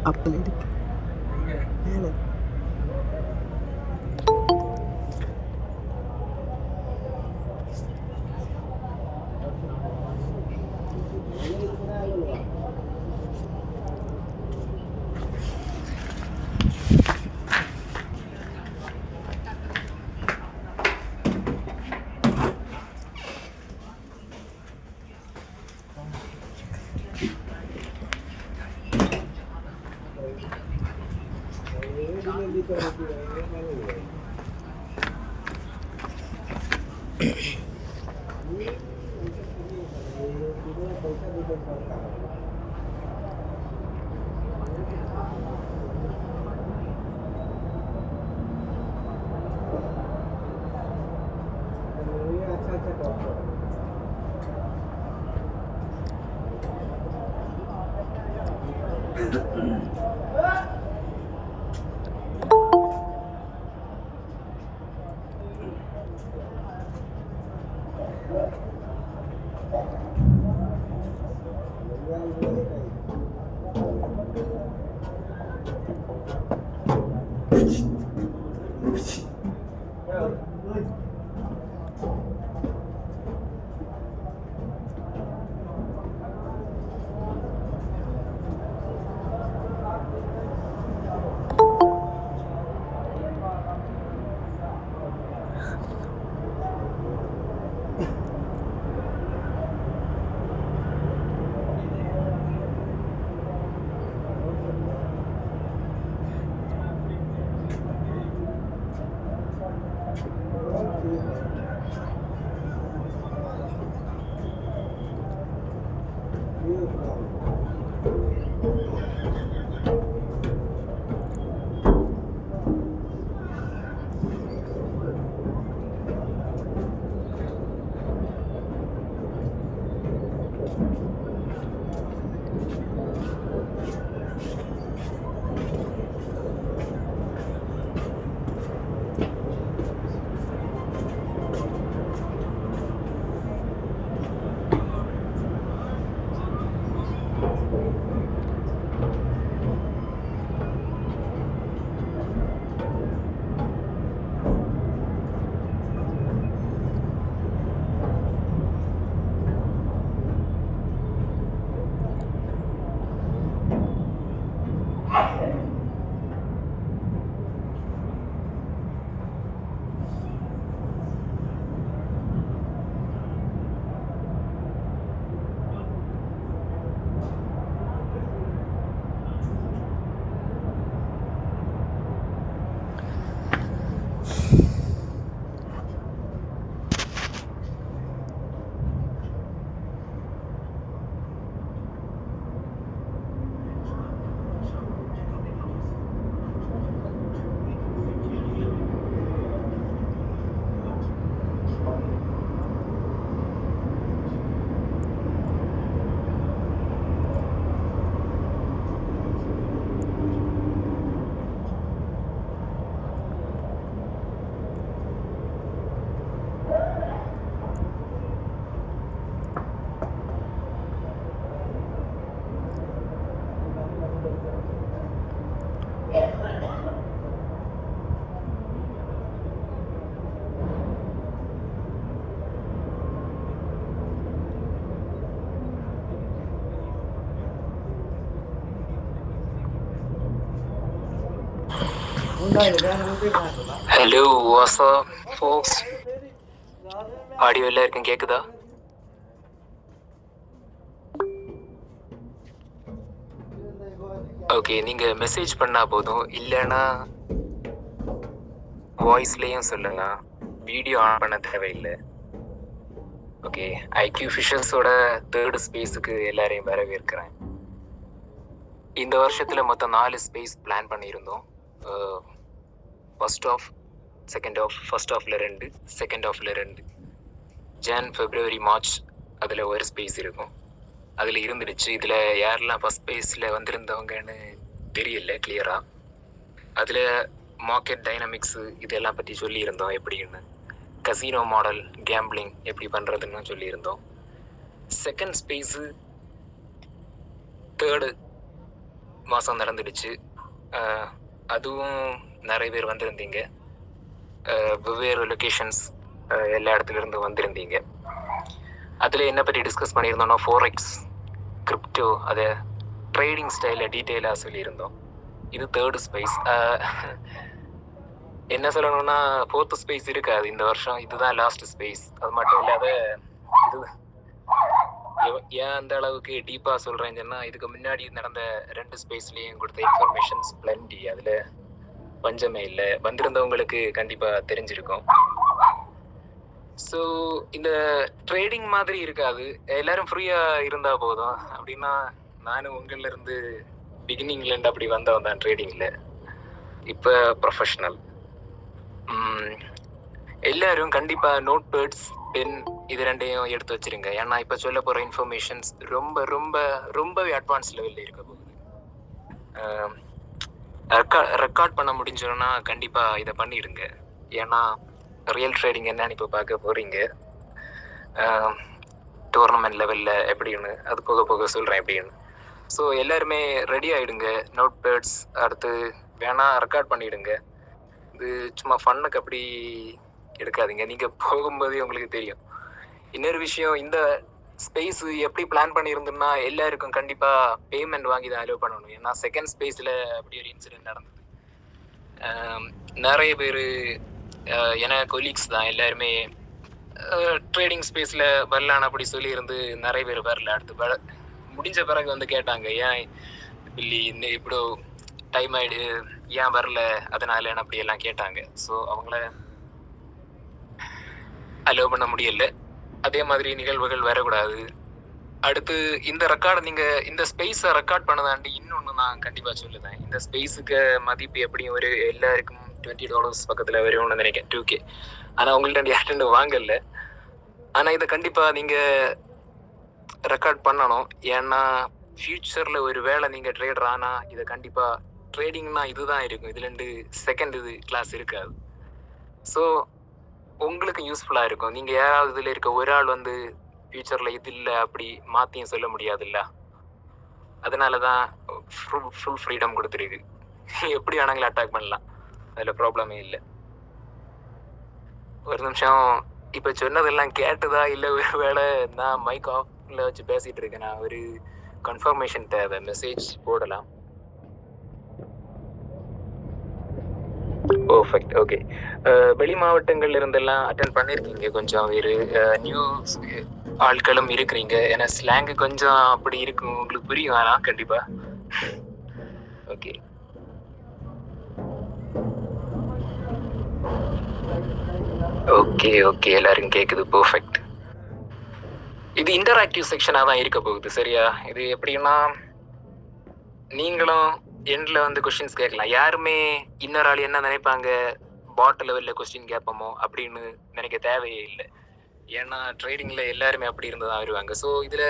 அப்பல் இருக்கு மேலே. Hello what's up ஃபோக்ஸ், audio எல்லாருக்கும் கேக்குதா? ஓகே, நீங்க மெசேஜ் பண்ணா போதும், இல்லைன்னா வாய்ஸ்லேயும் சொல்லுங்க, வீடியோ ஆன் பண்ண தேவையில்லை. ஓகே, ஐக்யூ ஃபிஷர்ஸோட 3rd ஸ்பேஸுக்கு எல்லாரையும் வரவேற்கிறேன். இந்த வருஷத்தில் மொத்தம் 4 ஸ்பேஸ் பிளான் பண்ணியிருந்தோம். First half, second half, first ஆஃபில் 2, செகண்ட் ஆஃபில் 2, ஜான், ஃபெப்ரவரி, மார்ச் அதில் ஒரு ஸ்பேஸ் இருக்கும். அதில் இருந்துடுச்சு. இதில் யாரெல்லாம் ஃபஸ்ட் ஸ்பேஸில் வந்திருந்தவங்கன்னு தெரியல கிளியராக. அதில் மார்க்கெட் டைனமிக்ஸு இதெல்லாம் பற்றி சொல்லியிருந்தோம், எப்படின்னு கசினோ மாடல் கேம்பிளிங் எப்படி பண்ணுறதுன்னு சொல்லியிருந்தோம். செகண்ட் ஸ்பேஸு 3rd மாதம் நடந்துடுச்சு. அதுவும் நிறைய பேர் வந்திருந்தீங்க. வெவ்வேறு லொக்கேஷன்ஸ் எல்லா இடத்துலேருந்து வந்திருந்தீங்க. அதில் என்ன பற்றி டிஸ்கஸ் பண்ணியிருந்தோம்னா ஃபோரெக்ஸ், கிரிப்டோ, அதை ட்ரேடிங் ஸ்டைலில் டீட்டெயிலாக சொல்லியிருந்தோம். இது தேர்டு ஸ்பேஸ். என்ன சொல்லணும்னா ஃபோர்த்து ஸ்பேஸ் இருக்காது இந்த வருஷம். இதுதான் லாஸ்ட் ஸ்பேஸ். அது மட்டும் இல்லாத இது ஏன் அந்த அளவுக்கு டீப்பாக சொல்கிறேன்னு சொன்னால், இதுக்கு முன்னாடி நடந்த 2 ஸ்பேஸ்லேயும் கொடுத்த இன்ஃபர்மேஷன்ஸ் பிளண்டி. அதில் பஞ்சமே இல்லை. வந்திருந்தவங்களுக்கு கண்டிப்பாக தெரிஞ்சிருக்கும். ஸோ இந்த ட்ரேடிங் மாதிரி இருக்காது. எல்லாரும் ஃப்ரீயாக இருந்தால் போதும். அப்படின்னா நானும் உங்களில் இருந்து பிகினிங்லேருந்து அப்படி வந்தவன் தான் ட்ரேடிங்கில். இப்போ ப்ரொஃபஷ்னல். எல்லாரும் கண்டிப்பாக நோட் பேட்ஸ், பென் இது ரெண்டையும் எடுத்து வச்சிருங்க. ஏன்னா இப்போ சொல்ல போகிற இன்ஃபர்மேஷன்ஸ் ரொம்ப ரொம்ப ரொம்பவே அட்வான்ஸ் லெவலில் இருக்க போகுது. ரெக்கார்ட் பண்ண முடிஞ்சோன்னா கண்டிப்பாக இதை பண்ணிடுங்க. ஏன்னா ரியல் ட்ரேடிங் என்னன்னு இப்போ பார்க்க போகிறீங்க. டோர்னமெண்ட் லெவலில் எப்படின்னு அது போக போக சொல்கிறேன் எப்படின்னு. ஸோ எல்லாருமே ரெடி ஆகிடுங்க. நோட் பேட்ஸ் அடுத்து வேணால் ரெக்கார்ட் பண்ணிவிடுங்க. இது சும்மா ஃபன்னுக்கு அப்படி எடுக்காதீங்க. நீங்கள் போகும்போதே உங்களுக்கு தெரியும். இன்னொரு விஷயம், இந்த ஸ்பேஸ் எப்படி பிளான் பண்ணியிருந்தோம்னா எல்லாருக்கும் கண்டிப்பாக பேமெண்ட் வாங்கி தான் அலோவ் பண்ணணும். ஏன்னா செகண்ட் ஸ்பேஸில் அப்படி ஒரு இன்சிடென்ட் நடந்தது. நிறைய பேர் ஏன்னா கொலீக்ஸ் தான் எல்லாருமே ட்ரேடிங் ஸ்பேஸில் வரலான்னு அப்படி சொல்லியிருந்து நிறைய பேர் வரல. அடுத்து முடிஞ்ச பிறகு வந்து கேட்டாங்க, ஏன் பில்லி இன்னும் இப்படி டைம் ஆகிடு, ஏன் வரல, அதனால அப்படி எல்லாம் கேட்டாங்க. ஸோ அவங்கள அலோவ் பண்ண முடியல. அதே மாதிரி நிகழ்வுகள் வரக்கூடாது. அடுத்து இந்த ரெக்கார்டு நீங்கள் இந்த ஸ்பேஸை ரெக்கார்ட் பண்ணதாண்டி இன்னொன்று நான் கண்டிப்பாக சொல்லுவேன். இந்த ஸ்பேஸுக்கு மதிப்பு எப்படியும் ஒரு எல்லாருக்கும் $20 பக்கத்தில் வரும்னு நினைக்கிறேன், 2K. ஆனால் உங்கள்கிட்ட யார்ட்டு வாங்கல. ஆனால் இதை கண்டிப்பாக நீங்கள் ரெக்கார்ட் பண்ணணும். ஏன்னா ஃப்யூச்சரில் ஒரு வேளை நீங்கள் ட்ரேடர் ஆனால் இதை கண்டிப்பாக ட்ரேடிங்னா இதுதான் இருக்கும். இதுலேருந்து செகண்ட் இது கிளாஸ் இருக்காது. ஸோ உங்களுக்கு யூஸ்ஃபுல்லாக இருக்கும். நீங்கள் யாராவது இதில் இருக்க ஒரு ஆள் வந்து ஃப்யூச்சரில் இது இல்லை அப்படி மாற்றியும் சொல்ல முடியாதுல்ல. அதனால தான் ஃபுல் ஃப்ரீடம் கொடுத்துருக்கு. எப்படி வேணாங்களும் அட்டாக் பண்ணலாம், அதில் ப்ராப்ளமே இல்லை. ஒரு நிமிஷம், இப்போ சொன்னதெல்லாம் கேட்டதா இல்லை ஒரு வேளை நான் மைக் ஆஃப்ல வச்சு பேசிகிட்டு இருக்கேன். நான் ஒரு கன்ஃபர்மேஷன் தேவை, மெசேஜ் போடலாம். Perfect, okay. வெளி மாவட்டங்கள்ல இருந்தெல்லாம் அட்டென்ட் பண்ணியிருக்கீங்க. கொஞ்சம் வேறு நியூ ஆட்களும் இருக்கிறீங்க. ஏன்னா ஸ்லாங்கு கொஞ்சம் அப்படி இருக்கும், உங்களுக்கு புரியும். ஆனால் கண்டிப்பாக ஓகே. ஓகே ஓகே, எல்லாருக்கும் கேட்குது. பர்ஃபெக்ட். இது இன்டராக்டிவ் செக்ஷனாக தான் இருக்க போகுது, சரியா? இது எப்படின்னா நீங்களும் எண்டில் வந்து கொஸ்டின்ஸ் கேட்கலாம். யாருமே இன்னொரு ஆள் என்ன நினைப்பாங்க, பாட் லெவலில் கொஸ்டின் கேட்போமோ அப்படின்னு நினைக்க தேவையே இல்லை. ஏன்னா ட்ரேடிங்கில் எல்லாருமே அப்படி இருந்து தான் வருவாங்க. ஸோ இதில்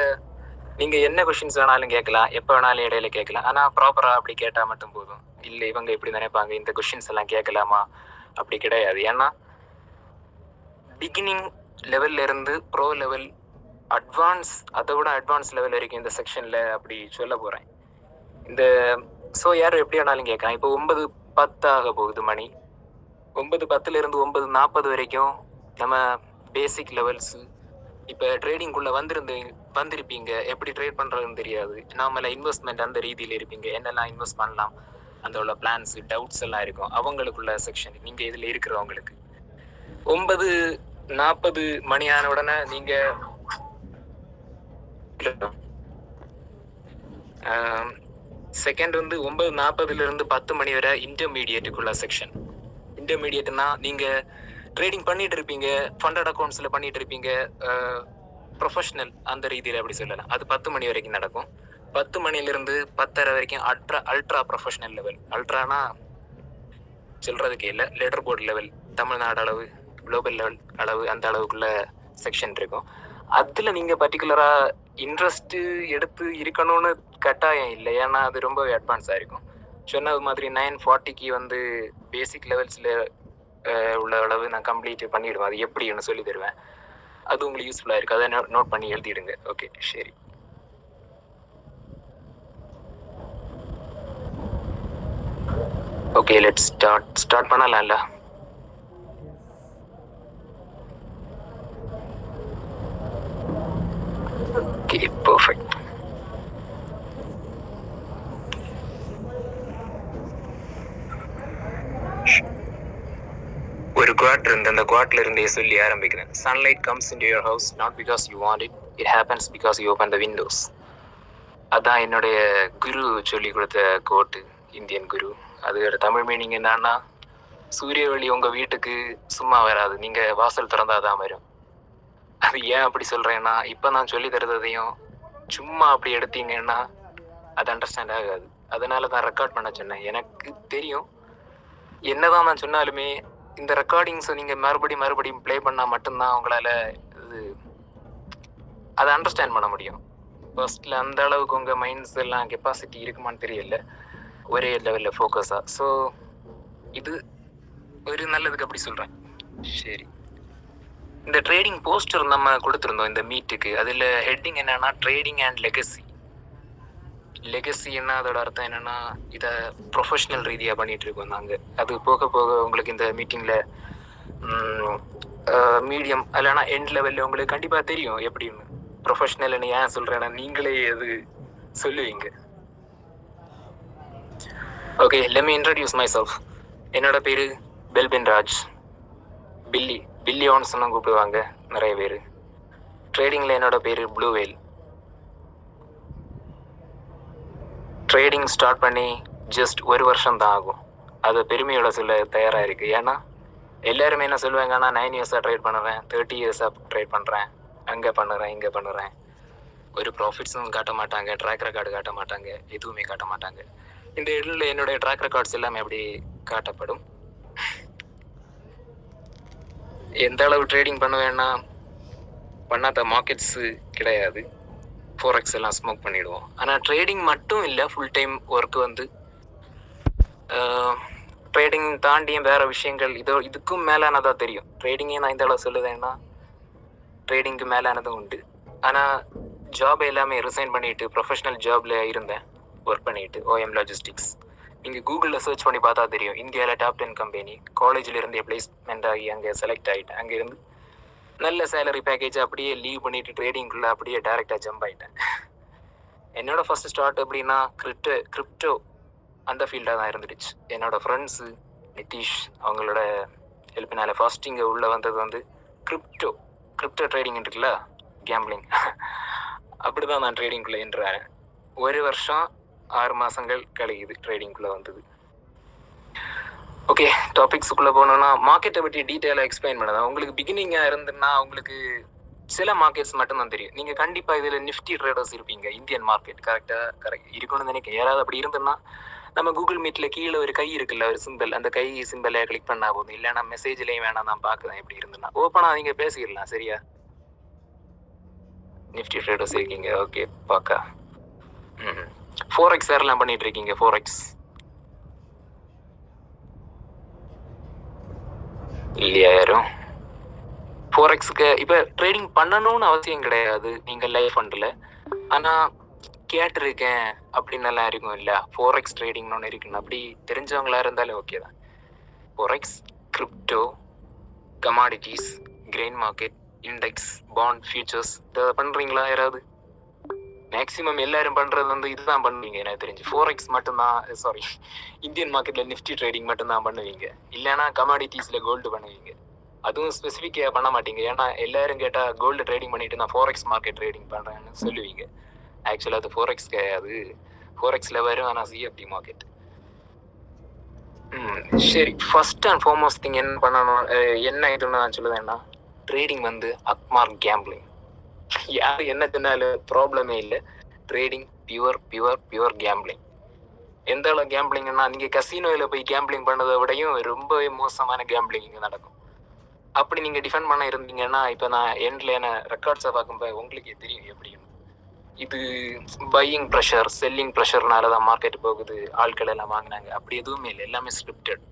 நீங்கள் என்ன கொஸ்டின்ஸ் வேணாலும் கேட்கலாம், எப்போ வேணாலும் இடையில கேட்கலாம். ஆனால் ப்ராப்பராக அப்படி கேட்டால் மட்டும் போதும். இல்லை இவங்க இப்படி நினைப்பாங்க, இந்த கொஸ்டின்ஸ் எல்லாம் கேட்கலாமா, அப்படி கிடையாது. ஏன்னா பிகினிங் லெவல்ல இருந்து ப்ரோ லெவல், அட்வான்ஸ், அதை விட அட்வான்ஸ் லெவல் வரைக்கும் இந்த செக்ஷனில் அப்படி சொல்ல போகிறேன். இந்த ஸோ யாரும் எப்படி வேணாலும் கேட்கலாம். இப்போ 9:10 ஆக போகுது மணி. 9:10 9:40 வரைக்கும் நம்ம பேசிக் லெவல்ஸு இப்போ ட்ரேடிங்குள்ளே வந்திருப்பீங்க. எப்படி ட்ரேட் பண்ணுறதுன்னு தெரியாது. நாம இன்வெஸ்ட்மெண்ட் அந்த ரீதியில் இருப்பீங்க. என்னெல்லாம் இன்வெஸ்ட் பண்ணலாம், அந்த உள்ள பிளான்ஸு, டவுட்ஸ் எல்லாம் இருக்கும். அவங்களுக்குள்ள செக்ஷன் நீங்கள் இதில் இருக்கிறவங்களுக்கு 9:40 மணி ஆன உடனே நீங்கள் செகண்ட் வந்து 9:40 10 மணி வரை இன்டர்மீடியட்டுக்குள்ள செக்ஷன். இன்டர்மீடியட்னா நீங்கள் ட்ரேடிங் பண்ணிட்டு இருப்பீங்க, ஃபண்டட் அக்கௌண்ட்ஸில் பண்ணிட்டு இருப்பீங்க, ப்ரொஃபஷனல் அந்த ரீதியில் அப்படி சொல்லலாம். அது 10 மணி வரைக்கும் நடக்கும். 10 மணிலேருந்து 10:30 வரைக்கும் அல்ட்ரா ப்ரொஃபஷனல் லெவல். அல்ட்ரானா சொல்கிறதுக்கு இல்லை, லெட்டர் போர்டு லெவல், தமிழ்நாடு அளவு, குளோபல் லெவல் அளவு, அந்த அளவுக்குள்ள செக்ஷன் இருக்கும். அதில் நீங்கள் பர்டிகுலராக இன்ட்ரெஸ்ட்டு எடுத்து இருக்கணும்னு கட்டாயம் இல்லை. ஏன்னா அது ரொம்பவே அட்வான்ஸாக இருக்கும். சொன்னது மாதிரி 9:40 வந்து பேசிக் லெவல்ஸில் உள்ள அளவு நான் கம்ப்ளீட் பண்ணிவிடுவேன். அது எப்படின்னு சொல்லி தருவேன். அது உங்களுக்கு யூஸ்ஃபுல்லாக இருக்குது. அதை நோட் பண்ணி எழுதிடுங்க. ஓகே, சரி. ஓகே லெட்ஸ் ஸ்டார்ட் பண்ணலாம்ல. Okay perfect. ஒரு குவாட் இருந்து அந்த குவாட்ல இருந்தே சொல்லி ஆரம்பிக்கிறேன். Sunlight comes into your house not because you want it, it happens because you open the Windows. அதான் என்னுடைய குரு சொல்லி கொடுத்த கோட்டு, இந்தியன் குரு. அதோட தமிழ் மீனிங் என்னன்னா, சூரிய ஒளி உங்க வீட்டுக்கு சும்மா வராது, நீங்க வாசல் திறந்தாதான் வரும். அது ஏன் அப்படி சொல்றேன்னா, இப்ப நான் சொல்லி தருவதையும் சும்மா அப்படி எடுத்தீங்கன்னா அது அண்டர்ஸ்டாண்ட் ஆகாது. அதனால தான் ரெக்கார்ட் பண்ண சொன்னேன். எனக்கு தெரியும் என்னதான் நான் சொன்னாலுமே இந்த ரெக்கார்டிங்ஸை நீங்க மறுபடியும் ப்ளே பண்ணா மட்டும்தான் உங்களால அதை அண்டர்ஸ்டாண்ட் பண்ண முடியும். ஃபர்ஸ்ட்ல அந்த அளவுக்கு உங்க மைண்ட்ஸ் எல்லாம் கெப்பாசிட்டி இருக்குமான்னு தெரியல, ஒரே லெவல்ல ஃபோக்கஸா. ஸோ இது ஒரு நல்லதுக்கு அப்படி சொல்றேன். சரி, இந்த ட்ரேடிங் போஸ்டர் நம்ம கொடுத்துருந்தோம் இந்த மீட்டுக்கு. அதில் ஹெட்டிங் என்னன்னா ட்ரேடிங் அண்ட் லெகசி. லெகசின்னா அதோட அர்த்தம் என்னன்னா, இதை ப்ரொஃபஷனல் ரீதியாக பண்ணிட்டு இருக்கோம் நாங்கள். அது போக போக உங்களுக்கு இந்த மீட்டிங்கில் மீடியம் இல்லைனா எண்ட் லெவலில் உங்களுக்கு கண்டிப்பாக தெரியும் எப்படின்னு. ப்ரொஃபஷனல்னு ஏன் சொல்கிறேன்னா நீங்களே அது சொல்லுவீங்க. Okay, let me introduce my self. என்னோட பேர் பெல்பின் ராஜ். பில்லி ஆன்ஸ்னு கூப்பிடுவாங்க நிறைய பேர். ட்ரேடிங்கில் என்னோட பேர் ப்ளூ வேல். ட்ரேடிங் ஸ்டார்ட் பண்ணி ஜஸ்ட் 1 வருஷம் தான் ஆகும். அது பெருமையோட சொல்ல தயாராக இருக்குது. ஏன்னா எல்லாருமே என்ன சொல்லுவாங்கன்னா, 9 இயர்ஸாக ட்ரேட் பண்ணுறேன், 30 இயர்ஸாக ட்ரேட் பண்ணுறேன், அங்கே பண்ணுறேன் இங்கே பண்ணுறேன். ஒரு ப்ராஃபிட்ஸும் காட்ட மாட்டாங்க, ட்ராக் ரெக்கார்டு காட்ட மாட்டாங்க, எதுவுமே காட்ட மாட்டாங்க. இந்த இடத்துல என்னுடைய ட்ராக் ரெக்கார்ட்ஸ் எல்லாமே அப்படி காட்டப்படும். எந்த அளவு ட்ரேடிங் பண்ணுவேன்னா, பண்ணாத மார்க்கெட்ஸு கிடையாது. ஃபோரெக்ஸ் எல்லாம் ஸ்மோக் பண்ணிவிடுவோம். ஆனால் ட்ரேடிங் மட்டும் இல்லை, ஃபுல் டைம் ஒர்க்கு வந்து ட்ரேடிங் தாண்டியும் வேறு விஷயங்கள் இதுக்கும் மேலானதாக தெரியும். ட்ரேடிங்கே நான் இந்த அளவு சொல்லுதேன்னா ட்ரேடிங்க்கு மேலானதும் உண்டு. ஆனால் ஜாப் எல்லாமே ரிசைன் பண்ணிவிட்டு ப்ரொஃபஷனல் ஜாபில் இருந்தேன், ஒர்க் பண்ணிவிட்டு OM லாஜிஸ்டிக்ஸ். நீங்கள் கூகுளில் சர்ச் பண்ணி பார்த்தா தெரியும். இந்தியாவில் டாப் 10 கம்பெனி. காலேஜில் இருந்து பிளேஸ்மெண்ட் ஆகி அங்கே செலக்ட் ஆகிட்டேன். அங்கேருந்து நல்ல சேலரி பேக்கேஜ் அப்படியே லீவ் பண்ணிவிட்டு ட்ரேடிங்குள்ளே அப்படியே டேரெக்டாக ஜம்ப் ஆகிட்டேன். என்னோட ஃபர்ஸ்ட் ஸ்டார்ட் எப்படின்னா கிரிப்டோ அந்த ஃபீல்டாக தான் இருந்துடுச்சு. என்னோடய ஃப்ரெண்ட்ஸு நிதிஷ் அவங்களோட ஹெல்ப்பினால ஃபர்ஸ்ட் இங்கே உள்ளே வந்தது வந்து கிரிப்டோ ட்ரேடிங் இருக்குல்ல, கேம்பிளிங். அப்படி தான் நான் ட்ரேடிங்குள்ளே என்றேன். 1 வருஷம் 6 மாதங்கள் கழியுது ட்ரேடிங்குள்ளே வந்தது. ஓகே, டாபிக்ஸுக்குள்ளே போனோன்னா மார்க்கெட்டை பற்றி டீட்டெயிலாக எக்ஸ்பிளைன் பண்ணதான். உங்களுக்கு பிகினிங்காக இருந்துன்னா உங்களுக்கு சில மார்க்கெட்ஸ் மட்டும்தான் தெரியும். நீங்கள் கண்டிப்பாக இதில் நிஃப்டி ட்ரேடர்ஸ் இருப்பீங்க. இந்தியன் மார்க்கெட் கரெக்ட் இருக்கணும்னு நினைக்கிறேன். யாராவது அப்படி இருந்ததுன்னா நம்ம கூகுள் மீட்டில் கீழே ஒரு கை இருக்குல்ல, ஒரு சிம்பிள், அந்த கை சிம்பிளை கிளிக் பண்ணால் போதும். இல்லைனா மெசேஜ்லேயும் வேணாம், நான் பார்க்குறேன் எப்படி இருந்துன்னா ஓப்பனாக நீங்கள் பேசிடலாம். சரியா? நிஃப்டி ட்ரேடர்ஸ் இருக்கீங்க, ஓகே பார்க்க. ஃபோரெக்ஸ் யாரெல்லாம் பண்ணிட்டு இருக்கீங்க? ஃபோரெக்ஸ் இல்லையா யாரும்? ஃபோரெக்ஸுக்கு இப்போ ட்ரேடிங் பண்ணணும்னு அவசியம் கிடையாது நீங்கள் லைஃப் ஃபண்டில். ஆனால் கேட்டிருக்கேன் அப்படின்னு எல்லாம் இருக்கும் இல்லை, ஃபோரெக்ஸ் ட்ரேடிங்னு ஒன்று இருக்குன்னு. அப்படி தெரிஞ்சவங்களா இருந்தாலும் ஓகே தான். Forex, crypto, commodities, grain market, index, bond, futures இதை பண்ணுறீங்களா யாராவது? மேக்ஸிமம் எல்லாரும் பண்ணுறது வந்து இதுதான் பண்ணுவீங்க எனக்கு தெரிஞ்சு. ஃபோரெக்ஸ் மட்டும்தான், சாரி, இந்தியன் மார்க்கெட்டில் நிஃப்டி ட்ரேடிங் மட்டும்தான் பண்ணுவீங்க. இல்லைனா கமாடிட்டிஸில் கோல்டு பண்ணுவீங்க. அதுவும் ஸ்பெசிஃபிக்காக பண்ண மாட்டீங்க. ஏன்னா எல்லாரும் கேட்டால் கோல்டு ட்ரேடிங் பண்ணிவிட்டு நான் ஃபோரெக்ஸ் மார்க்கெட் ட்ரேடிங் பண்ணுறேன்னு சொல்லுவீங்க. ஆக்சுவலாக அது ஃபோரெக்ஸ் கிடையாது. ஃபோரெக்ஸில் வரும், ஆனால் CFD மார்க்கெட். சரி, ஃபர்ஸ்ட் அண்ட் ஃபார்மோஸ்ட் திங் என்ன பண்ணணும், என்ன இதுன்னு நான் சொல்லுவேன்னா, ட்ரேடிங் வந்து அக்மார்க் கேம்பிளிங். யார் என்ன சொன்னாலும் ப்ராப்ளமே இல்லை. Trading pure gambling. எந்த அளவு கேம்பிளிங்னா, நீங்கள் கசினோவில் போய் கேம்பிளிங் பண்ணதை விடையும் ரொம்பவே மோசமான கேம்பிளிங் இங்கே நடக்கும். அப்படி நீங்கள் டிஃபெண்ட் பண்ண இருந்தீங்கன்னா, இப்போ நான் எண்டில் என்ன ரெக்கார்ட்ஸை பார்க்கும்போது உங்களுக்கே தெரியும் எப்படின்னு. இது பையிங் ப்ரெஷர், செல்லிங் ப்ரெஷர்னால தான் மார்க்கெட் போகுது, ஆட்கள் எல்லாம் வாங்கினாங்க. அப்படி எதுவுமே இல்லை, எல்லாமே ஸ்கிரிப்டட்.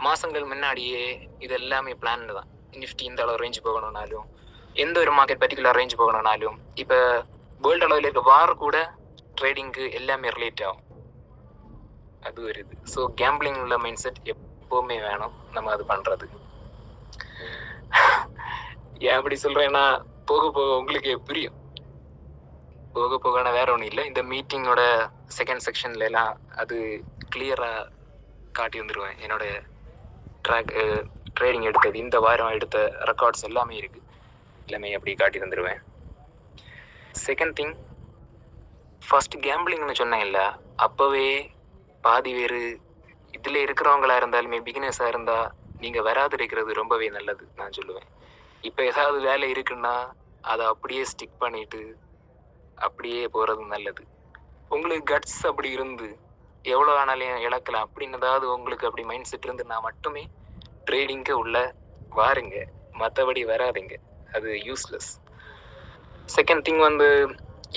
மாதங்கள் முன்னாடியே இது எல்லாமே பிளான் தான். நிஃப்டி இந்த அளவு ரேஞ்ச் போகணும்னாலும், எந்த ஒரு மார்க்கெட் பர்டிகுலர் ரேஞ்ச் போகணும்னாலும், இப்போ வேர்ல்டு அளவில் இருக்க வார் கூட ட்ரேடிங்க்கு எல்லாமே ரிலேட் ஆகும். அது ஒரு இது. ஸோ கேம்பிளிங் உள்ள மைண்ட் செட் எப்பவுமே வேணும் நம்ம அது பண்றது. ஏன் அப்படி சொல்றேன்னா போக போக உங்களுக்கு புரியும். போக போகனா வேற ஒன்றும் இல்லை. இந்த மீட்டிங்கோட செகண்ட் செக்ஷன்ல எல்லாம் அது கிளியரா காட்டி வந்துடுவேன். என்னோட ட்ரேடிங் எடுத்தது இந்த வாரம் எடுத்த ரெக்கார்ட்ஸ் எல்லாமே இருக்கு. எல்லாமே அப்படி காட்டி தந்துடுவேன். செகண்ட் திங், ஃபர்ஸ்ட் கேம்பிளிங்னு சொன்னேன்ல, அப்போவே பாதி பேர் இதில் இருக்கிறவங்களா இருந்தாலுமே பிகினர்ஸாக இருந்தால் நீங்கள் வராது இருக்கிறது ரொம்பவே நல்லது நான் சொல்லுவேன். இப்போ ஏதாவது வேலை இருக்குன்னா அதை அப்படியே ஸ்டிக் பண்ணிட்டு அப்படியே போகிறது நல்லது. உங்களுக்கு கட்ஸ் அப்படி இருந்து எவ்வளோ ஆனாலும் இழக்கலாம் அப்படின்னு ஏதாவது உங்களுக்கு அப்படி மைண்ட் செட் இருந்துன்னா மட்டுமே ட்ரேடிங்க்கு உள்ள வாருங்க, மற்றபடி வராதுங்க, அது யூஸ்லெஸ். செகண்ட் திங் வந்து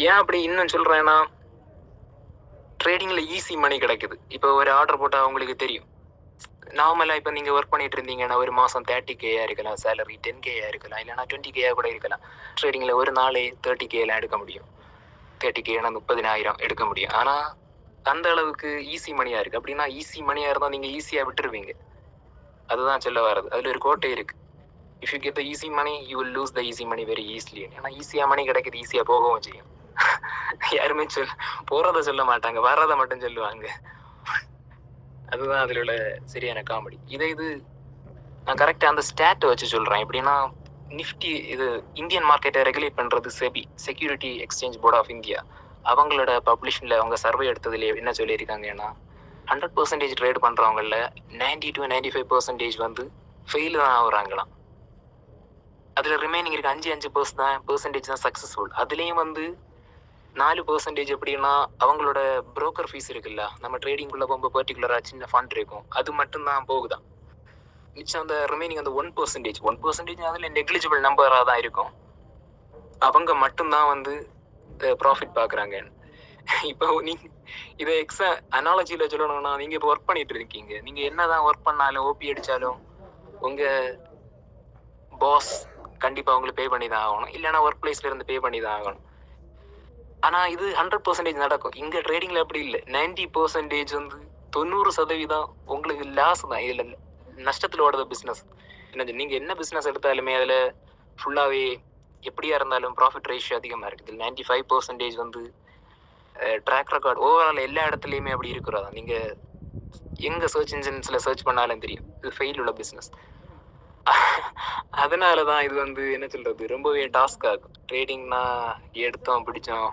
ஏன் அப்படி இன்னும் சொல்கிறேன்னா, ட்ரேடிங்கில் ஈஸி மணி கிடைக்குது. இப்போ ஒரு ஆர்டர் போட்டால் அவங்களுக்கு தெரியும். நார்மலாக இப்போ நீங்கள் ஒர்க் பண்ணிட்டு இருந்தீங்கன்னா ஒரு மாதம் 30K இருக்கலாம், சேலரி 10K இருக்கலாம், இல்லைனா 20K கூட இருக்கலாம். ட்ரேடிங்கில் ஒரு நாளே 30K எடுக்க முடியும். 30K 30,000 எடுக்க முடியும். ஆனால் அந்த அளவுக்கு ஈஸி மணியாக இருக்குது. அப்படின்னா ஈஸி மணியாக இருந்தால் நீங்கள் ஈஸியாக விட்டுருவீங்க. அதுதான் சொல்ல வர்றது. அதில் ஒரு கோட்டை இருக்குது. If you get the easy money you will lose the easy money very easily. ஏன்னா ஈஸியாக மணி கிடைக்குது, ஈஸியாக போகவும் செய்யும். யாருமே போகிறத சொல்ல மாட்டாங்க, வர்றதை மட்டும் சொல்லுவாங்க. அதுதான் அதில் உள்ள சரியான காமெடி. இது நான் கரெக்டாக அந்த ஸ்டாட்டை வச்சு சொல்கிறேன். எப்படின்னா நிஃப்டி இது இந்தியன் மார்க்கெட்டை ரெகுலேட் பண்ணுறது SEBI, security exchange board of India. அவங்களோட பப்ளிஷனில் அவங்க சர்வே எடுத்ததுல என்ன சொல்லியிருக்காங்கன்னா 100% ட்ரேட் பண்ணுறவங்கள 90 to 95% வந்து ஃபெயில் தான் ஆகுறாங்களாம். அதில் ரிமைனிங் இருக்க 5% தான் சக்ஸஸ்ஃபுல். அதுலேயும் வந்து 4% எப்படின்னா அவங்களோட புரோக்கர் ஃபீஸ் இருக்குல்ல, நம்ம ட்ரேடிங்குள்ளே போகும்போது பர்டிகுலராக சின்ன ஃபண்ட் இருக்கும், அது மட்டும்தான் போகுதான். மிச்சம் அந்த ரிமைனிங் அந்த 1% அதில் நெக்லிஜிபிள் நம்பராக தான் இருக்கும். அவங்க மட்டும்தான் வந்து ப்ராஃபிட் பார்க்குறாங்க. இப்போ நீங்கள் இதை அனாலஜியில் சொல்லணும்னா, நீங்கள் இப்போ ஒர்க் பண்ணிட்டு இருக்கீங்க. நீங்கள் என்ன தான் ஒர்க் பண்ணாலும் ஓபி அடித்தாலும் உங்கள் பாஸ் கண்டிப்பாக உங்களுக்கு பே பண்ணி தான் ஆகணும், இல்லைனா ஒர்க் பிளேஸ்ல இருந்து பே பண்ணி தான் ஆகணும். ஆனால் இது 100% நடக்கும். இங்கே ட்ரேடிங்கில் அப்படி இல்லை. 90% வந்து 90% உங்களுக்கு லாஸ் தான். இதில் நஷ்டத்தில் ஓடுற பிஸ்னஸ். என்ன நீங்கள் என்ன பிஸ்னஸ் எடுத்தாலுமே அதில் ஃபுல்லாகவே எப்படியா இருந்தாலும் ப்ராஃபிட் ரேஷியோ அதிகமாக இருக்குது. 95% வந்து ட்ராக் ரெக்கார்ட் ஓவரால் எல்லா இடத்துலையுமே அப்படி இருக்கிறதா. நீங்கள் எங்கே சர்ச் இன்ஜின்ஸில் சர்ச் பண்ணாலும் தெரியும், இது ஃபெயில் உள்ள பிஸ்னஸ். அதனால தான் இது வந்து என்ன சொல்கிறது, ரொம்பவே டாஸ்க் ஆகும். ட்ரேடிங்னா எடுத்தோம் பிடிச்சோம்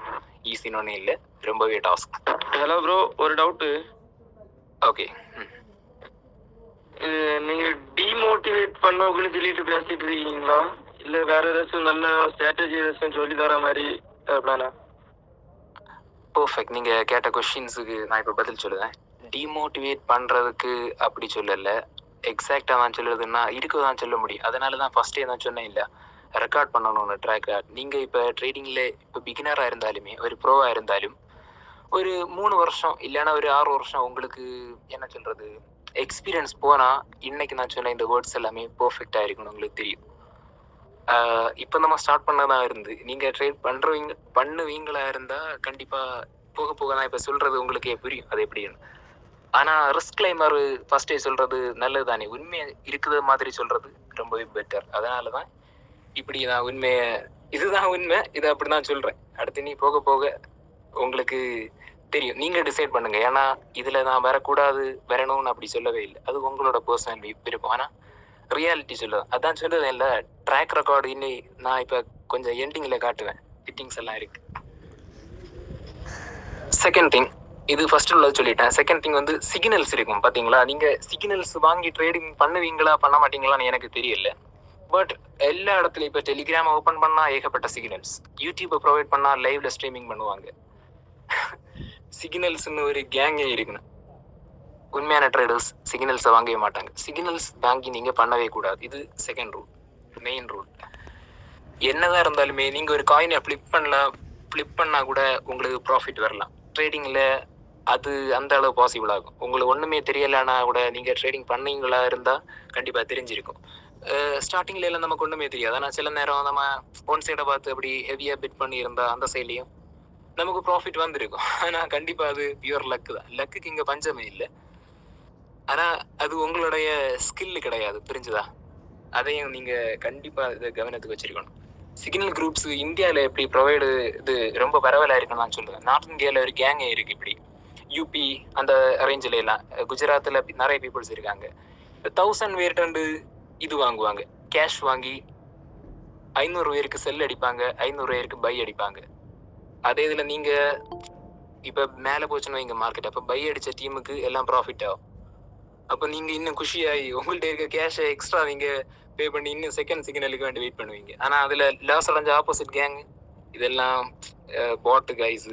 ஈஸின்னு ஒன்றும் இல்லை, ரொம்பவே டாஸ்க். ஹலோ ப்ரோ, ஒரு டவுட்டு. ஓகே, இது நீங்கள் டிமோட்டிவேட் பண்ணவங்கன்னு சொல்லிட்டு பேசிட்டு இருக்கீங்களா, இல்லை வேற ஏதாச்சும் நல்ல ஸ்ட்ராட்டஜி ஏதாச்சும் சொல்லி தர மாதிரி பிளானா? பர்ஃபெக்ட். நீங்கள் கேட்ட கொஷின்ஸுக்கு நான் இப்போ பதில் சொல்லுவேன். டிமோட்டிவேட் பண்ணுறதுக்கு அப்படி சொல்லலை, எக்ஸாக்டாக நான் சொல்லுறதுன்னா இதுக்கு தான் சொல்ல முடியும். அதனால தான் ஃபஸ்ட்டே நான் சொன்னேன் இல்லை, ரெக்கார்ட் பண்ணணும்னு ட்ராக். நீங்கள் இப்போ ட்ரேடிங்கில் இப்போ பிகினராக இருந்தாலுமே ஒரு ப்ரோவாக இருந்தாலும் ஒரு 3 வருஷம் இல்லைன்னா ஒரு 6 வருஷம் உங்களுக்கு என்ன சொல்கிறது எக்ஸ்பீரியன்ஸ் போனால் இன்னைக்கு நான் சொன்ன இந்த வேர்ட்ஸ் எல்லாமே பர்ஃபெக்டாக இருக்குன்னு உங்களுக்கு தெரியும். இப்போ நம்ம ஸ்டார்ட் பண்ணதான் இருந்து நீங்கள் ட்ரேட் பண்ணுவீங்களா இருந்தால் கண்டிப்பாக போக போக தான் இப்போ சொல்கிறது உங்களுக்கே புரியும் அது எப்படின்னு. ஆனால் ரிஸ்க்ளைமர் ஃபஸ்ட்டே சொல்கிறது நல்லது தானே, உண்மை இருக்குது மாதிரி சொல்கிறது ரொம்பவே பெட்டர். அதனால தான் இப்படி நான் உண்மையை இதுதான் உண்மை, இதை அப்படி தான் சொல்கிறேன். அடுத்து நீ போக போக உங்களுக்கு தெரியும், நீங்கள் டிசைட் பண்ணுங்கள். ஏன்னா இதில் நான் வரக்கூடாது வரணும்னு அப்படி சொல்லவே இல்லை, அது உங்களோட பர்சனல் விருப்பம். ஆனால் ரியாலிட்டி சொல்லுவேன், அதான் சொல்லுறது இல்லை. ட்ராக் ரெக்கார்டு இன்னி நான் இப்போ கொஞ்சம் எண்டிங்கில் காட்டுவேன், ஃபிட்டிங்ஸ் எல்லாம் இருக்கு. செகண்ட் திங், இது ஃபர்ஸ்ட் உள்ளது சொல்லிட்டேன். செகண்ட் திங் வந்து சிக்னல்ஸ் இருக்கும் பார்த்தீங்களா. நீங்கள் சிக்னல்ஸ் வாங்கி ட்ரேடிங் பண்ணுவீங்களா பண்ண மாட்டீங்களான்னு எனக்கு தெரியல. பட் எல்லா இடத்துலையும் இப்போ டெலிகிராம் ஓப்பன் பண்ணால் ஏகப்பட்ட சிக்னல்ஸ், யூடியூப்பை ப்ரொவைட் பண்ணால் லைவ்ல ஸ்ட்ரீமிங் பண்ணுவாங்க. சிக்னல்ஸ்னு ஒரு கேங்கே இருக்குன்னு. உண்மையான ட்ரேடர்ஸ் சிக்னல்ஸை வாங்கவே மாட்டாங்க. சிக்னல்ஸ் வாங்கி நீங்கள் பண்ணவே கூடாது. இது செகண்ட் ரூல், மெயின் ரூல். என்னதான் இருந்தாலுமே நீங்கள் ஒரு காயினை ஃப்ளிப் பண்ணால் கூட உங்களுக்கு ப்ராஃபிட் வரலாம். ட்ரேடிங்கில் அது அந்த அளவு பாசிபிள் ஆகும். உங்களுக்கு ஒன்றுமே தெரியலைன்னா கூட நீங்கள் ட்ரேடிங் பண்ணீங்களா இருந்தால் கண்டிப்பாக தெரிஞ்சிருக்கும். ஸ்டார்டிங்கில் எல்லாம் நமக்கு ஒன்றுமே தெரியாது. ஆனால் சில நேரம் நம்ம ஒன் சைடை பார்த்து அப்படி ஹெவியாக பிட் பண்ணி இருந்தால் அந்த சைட்லேயும் நமக்கு ப்ராஃபிட் வந்திருக்கும். ஆனா கண்டிப்பா அது பியூர் லக்கு தான். லக்குக்கு இங்க பஞ்சமே இல்லை. ஆனா அது உங்களுடைய ஸ்கில் கிடையாது. புரிஞ்சுதா? அதையும் நீங்க கண்டிப்பா இதை கவனத்துக்கு வச்சிருக்கணும். சிக்னல் குரூப்ஸ் இந்தியாவில் எப்படி ப்ரொவைடு இது ரொம்ப பரவலாக இருக்குன்னு நான் சொல்லுவேன். நார்த் இந்தியாவில் ஒரு கேங்கே இருக்கு. இப்படி யூபி அந்த ரேஞ்சில் எல்லாம் குஜராத்தில் நிறைய பீப்புள்ஸ் இருக்காங்க. 1000 பேர்ட்டு இது வாங்குவாங்க, கேஷ் வாங்கி 500 பேருக்கு செல் அடிப்பாங்க, 500 பேருக்கு பை அடிப்பாங்க. அதே இதில் நீங்க இப்போ மேலே போச்சுன்னா இங்கே மார்க்கெட், அப்போ பை அடிச்ச டீமுக்கு எல்லாம் ப்ராஃபிட் ஆகும். அப்போ நீங்க இன்னும் குஷியாகி உங்கள்கிட்ட இருக்க கேஷை எக்ஸ்ட்ரா நீங்க பே பண்ணி இன்னும் செகண்ட் சிக்னலுக்கு வேண்டி வெயிட் பண்ணுவீங்க. ஆனா அதுல லாஸ் அடைஞ்ச ஆப்போசிட் கேங் இதெல்லாம் பாட்டு கைஸ்,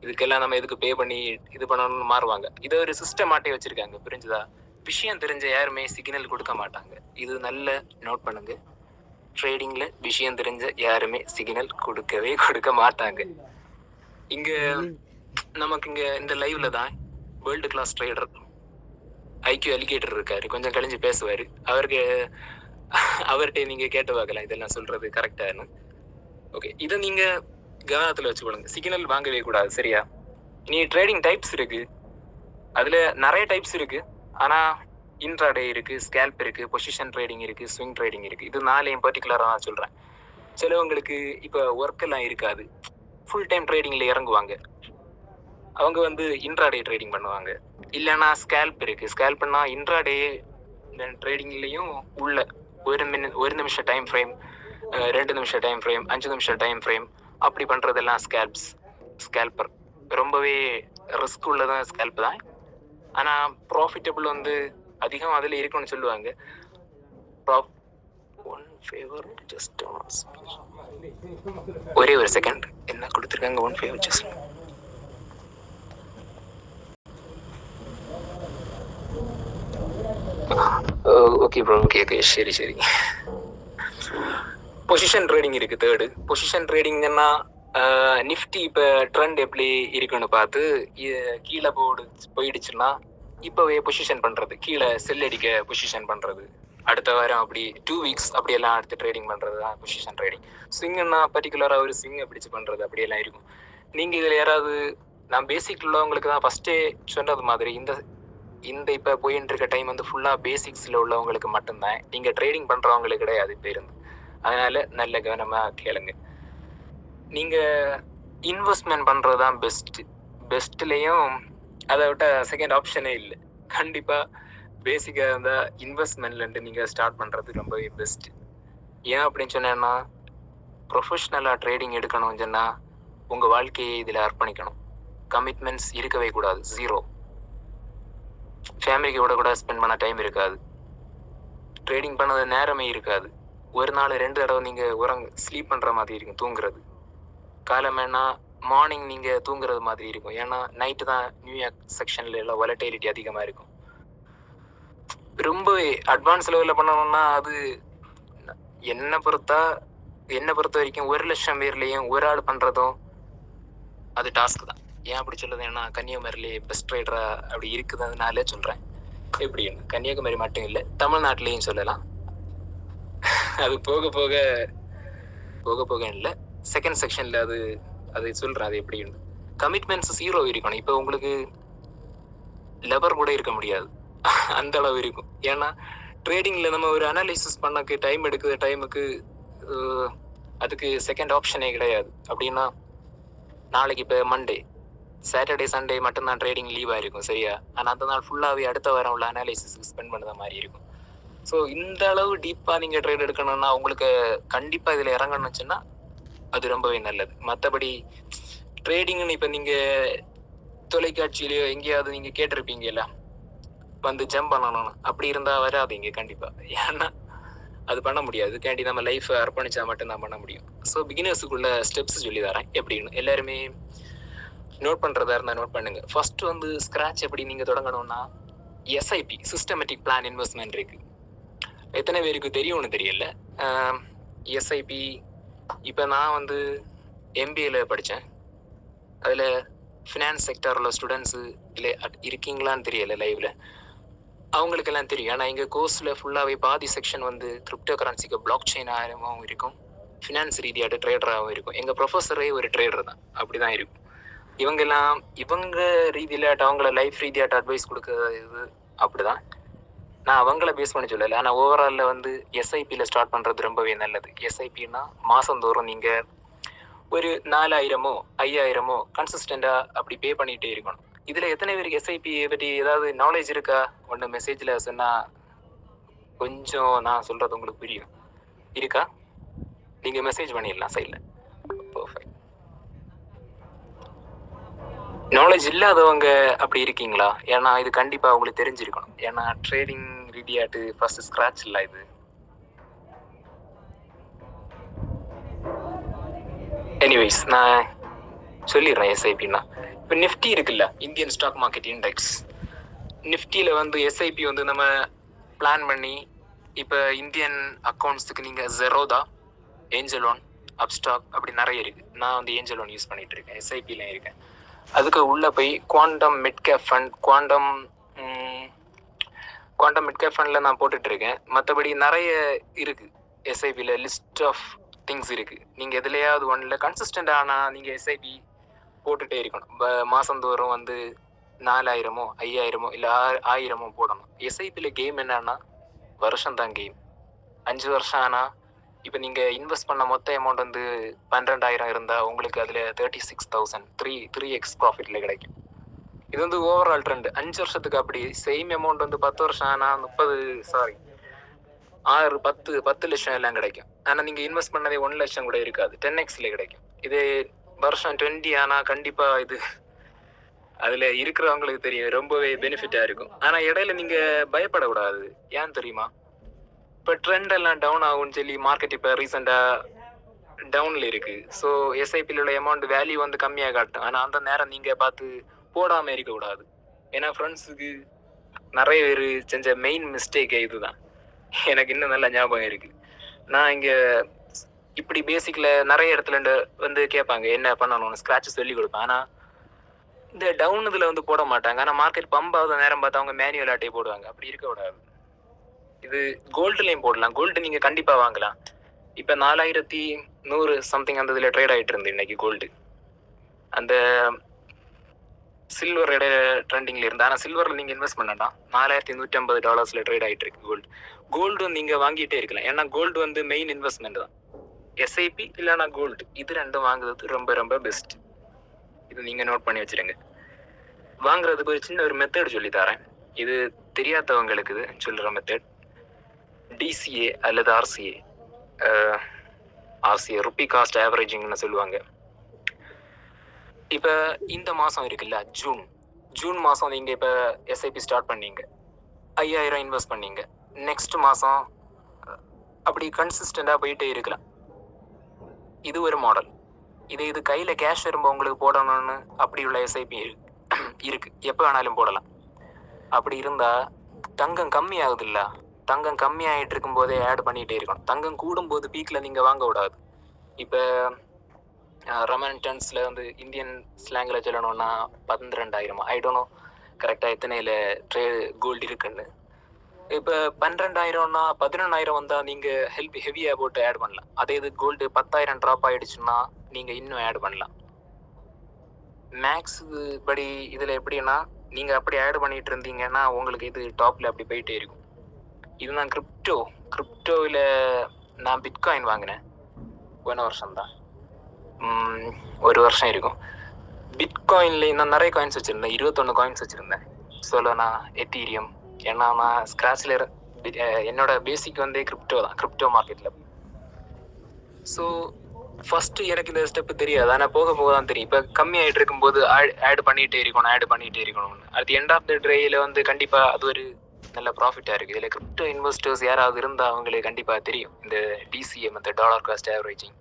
இதுக்கெல்லாம் நம்ம எதுக்கு பே பண்ணி இது பண்ணணும்னு மாறுவாங்க. இதை ஒரு சிஸ்டமாட்டே வச்சிருக்காங்க. புரிஞ்சுதா? விஷயம் தெரிஞ்ச யாருமே சிக்னல் கொடுக்க மாட்டாங்க. இது நல்ல நோட் பண்ணுங்க. ட்ரேடிங்ல விஷயம் தெரிஞ்ச யாருமே சிக்னல் கொடுக்க மாட்டாங்க. இங்க நமக்கு இங்க இந்த லைவ்ல தான் world class trader IQ alligator இருக்காரு, கொஞ்சம் கழிஞ்சு பேசுவாரு. அவர்கிட்ட நீங்க கேட்டு பார்க்கலாம் இதெல்லாம் சொல்றது கரெக்டானு. ஓகே, இதை நீங்க கவனத்துல வச்சுக்கொள்ளுங்க. சிக்னல் வாங்கவே கூடாது. சரியா? நீ ட்ரேடிங் டைப்ஸ் இருக்கு, அதுல நிறைய டைப்ஸ் இருக்கு. ஆனா இன்ட்ராடே இருக்கு, ஸ்கேல்ப் இருக்கு, பொசிஷன் ட்ரேடிங் இருக்கு, ஸ்விங் ட்ரேடிங் இருக்கு. இது 4 பர்டிகுலரா நான் சொல்றேன். சிலவங்களுக்கு இப்ப ஒர்க் எல்லாம் இருக்காது, ஃபுல் டைம் ட்ரேடிங்ல இறங்குவாங்க. அவங்க இன்ட்ராடே ட்ரேடிங் பண்ணுவாங்க. இல்லைன்னா ஸ்கேல்ப் இருக்கு. ஸ்கேல்ப்னா இன்ட்ராடே ட்ரேடிங்லையும் உள்ள 1 நிமிஷம் டைம் ஃப்ரேம், 2 நிமிஷம் டைம் ஃப்ரேம், 5 நிமிஷம் டைம் ஃப்ரேம், அப்படி பண்றதெல்லாம் ஸ்கேல்பர். ரொம்பவே ரிஸ்க் உள்ளதான் ஸ்கேல்ப் தான். ஆனா ப்ராஃபிட்டபிள் அதிகம் அதுல இருக்குன்னு சொல்லுவாங்க. ஒரே ஒரு செகண்ட், என்ன கொடுத்துருக்காங்க? 1 favour just. Okay bro, okay சரி. பொசிஷன் ட்ரேடிங் இருக்கு. தேர்டு பொசிஷன் ட்ரேடிங்னா நிஃப்டி இப்போ ட்ரெண்ட் எப்படி இருக்குன்னு பார்த்து கீழே போயிடுச்சுன்னா இப்போவே பொசிஷன் பண்ணுறது, கீழே செல் அடிக்க பொசிஷன் பண்ணுறது, அடுத்த வாரம் அப்படி 2 வீக்ஸ் அப்படியெல்லாம் அடுத்து ட்ரேடிங் பண்ணுறது தான் பொசிஷன் ட்ரேடிங். ஸ்விங்னா பர்டிகுலராக ஒரு ஸ்விங்கை பிடிச்சு பண்ணுறது அப்படியெல்லாம் இருக்கும். நீங்கள் இதில் யாராவது, நான் பேசிக் உள்ளவங்களுக்கு தான் ஃபஸ்ட்டே சொன்னது மாதிரி இந்த இப்போ போயின்னு இருக்க டைம் ஃபுல்லாக பேசிக்ஸில் உள்ளவங்களுக்கு மட்டும்தான். நீங்கள் ட்ரேடிங் பண்ணுறவங்களுக்கு கிடையாது இப்போ இருந்து. அதனால நல்ல கவனமாக கேளுங்க. நீங்கள் இன்வெஸ்ட்மெண்ட் பண்ணுறது தான் பெஸ்ட்லேயும் அதை விட்ட செகண்ட் ஆப்ஷனே இல்லை. கண்டிப்பாக பேசிக்காக இருந்தால் இன்வெஸ்ட்மெண்ட்லேருந்து நீங்கள் ஸ்டார்ட் பண்ணுறது ரொம்பவே பெஸ்ட். ஏன் அப்படின்னு சொன்னேன்னா, ப்ரொஃபஷ்னலாக ட்ரேடிங் எடுக்கணும்னு சொன்னால் உங்கள் வாழ்க்கையை இதில் அர்ப்பணிக்கணும். கமிட்மெண்ட்ஸ் இருக்கவே கூடாது, 0. ஃபேமிலிக்கு கூட ஸ்பெண்ட் பண்ண டைம் இருக்காது. ட்ரேடிங் பண்ணது நேரமே இருக்காது. ஒரு நாள் 2 தடவை நீங்கள் ஸ்லீப் பண்ணுற மாதிரி இருக்கும், தூங்குறது. காலமேனா மார்னிங் நீங்கள் தூங்குறது மாதிரி இருக்கும். ஏன்னா நைட்டு தான் நியூயார்க் செக்ஷனில் எல்லாம் வாலட்டிலிட்டி அதிகமாக இருக்கும். ரொம்ப அட்வான்ஸ் லெவலில் பண்ணணும்னா அது என்னை பொறுத்த வரைக்கும் 1 லட்சம் பேர்லேயும் ஒரு ஆள் பண்ணுறதும் அது டாஸ்க் தான். ஏன் அப்படி சொல்லுது? ஏன்னா கன்னியாகுமரியிலே பெஸ்ட் ட்ரேடரா அப்படி இருக்குதுனாலே சொல்கிறேன். எப்படின்னு கன்னியாகுமரி மட்டும் இல்லை, தமிழ்நாட்டிலையும் சொல்லலாம். அது போக போக இல்லை, செகண்ட் செக்ஷனில் அது சொல்கிறேன். அது எப்படின்னு கமிட்மெண்ட்ஸ் 0 இருக்கணும். இப்போ உங்களுக்கு லெவர் கூட இருக்க முடியாது, அந்த அளவு இருக்கும். ஏன்னா ட்ரேடிங்கில் நம்ம ஒரு அனாலிசிஸ் பண்ணக்கு டைம் எடுக்கிற டைமுக்கு அதுக்கு செகண்ட் ஆப்ஷனே கிடையாது. அப்படின்னா நாளைக்கு இப்போ மண்டே, சாட்டர்டே சண்டே மட்டும்தான் ட்ரேடிங் லீவாக இருக்கும். சரியா? ஆனால் அந்த நாள் ஃபுல்லாகவே அடுத்த வாரம் உள்ள அனாலிசிஸ்க்கு ஸ்பெண்ட் பண்ணுற மாதிரி இருக்கும். ஸோ இந்த அளவு டீப்பாக நீங்கள் ட்ரேட் எடுக்கணும்னா உங்களுக்கு கண்டிப்பாக இதில் இறங்கணுச்சுன்னா அது ரொம்பவே நல்லது. மற்றபடி ட்ரேடிங்னு இப்போ நீங்கள் தொலைக்காட்சியிலையோ எங்கேயாவது நீங்கள் கேட்டிருப்பீங்கல்ல, ஜம்ப் பண்ணணும்னு. அப்படி இருந்தால் வராதிங்க கண்டிப்பாக. ஏன்னா அது பண்ண முடியாது. இதுக்காண்டி நம்ம லைஃப்பை அர்ப்பணிச்சா மட்டும்தான் பண்ண முடியும். ஸோ பிகினர்ஸுக்குள்ள ஸ்டெப்ஸ் சொல்லி தரேன் எப்படின்னு. எல்லாருமே நோட் பண்ணுறதா இருந்தால் நோட் பண்ணுங்க. ஃபர்ஸ்ட் ஸ்க்ராட்ச் எப்படி நீங்கள் தொடங்கணும்னா, எஸ்ஐபி, சிஸ்டமேட்டிக் பிளான் இன்வெஸ்ட்மெண்ட் இருக்கு. எத்தனை பேருக்கு தெரியும்னு தெரியல. எஸ்ஐபி இப்போ நான் எம்பிஏல படித்தேன். அதில் ஃபினான்ஸ் செக்டரில் ஸ்டூடெண்ட்ஸு இல்லை இருக்கீங்களான்னு தெரியல லைவில், அவங்களுக்கெல்லாம் தெரியும். ஆனால் எங்கள் கோர்ஸில் ஃபுல்லாகவே பாதி செக்ஷன் கிரிப்டோ கரன்சிக்கு பிளாக் செயினாகவும் இருக்கும், ஃபினான்ஸ் ரீதியாக ட்ரேடராகவும் இருக்கும். எங்கள் ப்ரொஃபஸரே ஒரு ட்ரேடர் தான், அப்படி தான் இருக்கும். இவங்கெல்லாம் இவங்க ரீதியிலாட்ட அவங்கள லைஃப் ரீதியாட்ட அட்வைஸ் கொடுக்கறது இது அப்படிதான். நான் அவங்கள பேஸ் பண்ணி சொல்லலை. ஆனால் ஓவராலில் வந்து எஸ்ஐபியில் ஸ்டார்ட் பண்ணுறது ரொம்பவே நல்லது. எஸ்ஐபின்னா மாதந்தோறும் நீங்கள் ஒரு 4000மோ 5000மோ கன்சிஸ்டண்டாக அப்படி பே பண்ணிகிட்டே இருக்கணும். இதில் எத்தனை பேருக்கு எஸ்ஐபியை பற்றி ஏதாவது நாலேஜ் இருக்கா? ஒன்று மெசேஜில் சொன்னால் கொஞ்சம் நான் சொல்கிறது உங்களுக்கு புரியும். இருக்கா? நீங்கள் மெசேஜ் பண்ணிடலாம் சைடில். பர்ஃபெக்ட். நாலேஜ் இல்லாதவங்க அப்படி இருக்கீங்களா? ஏன்னா இது கண்டிப்பாக உங்களுக்கு தெரிஞ்சிருக்கணும். ஏன்னா ட்ரேடிங் ரீதியாட்டு ஃபர்ஸ்ட் ஸ்க்ராட்ச் இல்லை இது. எனிவேஸ் நான் சொல்லிடுறேன் எஸ்ஐபின்னா. இப்போ நிஃப்டி இருக்குல்ல, இந்தியன் ஸ்டாக் மார்க்கெட் இண்டெக்ஸ். நிஃப்டியில் வந்து எஸ்ஐபி வந்து நம்ம பிளான் பண்ணி இப்போ இந்தியன் அக்கௌண்ட்ஸுக்கு நீங்கள் ஜெரோதா, ஏஞ்சல் ஒன், அப்ஸ்டாக் அப்படி நிறைய இருக்குது. நான் வந்து ஏஞ்சல் ஒன் யூஸ் பண்ணிகிட்டு இருக்கேன், எஸ்ஐபியில் இருக்கேன். அதுக்கு உள்ளே போய் quantum mid cap fund, quantum mid cap ஃபண்டில் நான் போட்டுட்ருக்கேன். மற்றபடி நிறைய இருக்குது எஸ்ஐபியில், லிஸ்ட் ஆஃப் திங்ஸ் இருக்குது. நீங்கள் எதுலையாவது ஒன்றில் கன்சிஸ்டண்ட் ஆனால் நீங்கள் எஸ்ஐபி போட்டுகிட்டே இருக்கணும். மாதந்தோறும் வந்து 4000மோ 5000மோ இல்லை 1000மோ போடணும். எஸ்ஐபியில் கேம் என்னன்னா வருஷம் தான் கேம். 5 வருஷம் ஆனால் இப்போ நீங்கள் இன்வெஸ்ட் பண்ண மொத்த அமௌண்ட் வந்து 12,000 இருந்தால் உங்களுக்கு அதில் 36,000 3x ப்ராஃபிட்டில் கிடைக்கும். இது வந்து ஓவரால் ட்ரெண்ட் 5 வருஷத்துக்கு. அப்படி சேம் அமௌண்ட் வந்து 10 வருஷம் ஆனால் 10 லட்சம் எல்லாம் கிடைக்கும். ஆனால் நீங்கள் இன்வெஸ்ட் பண்ணதே 1 லட்சம் கூட இருக்காது, 10xல கிடைக்கும். இது வருஷம் 20 ஆனால் கண்டிப்பாக இது அதில் இருக்கிறவங்களுக்கு தெரியும், ரொம்பவே பெனிஃபிட்டாக இருக்கும். ஆனால் இடையில நீங்கள் பயப்படக்கூடாது. ஏன் தெரியுமா? இப்போ ட்ரெண்ட் எல்லாம் டவுன் ஆகும்னு சொல்லி மார்க்கெட் இப்போ ரீசெண்டாக டவுனில் இருக்குது. ஸோ எஸ்ஐபியில் உள்ள அமௌண்ட் வேல்யூ வந்து கம்மியாக காட்டும். ஆனால் அந்த நேரம் நீங்கள் பார்த்து போடாமல் இருக்கக்கூடாது. ஏன்னா ஃப்ரெண்ட்ஸுக்கு நிறைய பேர் செஞ்ச மெயின் மிஸ்டேக்கே இதுதான். எனக்கு இன்னும் நல்ல ஞாபகம் இருக்குது. நான் இங்கே இப்படி பேசிக்கில் நிறைய இடத்துல வந்து கேட்பாங்க என்ன பண்ணணும்னு, ஸ்க்ராட்ச் சொல்லி கொடுப்பேன். ஆனால் இந்த டவுன் இதில் வந்து போட மாட்டாங்க. ஆனால் மார்க்கெட் பம்ப் ஆகுத நேரம் பார்த்து அவங்க மேனுவல் ஆட்டே போடுவாங்க. அப்படி இருக்கக்கூடாது. இது கோல்டுலையும் போடலாம். கோல்டு நீங்கள் கண்டிப்பாக வாங்கலாம். இப்போ 4100 சம்திங் அந்த இதில் ட்ரேட் ஆகிட்டு இருந்து இன்னைக்கு கோல்டு. அந்த சில்வர் இடையில ட்ரெண்டிங்கில் இருந்து. ஆனால் சில்வரில் நீங்கள் இன்வெஸ்ட் பண்ணலாம். $4150 ட்ரேட் ஆகிட்டு இருக்கு கோல்டு. கோல்டு நீங்கள் வாங்கிட்டே இருக்கலாம். ஏன்னா கோல்டு வந்து மெயின் இன்வெஸ்ட்மெண்ட் தான். எஸ்ஐபி இல்லைனா கோல்டு, இது ரெண்டும் வாங்குறது ரொம்ப ரொம்ப பெஸ்ட். இது நீங்கள் நோட் பண்ணி வச்சுருங்க. வாங்குறதுக்கு ஒரு சின்ன ஒரு மெத்தட் சொல்லி தரேன். இது தெரியாதவங்களுக்கு இது சொல்கிற மெத்தட். டிசிஏ அல்லது ஆர்சிஏ ருப்பி காஸ்ட் ஆவரேஜிங்னு சொல்லுவாங்க. இப்போ இந்த மாதம் இருக்குல்ல, ஜூன் மாதம் நீங்கள் இப்போ எஸ்ஐபி ஸ்டார்ட் பண்ணீங்க, 5000 இன்வெஸ்ட் பண்ணீங்க. நெக்ஸ்ட் மாதம் அப்படி கன்சிஸ்டண்டாக போயிட்டே இருக்கலாம். இது ஒரு மாடல். இது கையில் கேஷ் வரும்போது உங்களுக்கு போடணும்னு அப்படி உள்ள எஸ்ஐபி இருக்குது. எப்போ வேணாலும் போடலாம். அப்படி இருந்தால் தங்கம் கம்மி ஆகுது இல்லை, தங்கம் கம்மியாகிட்டு இருக்கும்போதே ஆட் பண்ணிகிட்டே இருக்கணும். தங்கம் கூடும்போது பீக்கில் நீங்கள் வாங்க விடாது. இப்போ ரெமண்டன்ஸில் வந்து இந்தியன் ஸ்லாங்கில் சொல்லணும்னா 12,000, ஐ டோன்ட் நோ கரெக்டாக எத்தனையில் கோல்டு இருக்குன்னு. இப்போ 12,000னா 11,000 வந்தால் நீங்கள் ஹெவியாக போட்டு ஆட் பண்ணலாம். அதே இது கோல்டு 10,000 ட்ராப் ஆகிடுச்சுன்னா நீங்கள் இன்னும் ஆட் பண்ணலாம். மேக்ஸ் படி இதில் எப்படின்னா நீங்கள் அப்படி ஆட் பண்ணிகிட்டு இருந்தீங்கன்னா உங்களுக்கு இது டாப்பில் அப்படி போயிட்டே இருக்கும். இதுதான் கிரிப்டோவில் நான் பிட்காயின் வாங்கினேன். போன வருஷம்தான், 1 வருஷம் இருக்கும். பிட்காயின்லேயும் நான் நிறைய காயின்ஸ் வச்சுருந்தேன். 21 காயின்ஸ் வச்சுருந்தேன். சோலோனா, எத்தீரியம். ஏன்னா நான் ஸ்க்ராட்சில் என்னோட பேசிக் வந்து கிரிப்டோ மார்க்கெட்டில். ஸோ ஃபஸ்ட்டு எனக்கு இந்த ஸ்டெப்பு தெரியாது. ஆனால் போக தான் தெரியும். இப்போ கம்மியாகிட்டு இருக்கும்போது ஆட் பண்ணிகிட்டே இருக்கணும்னு. At the end of the டேயில் வந்து கண்டிப்பாக அது ஒரு நல்ல ப்ராஃபிட்டாக இருக்குது. இதில் கிரிப்டோ இன்வெஸ்டர்ஸ் யாராவது இருந்தால் அவங்களுக்கு கண்டிப்பாக தெரியும் இந்த TCA method, dollar cost averaging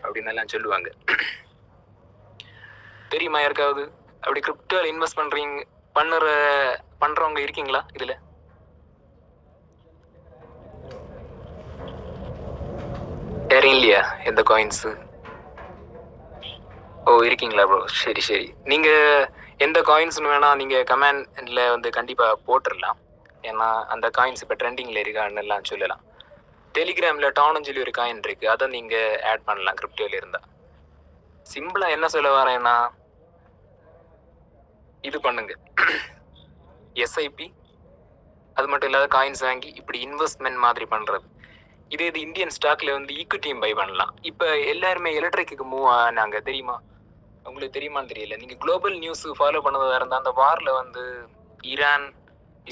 அப்படின்னு எல்லாம் சொல்லுவாங்க. தெரியுமா யாருக்காவது? அப்படி கிரிப்டோவில் இன்வெஸ்ட் பண்ணுறவங்க இருக்கீங்களா? இதில் யாரும் இல்லையா? எந்த காயின்ஸு? இருக்கீங்களா ப்ரோ? சரி. நீங்கள் எந்த காயின்ஸ்னு வேணால் நீங்கள் கமெண்டில் வந்து கண்டிப்பாக போட்டுடலாம். ஏன்னா அந்த காயின்ஸ் இப்போ ட்ரெண்டிங்கில் இருக்கான்னு எல்லாம் சொல்லலாம். டெலிகிராமில் டான்னு சொல்லி ஒரு காயின் இருக்குது, அதை நீங்கள் ஆட் பண்ணலாம் கிரிப்டோவில் இருந்தால். சிம்பிளாக என்ன சொல்ல வரேன்னா, இது பண்ணுங்க. எஸ்ஐபி, அது மட்டும் இல்லாத காயின்ஸ் வாங்கி இப்படி இன்வெஸ்ட்மெண்ட் மாதிரி பண்றது. இது இந்தியன் ஸ்டாக்ல வந்து ஈக்விட்டியும் பை பண்ணலாம். இப்போ எல்லாருமே எலக்ட்ரிக்கு மூவ் ஆனாங்க, தெரியுமா? உங்களுக்கு தெரியுமான்னு தெரியல. நீங்க குளோபல் நியூஸ் ஃபாலோ பண்ணதா இருந்தா அந்த வார்ல வந்து ஈரான்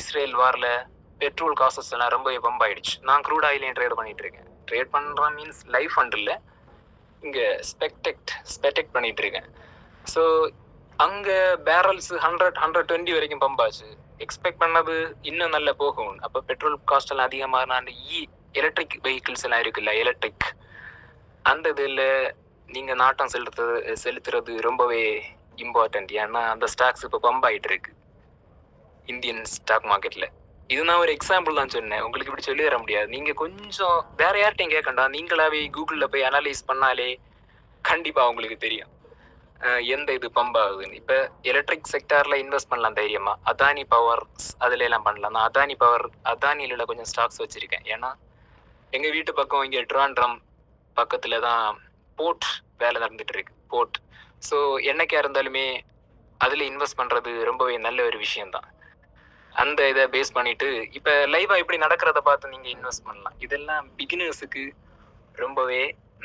இஸ்ரேல் வார்ல பெட்ரோல் காசஸ் எல்லாம் ரொம்ப பம்ப் ஆயிடுச்சு. நான் க்ரூட் ஆயிலையும் ட்ரேட் பண்ணிட்டு இருக்கேன். ட்ரேட் பண்றேன் மீன்ஸ் லைஃப் ஃபண்ட் இல்லை, இங்க ஸ்பெக்டெக்ட் பண்ணிட்டு இருக்கேன். ஸோ அங்க பேரல்ஸ் 100-120 வரைக்கும் பம்ப் ஆச்சு. எக்ஸ்பெக்ட் பண்ணது இன்னும் நல்ல போகும். அப்போ பெட்ரோல் காஸ்ட் எல்லாம் அதிகமாக அந்த எலக்ட்ரிக் வெஹிக்கிள்ஸ் எல்லாம் இருக்குல்ல, எலக்ட்ரிக், அந்த இதில் நீங்கள் நாட்டம் செலுத்துறது ரொம்பவே இம்பார்ட்டன்ட். ஏன்னா அந்த ஸ்டாக்ஸ் இப்போ பம்ப் ஆகிட்டு இருக்கு இந்தியன் ஸ்டாக் மார்க்கெட்டில். இது நான் ஒரு எக்ஸாம்பிள் தான் சொன்னேன், உங்களுக்கு இப்படி சொல்லி தர முடியாது. நீங்கள் கொஞ்சம் வேற யார்கிட்டையும் கேட்கண்டா, நீங்களாவே கூகுளில் போய் அனலைஸ் பண்ணாலே கண்டிப்பாக உங்களுக்கு தெரியும் எந்த இது பம்ப் ஆகுதுன்னு. இப்போ எலக்ட்ரிக் செக்டாரில் இன்வெஸ்ட் பண்ணலாம் தைரியமாக. அதானி பவர் அதில் எல்லாம் பண்ணலாம். நான் அதானியில் கொஞ்சம் ஸ்டாக்ஸ் வச்சுருக்கேன். ஏன்னா எங்கள் வீட்டு பக்கம் இங்கே ட்ராண்ட்ரம் பக்கத்தில் தான் போர்ட் வேலை நடந்துட்டு இருக்கு, போர்ட். ஸோ என்னைக்கா இருந்தாலுமே அதில் இன்வெஸ்ட் பண்ணுறது ரொம்பவே நல்ல ஒரு விஷயம்தான். அந்த இதை பேஸ் பண்ணிட்டு இப்போ லைவாக இப்படி நடக்கிறத பார்த்து நீங்கள் இன்வெஸ்ட் பண்ணலாம். இதெல்லாம் பிகினர்ஸுக்கு ரொம்பவே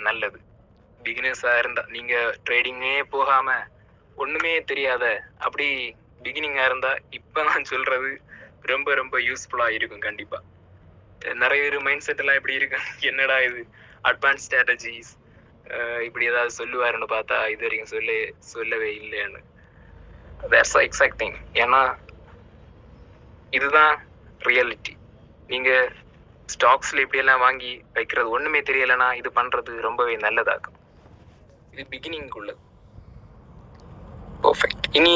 நல்லது. பிகினர்ஸாக இருந்தால் நீங்கள் ட்ரேடிங்கே போகாமல் ஒன்றுமே தெரியாத அப்படி பிகினிங்காக இருந்தால் இப்போ நான் சொல்கிறது ரொம்ப ரொம்ப யூஸ்ஃபுல்லாக இருக்கும். கண்டிப்பாக நிறைய பேர் மைண்ட் செட்டெல்லாம் எப்படி இருக்கு, என்னடா இது அட்வான்ஸ் ஸ்ட்ராட்டஜிஸ் இப்படி ஏதாவது சொல்லுவாருன்னு பார்த்தா இது வரைக்கும் சொல்லவே இல்லைன்னு. That's exact thing. ஏன்னா இதுதான் ரியாலிட்டி. நீங்கள் ஸ்டாக்ஸில் இப்படியெல்லாம் வாங்கி வைக்கிறது ஒன்றுமே தெரியலைன்னா இது பண்ணுறது ரொம்பவே நல்லதாகும். இது பிகினிங்குள்ளது. பர்ஃபெக்ட். இனி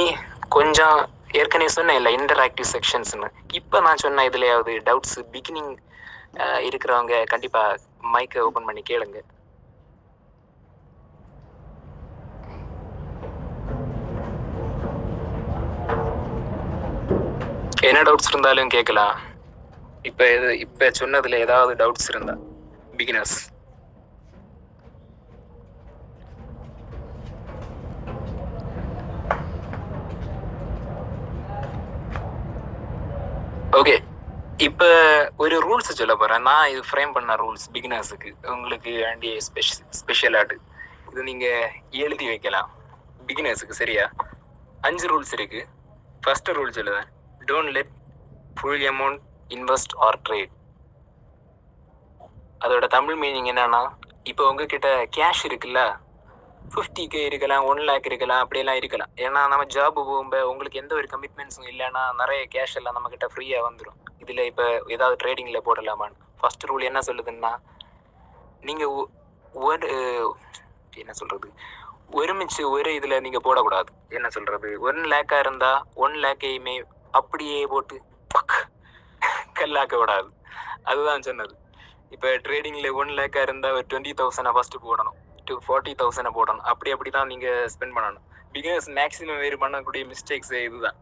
கொஞ்சம் ஏற்கனவே சொன்னேன் இல்லை இன்டராக்டிவ் செக்ஷன்ஸ்னு. இப்போ நான் சொன்ன இதுலையாவது டவுட்ஸ் பிகினிங் இருக்கிறவங்க கண்டிப்பாக மைக்கை ஓப்பன் பண்ணி கேளுங்க. என்ன டவுட்ஸ் இருந்தாலும் கேட்கலாம். இப்போ சொன்னதுல ஏதாவது டவுட்ஸ் இருந்தா பிகினர்ஸ். ஓகே, இப்போ ஒரு ரூல்ஸ் சொல்ல போறேன். நான் இது ஃப்ரேம் பண்ண ரூல்ஸ் பிகினர்ஸுக்கு, உங்களுக்கு வேண்டிய ஸ்பெஷலாட்டு இது நீங்க எழுதி வைக்கலாம் பிகினர்ஸுக்கு. சரியா? 5 ரூல்ஸ் இருக்கு. ஃபர்ஸ்ட் ரூல் சொல்லுவேன், don't let full amount invest or trade. அதோட தமிழ் மீனிங் என்னன்னா, இப்போ உங்ககிட்ட கேஷ் இருக்குல்ல, 50K இருக்கலாம், 1 lakh இருக்கலாம், அப்படியெல்லாம் இருக்கலாம். ஏன்னா நம்ம ஜாப் போகும்போது உங்களுக்கு எந்த ஒரு கமிட்மெண்ட்ஸும் இல்லைன்னா நிறைய கேஷ் எல்லாம் நம்ம கிட்ட ஃப்ரீயாக வந்துடும். இதில் இப்போ ஏதாவது ட்ரேடிங்கில் போடலாமான்னு ஃபர்ஸ்ட் ரூல் என்ன சொல்லுதுன்னா, நீங்கள் என்ன சொல்கிறது, ஒருமிச்சு ஒரு இதில் நீங்கள் போடக்கூடாது. என்ன சொல்கிறது, 1 lakh இருந்தால் 1 lakh-ஐயுமே அப்படியே போட்டு கல்லாக்க விடாது. அதுதான் சொன்னது. இப்போ ட்ரேடிங்கில் 1 lakh இருந்தால் ஒரு 20,000 ஃபஸ்ட்டு போடணும், 40,000 போடணும். அப்படி தான் நீங்கள் ஸ்பெண்ட் பண்ணணும். பிகினர்ஸ் மேக்ஸிமம் வேறு பண்ணக்கூடிய மிஸ்டேக்ஸ் இதுதான்.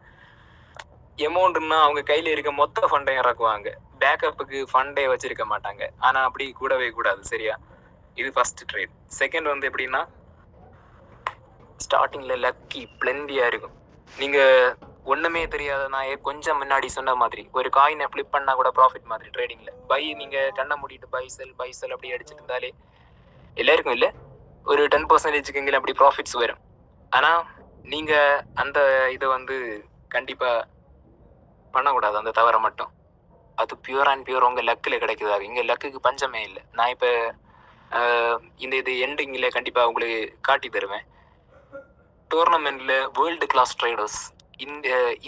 அமௌண்ட்னா அவங்க கையில் இருக்க மொத்த ஃபண்டையும் இறக்குவாங்க, பேக்கப்புக்கு ஃபண்டே வச்சிருக்க மாட்டாங்க. ஆனால் அப்படி கூடவே கூடாது. சரியா? இது ஃபர்ஸ்ட் ட்ரேட். செகண்ட் வந்து எப்படின்னா, ஸ்டார்டிங்கில் லக்கி பிளெண்டியாக இருக்கும். நீங்கள் ஒன்றுமே தெரியாத, நான் கொஞ்சம் முன்னாடி சொன்ன மாதிரி ஒரு காயினை ஃப்ளிப் பண்ணால் கூட ப்ராஃபிட் மாதிரி ட்ரேடிங்கில். பை நீங்கள் கண்ணை மூடிட்டு பை செல் அப்படி அடிச்சுட்டு இருந்தாலே எல்லாருக்கும் இல்லை, ஒரு 10% அப்படி ப்ராஃபிட்ஸ் வரும். ஆனால் நீங்கள் அந்த இதை வந்து கண்டிப்பாக பண்ணக்கூடாது, அந்த தவிர மட்டும். அது பியூர் அண்ட் பியூர் உங்கள் லக்கில் கிடைக்குது. இங்கே லக்குக்கு பஞ்சமே இல்லை. நான் இப்போ இந்த இது எண்டிங்கில் கண்டிப்பாக உங்களுக்கு காட்டி தருவேன். டோர்னமெண்ட்டில் வேர்ல்டு கிளாஸ் ட்ரேடர்ஸ்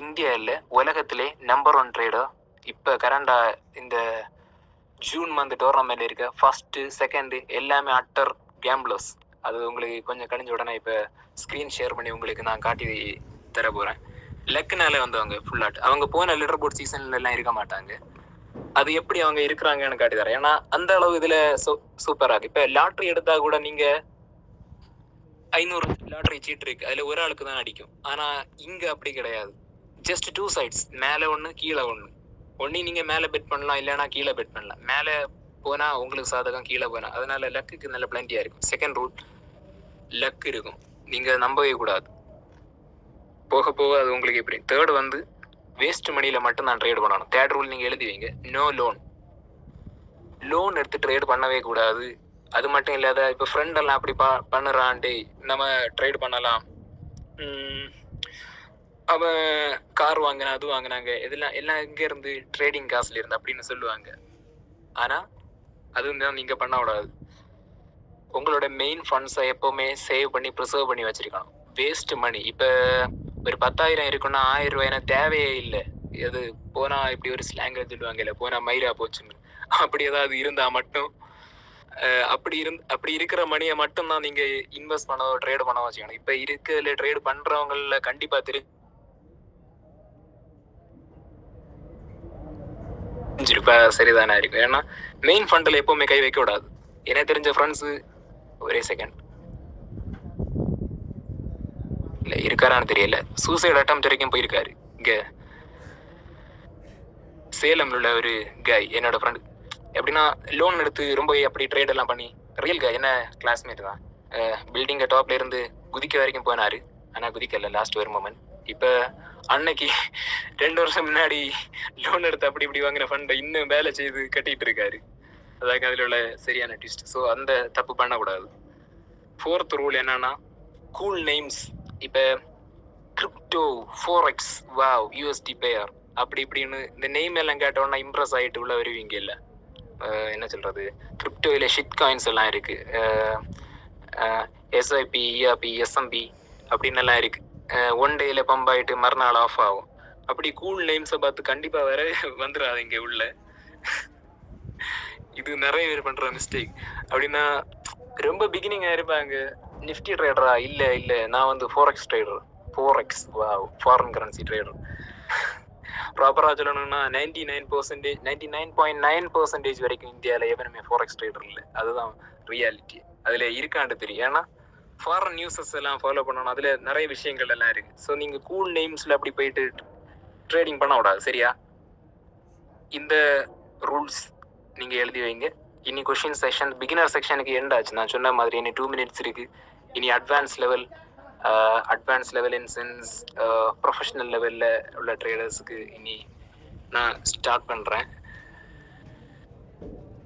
இந்தியாவில் உலகத்திலே நம்பர் 1 ட்ரேடர் இப்போ கரண்டாக இந்த ஜூன் மந்த் டோர்னமெண்ட் இருக்க ஃபர்ஸ்ட்டு செகண்டு எல்லாமே அட்டர் கேம்ப்ளர்ஸ். அது உங்களுக்கு கொஞ்சம் கழிஞ்ச உடனே இப்போ ஸ்க்ரீன் ஷேர் பண்ணி உங்களுக்கு நான் காட்டி தர போகிறேன். லக்குனால வந்தவங்க ஃபுல்லாட், அவங்க போன லிடர் போர்ட் சீசன்லாம் இருக்க மாட்டாங்க. அது எப்படி அவங்க இருக்கிறாங்கன்னு காட்டி தரேன். ஏன்னா அந்த அளவு இதில் சூப்பராக. இப்போ லாட்ரி எடுத்தால் கூட நீங்கள் 500 லாட்ரி சீட் இருக்கு, அதில் ஒரு ஆளுக்கு தான் அடிக்கும். ஆனால் இங்கே அப்படி கிடையாது. ஜஸ்ட் 2 sides, மேலே ஒன்று கீழே ஒன்று நீங்கள் மேலே பெட் பண்ணலாம், இல்லைன்னா கீழே பெட் பண்ணலாம். மேலே போனால் உங்களுக்கு சாதகம், கீழே போனால். அதனால லக்குக்கு நல்ல பிளண்டியாக இருக்கும். செகண்ட் ரூல், லக் இருக்கும், நீங்கள் நம்பவே கூடாது. போக போக அது உங்களுக்கு எப்படி. தேர்ட் வந்து வேஸ்ட் மணியில் மட்டும் தான் ட்ரேட் பண்ணணும். தேர்ட் ரூல் நீங்கள் எழுதி வைங்க, நோ லோன். லோன் எடுத்து ட்ரேட் பண்ணவே கூடாது. அது மட்டும் இல்லாத இப்போ ஃப்ரெண்டெல்லாம் அப்படி பண்ணுறான்டே நம்ம ட்ரேட் பண்ணலாம், அவன் கார் வாங்கினா அது வாங்கினாங்க, இதெல்லாம் எல்லாம் எங்கேருந்து ட்ரேடிங் காசுல இருந்து அப்படின்னு சொல்லுவாங்க. ஆனால் அது தான் நீங்கள் பண்ண கூடாது. உங்களோட மெயின் ஃபண்ட்ஸை எப்போவுமே சேவ் பண்ணி ப்ரிசர்வ் பண்ணி வச்சுருக்கணும். வேஸ்ட் மணி இப்போ ஒரு 10,000 இருக்குன்னா 1000 ரூபாய்னா தேவையே இல்லை. அது போனால் இப்படி ஒரு ஸ்லாங்கில் சொல்லுவாங்க, இல்லை போனால் மயிரா போச்சுன்னு. அப்படி ஏதாவது இருந்தால் மட்டும் அப்படி இருக்கிற மணியை மட்டும் தான் நீங்கள் இன்வெஸ்ட் பண்ணவோ ட்ரேட் பண்ண வச்சுக்கணும். இப்போ இருக்கிறதுல ட்ரேட் பண்ணுறவங்கள கண்டிப்பாக தெரிஞ்சிருப்பா சரிதானே இருக்கும். ஏன்னா மெயின் ஃபண்டில் எப்போவுமே கை வைக்க கூடாது. எனக்கு தெரிஞ்ச ஃப்ரெண்ட்ஸு ஒரே செகண்ட் இல்லை இருக்காரான்னு தெரியல, சூசைட் அட்டம் வரைக்கும் போயிருக்காரு. இங்கே சேலம்ல உள்ள ஒரு காய் என்னோட ஃப்ரெண்டு எப்படின்னா லோன் எடுத்து ரொம்ப அப்படி ட்ரேட் எல்லாம் பண்ணி ரியல் காய் என்ன கிளாஸ்மேட் தான். பில்டிங்கை டாப்ல இருந்து குதிக்க வரைக்கும் போனாரு, ஆனால் குதிக்கல லாஸ்ட் ஒரு மொமெண்ட். இப்போ அன்னைக்கு 2 வருஷம் முன்னாடி லோன் எடுத்து அப்படி இப்படி வாங்கின ஃபண்டை இன்னும் வேலை செய்து கட்டிட்டு இருக்காரு. அதாங்க அதில் உள்ள சரியான ட்விஸ்ட். ஸோ அந்த தப்பு பண்ணக்கூடாது. 4th ரூல் என்னன்னா கூல் நேம்ஸ். இப்போ கிரிப்டோ, ஃபோரெக்ஸ், வாவ், யூஎஸ்டி பேயர் அப்படி இப்படின்னு இந்த நெய்ம் எல்லாம் கேட்டோன்னா இம்ப்ரெஸ் ஆகிட்டு உள்ள வருவீங்க. இல்லை என்ன சொல்கிறது, கிரிப்டோவில் ஷிட் காயின்ஸ் எல்லாம் இருக்குது, எஸ்ஐபி, இஆர்பி, எஸ்எம்பி அப்படின்னு எல்லாம் இருக்குது. ஒன் டேயில் பம்ப் ஆகிட்டு மறுநாள் ஆஃப் ஆகும். அப்படி கூல் நேம்ஸை பார்த்து கண்டிப்பாக வேற வந்துடாதீங்க உள்ள. இது நிறைய பேர் பண்ணுற மிஸ்டேக். அப்படின்னா ரொம்ப பிகினிங்காக இருப்பாங்க, நிஃப்டி ட்ரேடரா, இல்லை இல்லை நான் வந்து forex trader, forex wow foreign currency trader. ப்ராப்பராக சொல்லணும்னா 99.9% வரைக்கும் இந்தியாவில் எவனுமே ஃபோரெக்ஸ் ட்ரேடர் இல்லை. அதுதான் ரியாலிட்டி. அதில் இருக்காண்டு தெரியும். ஏன்னா ஃபாரின் நியூஸஸ் எல்லாம் ஃபாலோ பண்ணணும், அதில் நிறைய விஷயங்கள் எல்லாம் இருக்குது. ஸோ நீங்கள் கூல் நேம்ஸில் அப்படி போயிட்டு ட்ரேடிங் பண்ண கூடாது, சரியா? இந்த ரூல்ஸ் நீங்கள் எழுதி வைங்க. இனி கொஷின் செக்ஷன் பிகினர் செக்ஷனுக்கு எண்ட் ஆச்சு. நான் சொன்ன மாதிரி இனி 2 மினிட்ஸ் இருக்குது. இனி advance level in sense professional லெவலில் உள்ள ட்ரேடர்ஸுக்கு இனி நான் ஸ்டார்ட் பண்ணுறேன்.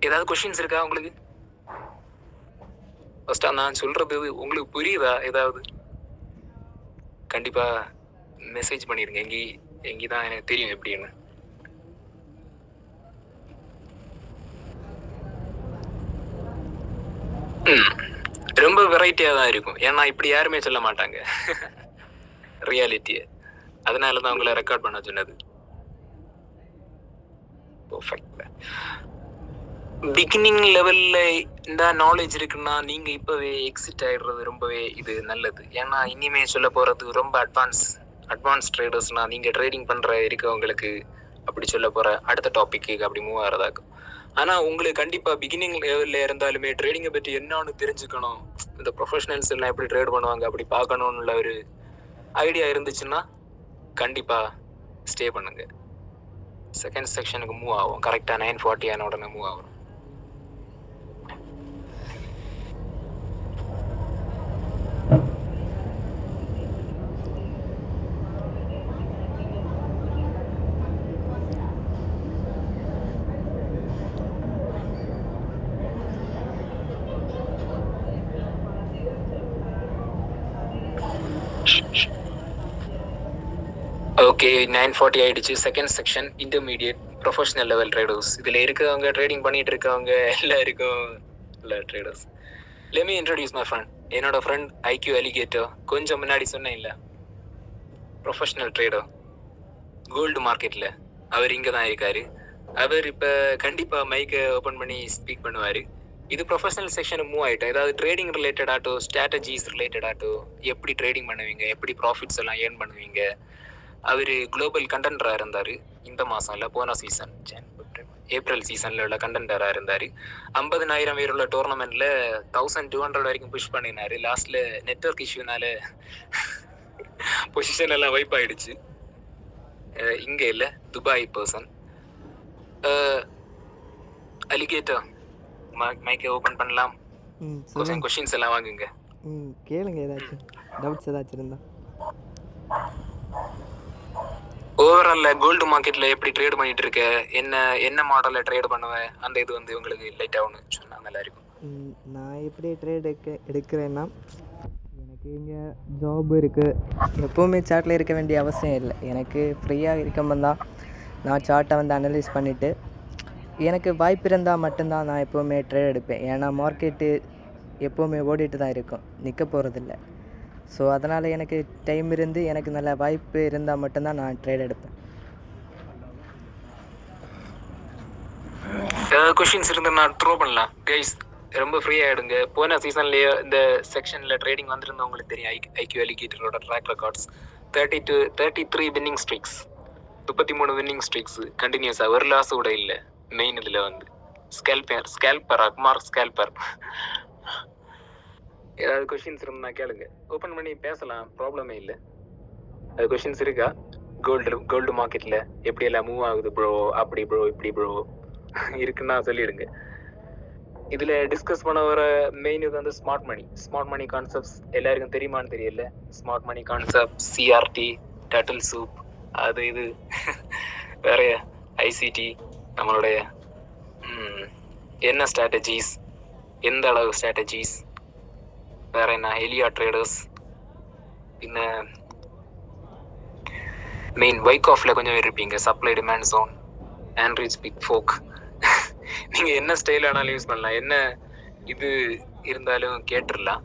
ஏதாவது கொஷின்ஸ் இருக்கா உங்களுக்கு? ஃபஸ்ட்டாக நான் சொல்கிறது உங்களுக்கு புரியுதா? ஏதாவது கண்டிப்பாக மெசேஜ் பண்ணிடுங்க. எங்கே தான் எனக்கு தெரியும் எப்படின்னு. ரொம்ப வெரைட்டியாக தான் இருக்கும். ஏன்னா இப்படி யாருமே சொல்ல மாட்டாங்க ரியாலிட்டியை. அதனால தான் உங்களை ரெக்கார்ட் பண்ண சொன்னது. பர்ஃபெக்ட். பிகினிங் லெவலில் இந்த நாலேஜ் இருக்குன்னா நீங்கள் இப்போவே எக்ஸிட் ஆகிடுறது ரொம்பவே இது நல்லது. ஏன்னா இனிமே சொல்ல போகிறது ரொம்ப அட்வான்ஸ் ட்ரேடர்ஸ்னால் நீங்கள் ட்ரேடிங் பண்ணுற இருக்கவங்களுக்கு அப்படி சொல்ல போகிற அடுத்த டாப்பிக்கு அப்படி மூவ் ஆகிறதாக்கும். ஆனால் உங்களுக்கு கண்டிப்பாக பிகினிங் லெவலில் இருந்தாலுமே ட்ரேடிங்கை பற்றி என்னன்னு தெரிஞ்சுக்கணும், இந்த ப்ரொஃபஷனல்ஸ் எல்லாம் எப்படி ட்ரேட் பண்ணுவாங்க அப்படி பார்க்கணுன்னுள்ள ஒரு ஐடியா இருந்துச்சுன்னா கண்டிப்பாக ஸ்டே பண்ணுங்க. செகண்ட் செக்ஷனுக்கு மூவ் ஆகும். கரெக்டாக 9:40 ஆன உடனே மூவ் ஆகும். ஓகே, 9:40 ஆயிடுச்சு. Second section intermediate professional level traders. இதில் இருக்கவங்க ட்ரேடிங் பண்ணிட்டு இருக்கவங்க எல்லாருக்கும் இல்லை traders. Let me introduce my friend. என்னோட ஃப்ரெண்ட் ஐக்யூ அலிகேட்டர். கொஞ்சம் முன்னாடி சொன்னேன் இல்லை, ப்ரொஃபஷனல் ட்ரேடர் கோல்டு மார்க்கெட்டில். அவர் இங்கே தான் இருக்காரு. அவர் இப்போ கண்டிப்பாக மைக்கை ஓப்பன் பண்ணி ஸ்பீக் பண்ணுவார். இது ப்ரொஃபஷனல் செக்ஷனுக்கு மூவ் ஆகிட்டோம். ஏதாவது ட்ரேடிங் ரிலேட்டடாகட்டோ ஸ்ட்ராட்டஜிஸ் ரிலேட்டடாகட்டோ எப்படி ட்ரேடிங் பண்ணுவீங்க, எப்படி ப்ராஃபிட்ஸ் எல்லாம் ஏர்ன் பண்ணுவீங்க. அவர் குளோபல் கண்டென்டராக இருந்தார். இந்த மாதம் இல்லை, போன சீசன் ஏப்ரல் சீசனில் உள்ள கண்டென்டராக இருந்தார். 50,000 பேர் உள்ள டோர்னமெண்ட்டில் 1200 வரைக்கும் புஷ் பண்ணினார். லாஸ்ட்டில் நெட்வொர்க் இஷ்யூனால பொசிஷன் எல்லாம் வைப் ஆகிடுச்சு. இங்கே இல்லை, துபாய் பர்சன். அலிகேட்டர் மைக்கை ஓப்பன் பண்ணலாம். கொஷின்ஸ் எல்லாம் வாங்குங்க. கேளுங்க, ஏதாச்சும் டவுட்ஸ் ஏதாச்சும் இருந்தா. ஓவரால்ல கோல்டு மார்க்கெட்ல எப்படி ட்ரேட் பண்ணிட்டு இருக்க, என்ன என்ன மாடல்ல ட்ரேட் பண்ணுவேன், அந்த இது வந்து உங்களுக்கு லைட்டா ஒன்று சொன்னா நல்லா இருக்கும். நான் எப்படி ட்ரேட் எடுக்கிறேன்னா, எனக்கு இங்கே ஜாப் இருக்குது, எப்போவுமே சார்ட்டில் இருக்க வேண்டிய அவசியம் இல்லை. எனக்கு ஃப்ரீயாக இருக்கும்போது தான் நான் சார்ட்டை வந்து அனலைஸ் பண்ணிவிட்டு எனக்கு வாய்ப்பு இருந்தால் மட்டும்தான் நான் எப்போவுமே ட்ரேட் எடுப்பேன். ஏன்னா மார்க்கெட்டு எப்போவுமே ஓடிட்டு தான் இருக்கும், நிற்க போகிறதில்ல. ஸோ அதனால் எனக்கு டைம் இருந்து எனக்கு நல்ல வாய்ப்பு இருந்தால் மட்டும்தான் நான் ட்ரேட் எடுப்பேன். கொஷின்ஸ் இருந்து நான் த்ரோ பண்ணலாம் கைஸ், ரொம்ப ஃப்ரீயாக எடுங்க. போன சீசன்லேயே இந்த செக்ஷனில் ட்ரேடிங் வந்திருந்தா உங்களுக்கு தெரியும். ஐக்யூ அலிகேட்டரோட track records 33 winning streaks, 33 winning streaks கண்டினியூஸாக, ஒரு லாஸ் கூட இல்லை. மெயின் இதில் வந்து ஸ்கேல்பர் அக்மார்க் ஸ்கேல்பர். ஏதாவது கொஷின்ஸ் இருந்தா கேளுங்க, ஓப்பன் பண்ணி பேசலாம், ப்ராப்ளமே இல்லை. அது கொஷின்ஸ் இருக்கா? கோல்டு மார்க்கெட்டில் எப்படி எல்லாம் மூவ் ஆகுது ப்ரோ, அப்படி ப்ரோ இப்படி ப்ரோ இருக்குன்னா சொல்லிடுங்க. இதில் டிஸ்கஸ் பண்ண வர மெயின் இது வந்து ஸ்மார்ட் மணி கான்செப்ட்ஸ் எல்லாருக்கும் தெரியுமான்னு தெரியல. Smart money concept, CRT, turtle soup, அது இது வேற ஐசிடி, நம்மளுடைய என்ன ஸ்ட்ராட்டஜிஸ், எந்த அளவு ஸ்ட்ராட்டஜிஸ், வேற என்ன எலியா ட்ரேடர்ஸ், பின்ன மெயின் வைக்-ஆஃப்ல கொஞ்சம் இருப்பீங்க, supply demand zone, Andrews pitchfork. நீங்கள் என்ன ஸ்டைல் ஆனாலும் யூஸ் பண்ணலாம், என்ன இது இருந்தாலும் கேட்டுடலாம்.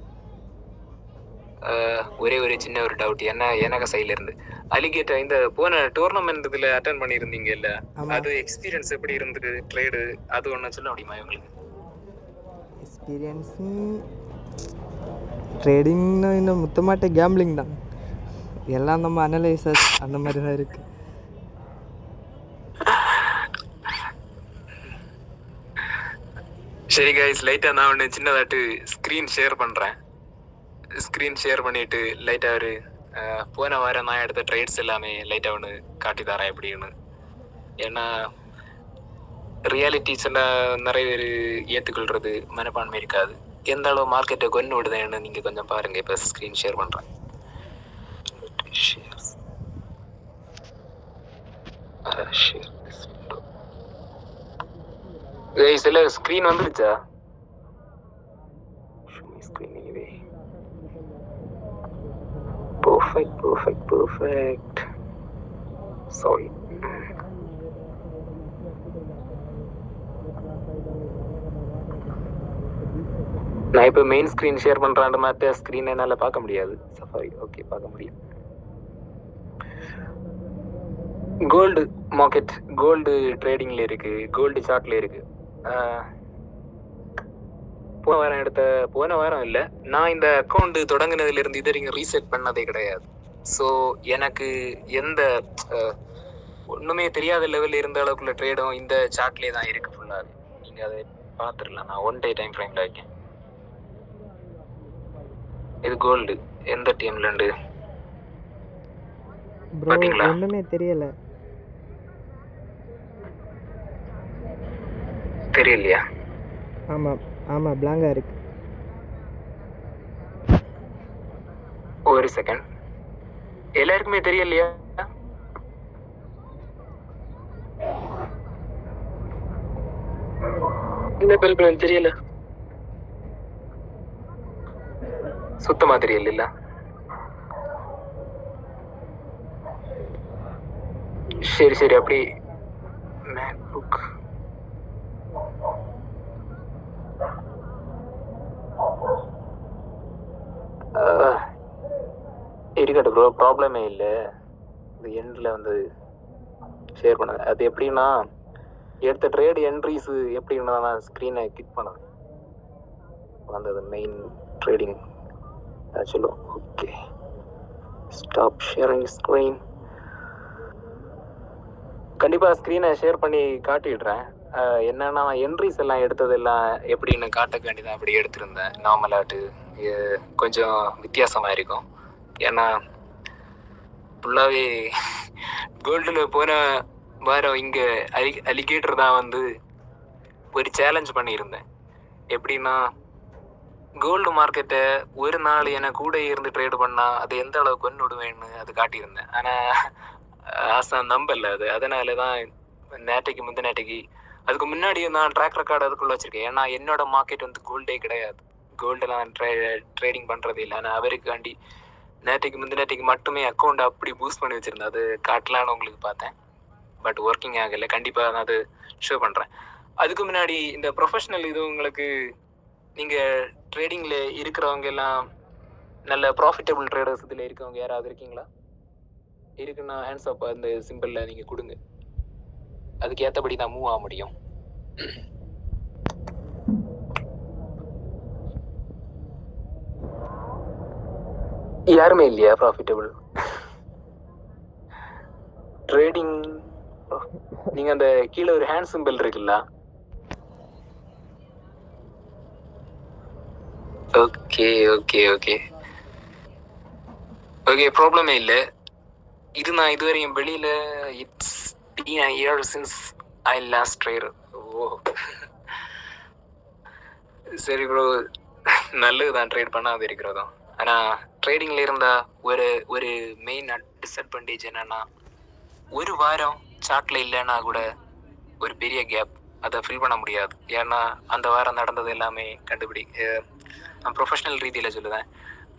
ஒரே ஒரு சின்ன ஒரு டவுட், எனக்கு சைட்ல இருந்து அலிகேட்டர் இந்த போன டோர்னமெண்ட் இதில் அட்டன் பண்ணியிருந்தீங்க இல்லை, அது எக்ஸ்பீரியன்ஸ் எப்படி இருந்தது ட்ரேடு, அது ஒன்று சொல்ல முடியுமா உங்களுக்கு? எக்ஸ்பீரியன்ஸ் ட்ரேடிங்னா இன்னும் மொத்தமாட்ட கேம்பிளிங் தான், எல்லாம் நம்ம அனலைசஸ் அந்த மாதிரி தான் இருக்குது. சரி கைஸ், லைட்டாக நான் ஒன்று சின்னதாட்டு ஸ்க்ரீன் ஷேர் பண்ணுறேன். ஸ்க்ரீன் ஷேர் பண்ணிவிட்டு லைட்டாக ஒரு போன வாரம் நான் எடுத்த ட்ரேட்ஸ் எல்லாமே லைட்டாக ஒன்று காட்டி தரேன் எப்படின்னு. ஏன்னா ரியாலிட்டிஸ்லாம் நிறைய பேர் ஏற்றுக்கொள்கிறது மனப்பான்மை இருக்காது. எந்த அளவு மார்க்கெட்டை கொண்டு விடுதேன்னு நீங்கள் கொஞ்சம் பாருங்கள். இப்போ ஸ்க்ரீன் ஷேர் பண்ணுறேன். சில ஸ்க்ரீன் வந்துருச்சா? Perfect. Sorry. நான் இப்போ மெயின் ஸ்க்ரீன் ஷேர் பண்ணுறாண்டு மற்ற ஸ்க்ரீன் என்னால் பார்க்க முடியாது. சஃபாரி ஓகே பார்க்க முடியும். கோல்டு மார்க்கெட், கோல்டு ட்ரேடிங்கில் இருக்குது, கோல்டு சார்ட்டில் இருக்குது. போன வாரம் இல்லை, நான் இந்த அக்கௌண்ட் தொடங்கினதுலேருந்து இது வரைக்கும் ரீசெட் பண்ணதே கிடையாது. ஸோ எனக்கு எந்த ஒன்றுமே தெரியாத லெவலில் இருந்த அளவுக்குள்ள ட்ரேடும் இந்த சார்ட்லேயே தான் இருக்குது ஃபுல்லாக. நீங்கள் அதை பார்த்துடலாம். நான் 1 day டைம் ஃப்ரேமில் இருக்கேன். இது கோல்டு எந்த டீம்லேருந்து பார்த்தீங்களா? ஒன்றுமே தெரியலையா? ஆமாம் பிளாங்காக இருக்கு. ஒரு செகண்ட், எல்லாருக்குமே தெரியலையா? இந்த பேருக்கு தெரியல, சுத்தமா தெரியல. சரி அப்படி மேக்புக் இருக்கட்டும் ப்ரோ, ப்ராப்ளமே இல்லை. இந்த எண்டில் வந்து ஷேர் பண்ணது அது எப்படின்னா, எடுத்த ட்ரேட் என்ட்ரிஸு எப்படின்னா நான் ஸ்க்ரீனை கிளிக் பண்ணேன், வந்தது மெயின் ட்ரேடிங் சொல்லுவோம். Okay, stop sharing screen. கண்டிப்பாக ஸ்க்ரீனை ஷேர் பண்ணி காட்டிடுறேன். என்னன்னா என்ட்ரிஸ் எல்லாம் எடுத்ததெல்லாம் எப்படின்னு காட்ட வேண்டியதான் அப்படி எடுத்திருந்தேன். நார்மலாட்டு கொஞ்சம் வித்தியாசமாக இருக்கும். ஏன்னா ஃபுல்லாகவே கோல்டில் போன வாரம் இங்கே அலிகேட்டர் தான் வந்து ஒரு சேலஞ்ச் பண்ணியிருந்தேன். எப்படின்னா கோல்டு மார்க்கெட்டை ஒரு நாள் எனக்கு கூட இருந்து ட்ரேடு பண்ணால் அது எந்த அளவுக்கு கொண்டு விடுவேன்னு அது காட்டியிருந்தேன். ஆனால் ஆசான் நம்பல அது. அதனால தான் நேற்றைக்கு முந்தினேற்றைக்கு அதுக்கு முன்னாடி நான் ட்ராக் ரெக்கார்டு அதுக்குள்ள வச்சிருக்கேன். ஏன்னா என்னோட மார்க்கெட் வந்து கோல்டே கிடையாது. கோல்டெல்லாம் ட்ரேடிங் பண்ணுறது இல்லை. ஆனால் அவருக்காண்டி நேற்றைக்கு முந்தினேற்றைக்கு மட்டுமே அக்கௌண்ட் அப்படி பூஸ்ட் பண்ணி வச்சுருந்தேன். அது காட்டலான்னு உங்களுக்கு பார்த்தேன், பட் ஒர்க்கிங் ஆகலை. கண்டிப்பாக நான் அது ஷோ பண்ணுறேன். அதுக்கு முன்னாடி இந்த ப்ரொஃபஷனல் இது உங்களுக்கு நீங்கள் ட்ரேடிங்கில் இருக்கிறவங்க எல்லாம் நல்ல ப்ராஃபிட்டபிள் ட்ரேடர்ஸ் இதில் இருக்கவங்க யாராவது இருக்கீங்களா? இருக்குன்னா ஹேண்ட்ஸ் அப் அந்த சிம்பிளில் நீங்கள் கொடுங்க. அதுக்கு ஏற்றபடி நான் மூவ் ஆக முடியும். யாருமே இல்லையா ப்ராஃபிட்டபிள் ட்ரேடிங்? நீங்கள் அந்த கீழே ஒரு ஹேண்ட் சிம்பிள் இருக்குல்ல, ஓகே ஓகே ஓகே ஓகே, ப்ராப்ளமே இல்லை. இது நான் இதுவரையும் வெளியில் it's been a year since I last trade. ஓ சரி ப்ரோ, நல்லது தான் ட்ரேட் பண்ணாது இருக்கிறதும். ஆனால் ட்ரேடிங்கில் இருந்தால் ஒரு மெயின் டிஸ்அட்வான்டேஜ் என்னென்னா, ஒரு வாரம் சார்ட்டில் இல்லைன்னா கூட ஒரு பெரிய கேப் அதை ஃபில் பண்ண முடியாது. ஏன்னா அந்த வாரம் நடந்தது எல்லாமே நான் ப்ரொஃபஷனல் ரீதியில் சொல்லுவேன்,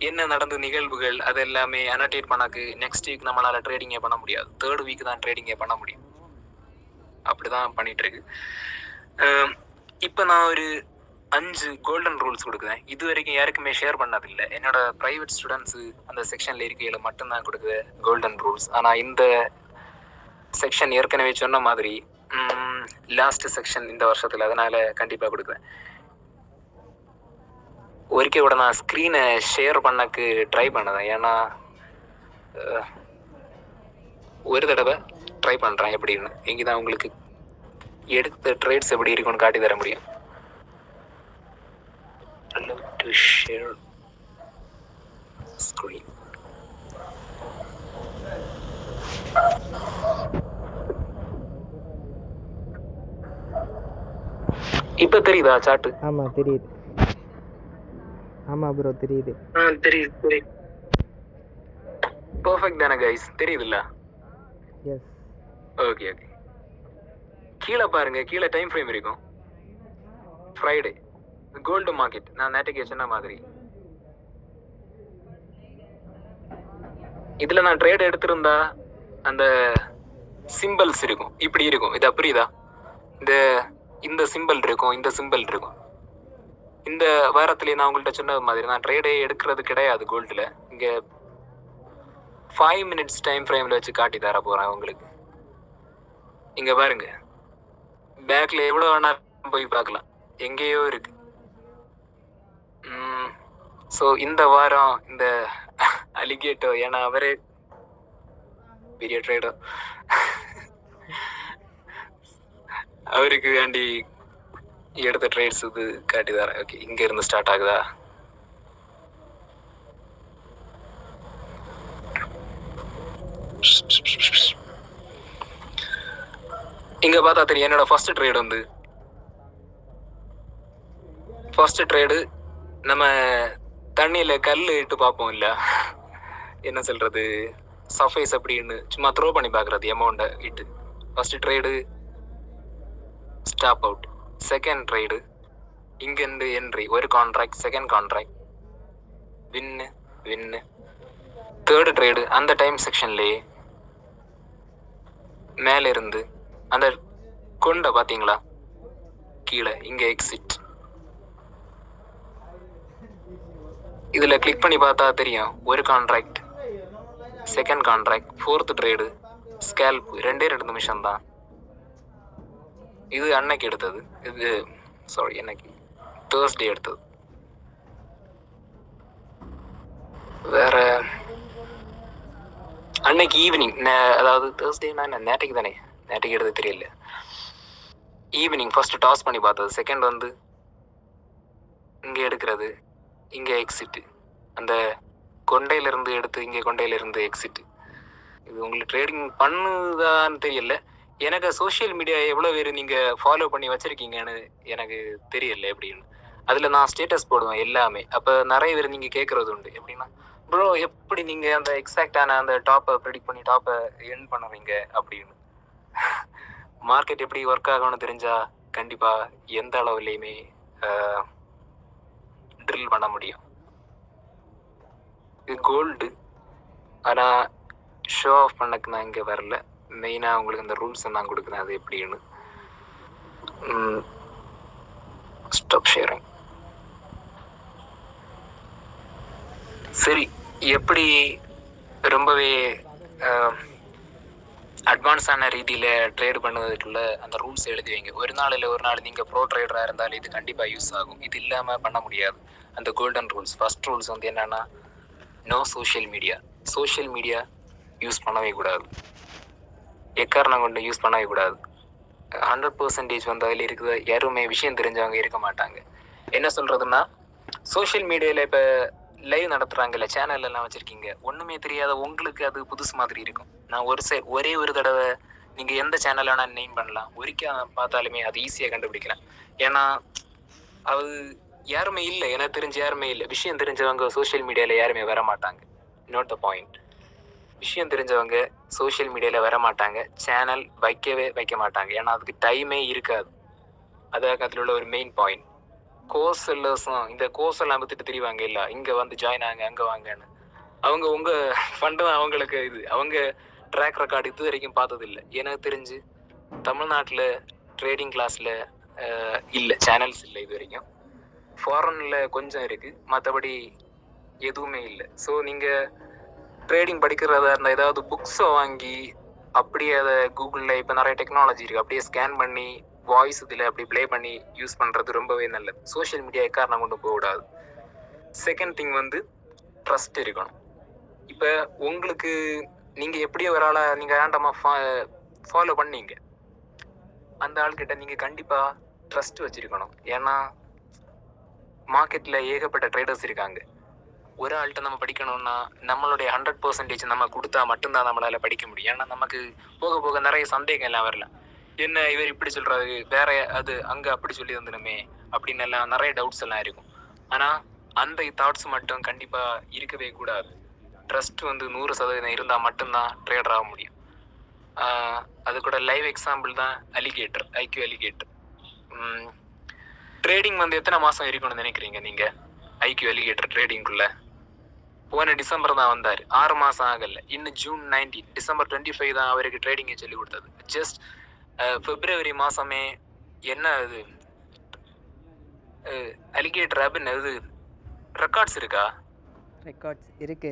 என்ன நடந்த நிகழ்வுகள் அது எல்லாமே அனோட்டேட் பண்ணாக்கு நெக்ஸ்ட் வீக் நம்மளால் ட்ரேடிங்கே பண்ண முடியாது. 3rd வீக் தான் ட்ரேடிங்கே பண்ண முடியும். அப்படி தான் பண்ணிகிட்ருக்கு. இப்போ நான் ஒரு 5 கோல்டன் ரூல்ஸ் கொடுக்குறேன். இது வரைக்கும் யாருக்குமே ஷேர் பண்ணதில்லை. என்னோட ப்ரைவேட் ஸ்டூடெண்ட்ஸு அந்த செக்ஷனில் இருக்கையில் மட்டும்தான் கொடுக்குற கோல்டன் ரூல்ஸ். ஆனால் இந்த செக்ஷன் ஏற்கனவே சொன்ன மாதிரி லாஸ்ட் செக்ஷன் இந்த வருஷத்தில், அதனால் கண்டிப்பாக கொடுக்குறேன். ஒருக்கே கூட நான் ஸ்க்ரீனை ஷேர் பண்ணக்கு ட்ரை பண்ணதேன். ஏன்னா ஒரு தடவை ட்ரை பண்ணுறேன் எப்படின்னு. இங்கே தான் உங்களுக்கு எடுத்த ட்ரேட்ஸ் எப்படி இருக்குன்னு காட்டி தர முடியும். Allow to share screen. இப்போ தெரியுதா சாட்டு? ஆமாம் தெரியுது. ஆமாம் ப்ரோ தெரியுது. தெரியுது. பர்ஃபெக்ட் தானே கைஸ்? தெரியுதுல்ல? எஸ். Okay okay. கீழே பாருங்க, கீழே டைம் ஃப்ரேம் இருக்கும். ஃப்ரைடே கோல்டு மார்க்கெட் நான் நேற்றுக்கு சொன்ன மாதிரி. இதில் நான் ட்ரேட் எடுத்திருந்தா அந்த சிம்பிள்ஸ் இருக்கும், இப்படி இருக்கும். இது புரியுதா? இந்த சிம்பிள் இருக்கும், இந்த சிம்பிள் இருக்கும். இந்த வாரத்திலே நான் உங்கள்கிட்ட சொன்ன மாதிரி நான் ட்ரேடே எடுக்கிறது கிடையாது கோல்டில். இங்கே 5 minutes டைம் ஃப்ரேமில் வச்சு காட்டி தர போகிறேன் உங்களுக்கு. இங்கே பாருங்க, பேக்கில் எவ்வளோ வேணாலும் போய் பார்க்கலாம், எங்கேயோ இருக்கு. ஸோ இந்த வாரம் இந்த அலிகேட்டோ, ஏன்னா அவரே பெரிய ட்ரேடர், அவருக்கு வேண்டி எடுத்த ட்ரேட்ஸ் இது காட்டி தரேன். ஓகே, இங்கே இருந்து ஸ்டார்ட் ஆகுதா? இங்கே பார்த்தா தெரியும் என்னோட ஃபர்ஸ்ட் ட்ரேடு நம்ம தண்ணியில் கல் இட்டு பார்ப்போம் இல்லை, என்ன சொல்கிறது, சர்ஃபேஸ் அப்படின்னு சும்மா த்ரோ பண்ணி பார்க்குறது அமௌண்ட்டை இட்டு. First trade stop out. Second trade இங்கேருந்து என்ட்ரி, ஒரு கான்ட்ராக்ட், செகண்ட் கான்ட்ராக்ட், வின்னு. தேர்டு ட்ரேடு அந்த டைம் செக்ஷன்லேயே மேலே இருந்து அந்த கொண்டை பார்த்தீங்களா கீழே, இங்கே எக்ஸிட். இதில் கிளிக் பண்ணி பார்த்தா தெரியும், ஒரு contract, second contract, fourth trade scalp. 2 நிமிஷம் தான். இது அன்னைக்கு எடுத்தது, இது என்னைக்கு, தேர்ஸ்டே எடுத்தது. வேற அன்னைக்கு ஈவினிங், அதாவது தேர்ஸ்டேனா என்ன, நேற்றுக்கு தானே, நேற்றுக்கு எடுத்து தெரியல. ஈவினிங் ஃபர்ஸ்ட் டாஸ் பண்ணி பார்த்தது, செகண்ட் வந்து இங்கே எடுக்கிறது, இங்கே எக்ஸிட்டு. அந்த கொண்டையிலிருந்து எடுத்து இங்கே கொண்டையிலிருந்து எக்ஸிட்டு. இது உங்களுக்கு ட்ரேடிங் பண்ணுதான்னு தெரியல. எனக்கு சோஷியல் மீடியா எவ்வளோ பேர் நீங்கள் ஃபாலோ பண்ணி வச்சுருக்கீங்கன்னு எனக்கு தெரியல எப்படின்னு. அதில் நான் ஸ்டேட்டஸ் போடுவேன் எல்லாமே. அப்போ நிறைய பேர் நீங்கள் கேட்குறது உண்டு, எப்படின்னா ப்ரோ எப்படி நீங்க அந்த எக்ஸாக்டான அந்த டாப்பை ப்ரெடிக்ட் பண்ணி டாப்பை எர்ன் பண்ணுவீங்க அப்படின்னு? மார்க்கெட் எப்படி ஒர்க் ஆகும்னு தெரிஞ்சா கண்டிப்பா எந்த அளவுலையுமே ட்ரில் பண்ண முடியும். இது கோல்டு. ஆனா ஷோ ஆஃப் பண்ணக்கு நான் இங்க வரல. மெயினா உங்களுக்கு இந்த ரூல்ஸ் நான் கொடுக்குறேன் அது எப்படின்னு. Stop sharing. சரி, எப்படி ரொம்பவே அட்வான்ஸான ரீதியில் ட்ரேட் பண்ணுவதற்குள்ள அந்த ரூல்ஸ் எழுதி வைங்க. ஒரு நாள் இல்லை ஒரு நாள் நீங்கள் ப்ரோ ட்ரேடராக இருந்தாலும் இது கண்டிப்பாக யூஸ் ஆகும். இது இல்லாமல் பண்ண முடியாது. அந்த கோல்டன் ரூல்ஸ், ஃபர்ஸ்ட் ரூல்ஸ் வந்து என்னென்னா, no social media. Social media use பண்ணவே கூடாது, எக்காரணம் கொண்டு யூஸ் பண்ணவே கூடாது. 100% வந்து அதில் இருக்குது யாருமே விஷயம் தெரிஞ்சவங்க இருக்க மாட்டாங்க. என்ன சொல்கிறதுன்னா, சோஷியல் மீடியாவில் இப்போ லைவ் நடத்துகிறாங்கல்ல, சேனல் எல்லாம் வச்சுருக்கீங்க, ஒன்றுமே தெரியாத உங்களுக்கு அது புதுசு மாதிரி இருக்கும். நான் ஒரே ஒரு தடவை நீங்கள் எந்த சேனல் வேணால் நேம் பண்ணலாம், ஒரிக்கா பார்த்தாலுமே அது ஈஸியாக கண்டுபிடிக்கலாம். ஏன்னா அது யாருமே இல்லை, எனக்கு தெரிஞ்ச யாருமே இல்லை. விஷயம் தெரிஞ்சவங்க சோஷியல் மீடியாவில் யாருமே வர மாட்டாங்க. Note the point. விஷயம் தெரிஞ்சவங்க சோஷியல் மீடியாவில் வர மாட்டாங்க, சேனல் வைக்க மாட்டாங்க. ஏன்னா அதுக்கு டைமே இருக்காது. அதான் அதில் உள்ள ஒரு மெயின் பாயிண்ட். கோர்ஸ் செல்லர்ஸும் இந்த கோர்ஸ் எல்லாம் பற்றிட்டு தெரிவாங்க இல்லை, இங்கே வந்து ஜாயின் ஆகுங்க அங்கே வாங்கன்னு. அவங்க உங்கள் ஃபண்டு தான் அவங்களுக்கு இது. அவங்க ட்ராக் ரெக்கார்டு இது வரைக்கும் பார்த்ததில்லை. எனக்கு தெரிஞ்சு தமிழ்நாட்டில் ட்ரேடிங் கிளாஸில் இல்லை, சேனல்ஸ் இல்லை இது வரைக்கும். ஃபாரினில் கொஞ்சம் இருக்குது, மற்றபடி எதுவுமே இல்லை. ஸோ நீங்கள் ட்ரேடிங் படிக்கிறதா இருந்தால் ஏதாவது புக்ஸை வாங்கி அப்படியே அதை கூகுளில் இப்போ நிறைய டெக்னாலஜி இருக்குது, அப்படியே ஸ்கேன் பண்ணி வாய்ஸ் இதில் அப்படி ப்ளே பண்ணி யூஸ் பண்ணுறது ரொம்பவே நல்லது. சோஷியல் மீடியா எக்காரணம் கொண்டு போகக்கூடாது. செகண்ட் திங் வந்து ட்ரஸ்ட் இருக்கணும். இப்போ உங்களுக்கு நீங்கள் எப்படியோ ஒரு ஆளை நீங்கள் ரேண்டமாக ஃபாலோ பண்ணீங்க, அந்த ஆள்கிட்ட நீங்கள் கண்டிப்பாக ட்ரஸ்ட் வச்சுருக்கணும். ஏன்னா மார்க்கெட்டில் ஏகப்பட்ட ட்ரேடர்ஸ் இருக்காங்க. ஒரு ஆள்கிட்ட நம்ம படிக்கணும்னா நம்மளுடைய 100% நம்ம கொடுத்தா மட்டும்தான் நம்மளால் படிக்க முடியும். ஏன்னா நமக்கு போக போக நிறைய சந்தேகம் எல்லாம் வரலாம். என்ன இவர் இப்படி சொல்கிறாரு, வேற அது அங்கே அப்படி சொல்லி வந்துடுமே அப்படின்னு எல்லாம் நிறைய டவுட்ஸ் எல்லாம் இருக்கும். ஆனால் அந்த தாட்ஸ் மட்டும் கண்டிப்பாக இருக்கவே கூடாது. ட்ரஸ்ட் வந்து 100% இருந்தால் மட்டும்தான் ட்ரேடர் ஆக முடியும். அது கூட லைவ் எக்ஸாம்பிள் தான் அலிகேட்டர், ஐக்யூ அலிகேட்டர். ட்ரேடிங் வந்து எத்தனை மாதம் இருக்கணும்னு நினைக்கிறீங்க நீங்கள்? ஐக்யூ அலிகேட்டர் ட்ரேடிங்குள்ளே போன டிசம்பர் தான் வந்தார், 6 மாதம் ஆகலை. இன்னும் ஜூன் 19, டிசம்பர் 25 தான் அவருக்கு ட்ரேடிங்கை சொல்லி கொடுத்தது. ஜஸ்ட் பிப்ரவரி மாதமே என்ன அது அலிகேட்டர் ஆப்னு அது ரெக்கார்ட்ஸ் இருக்கா? ரெக்கார்ட்ஸ் இருக்கு,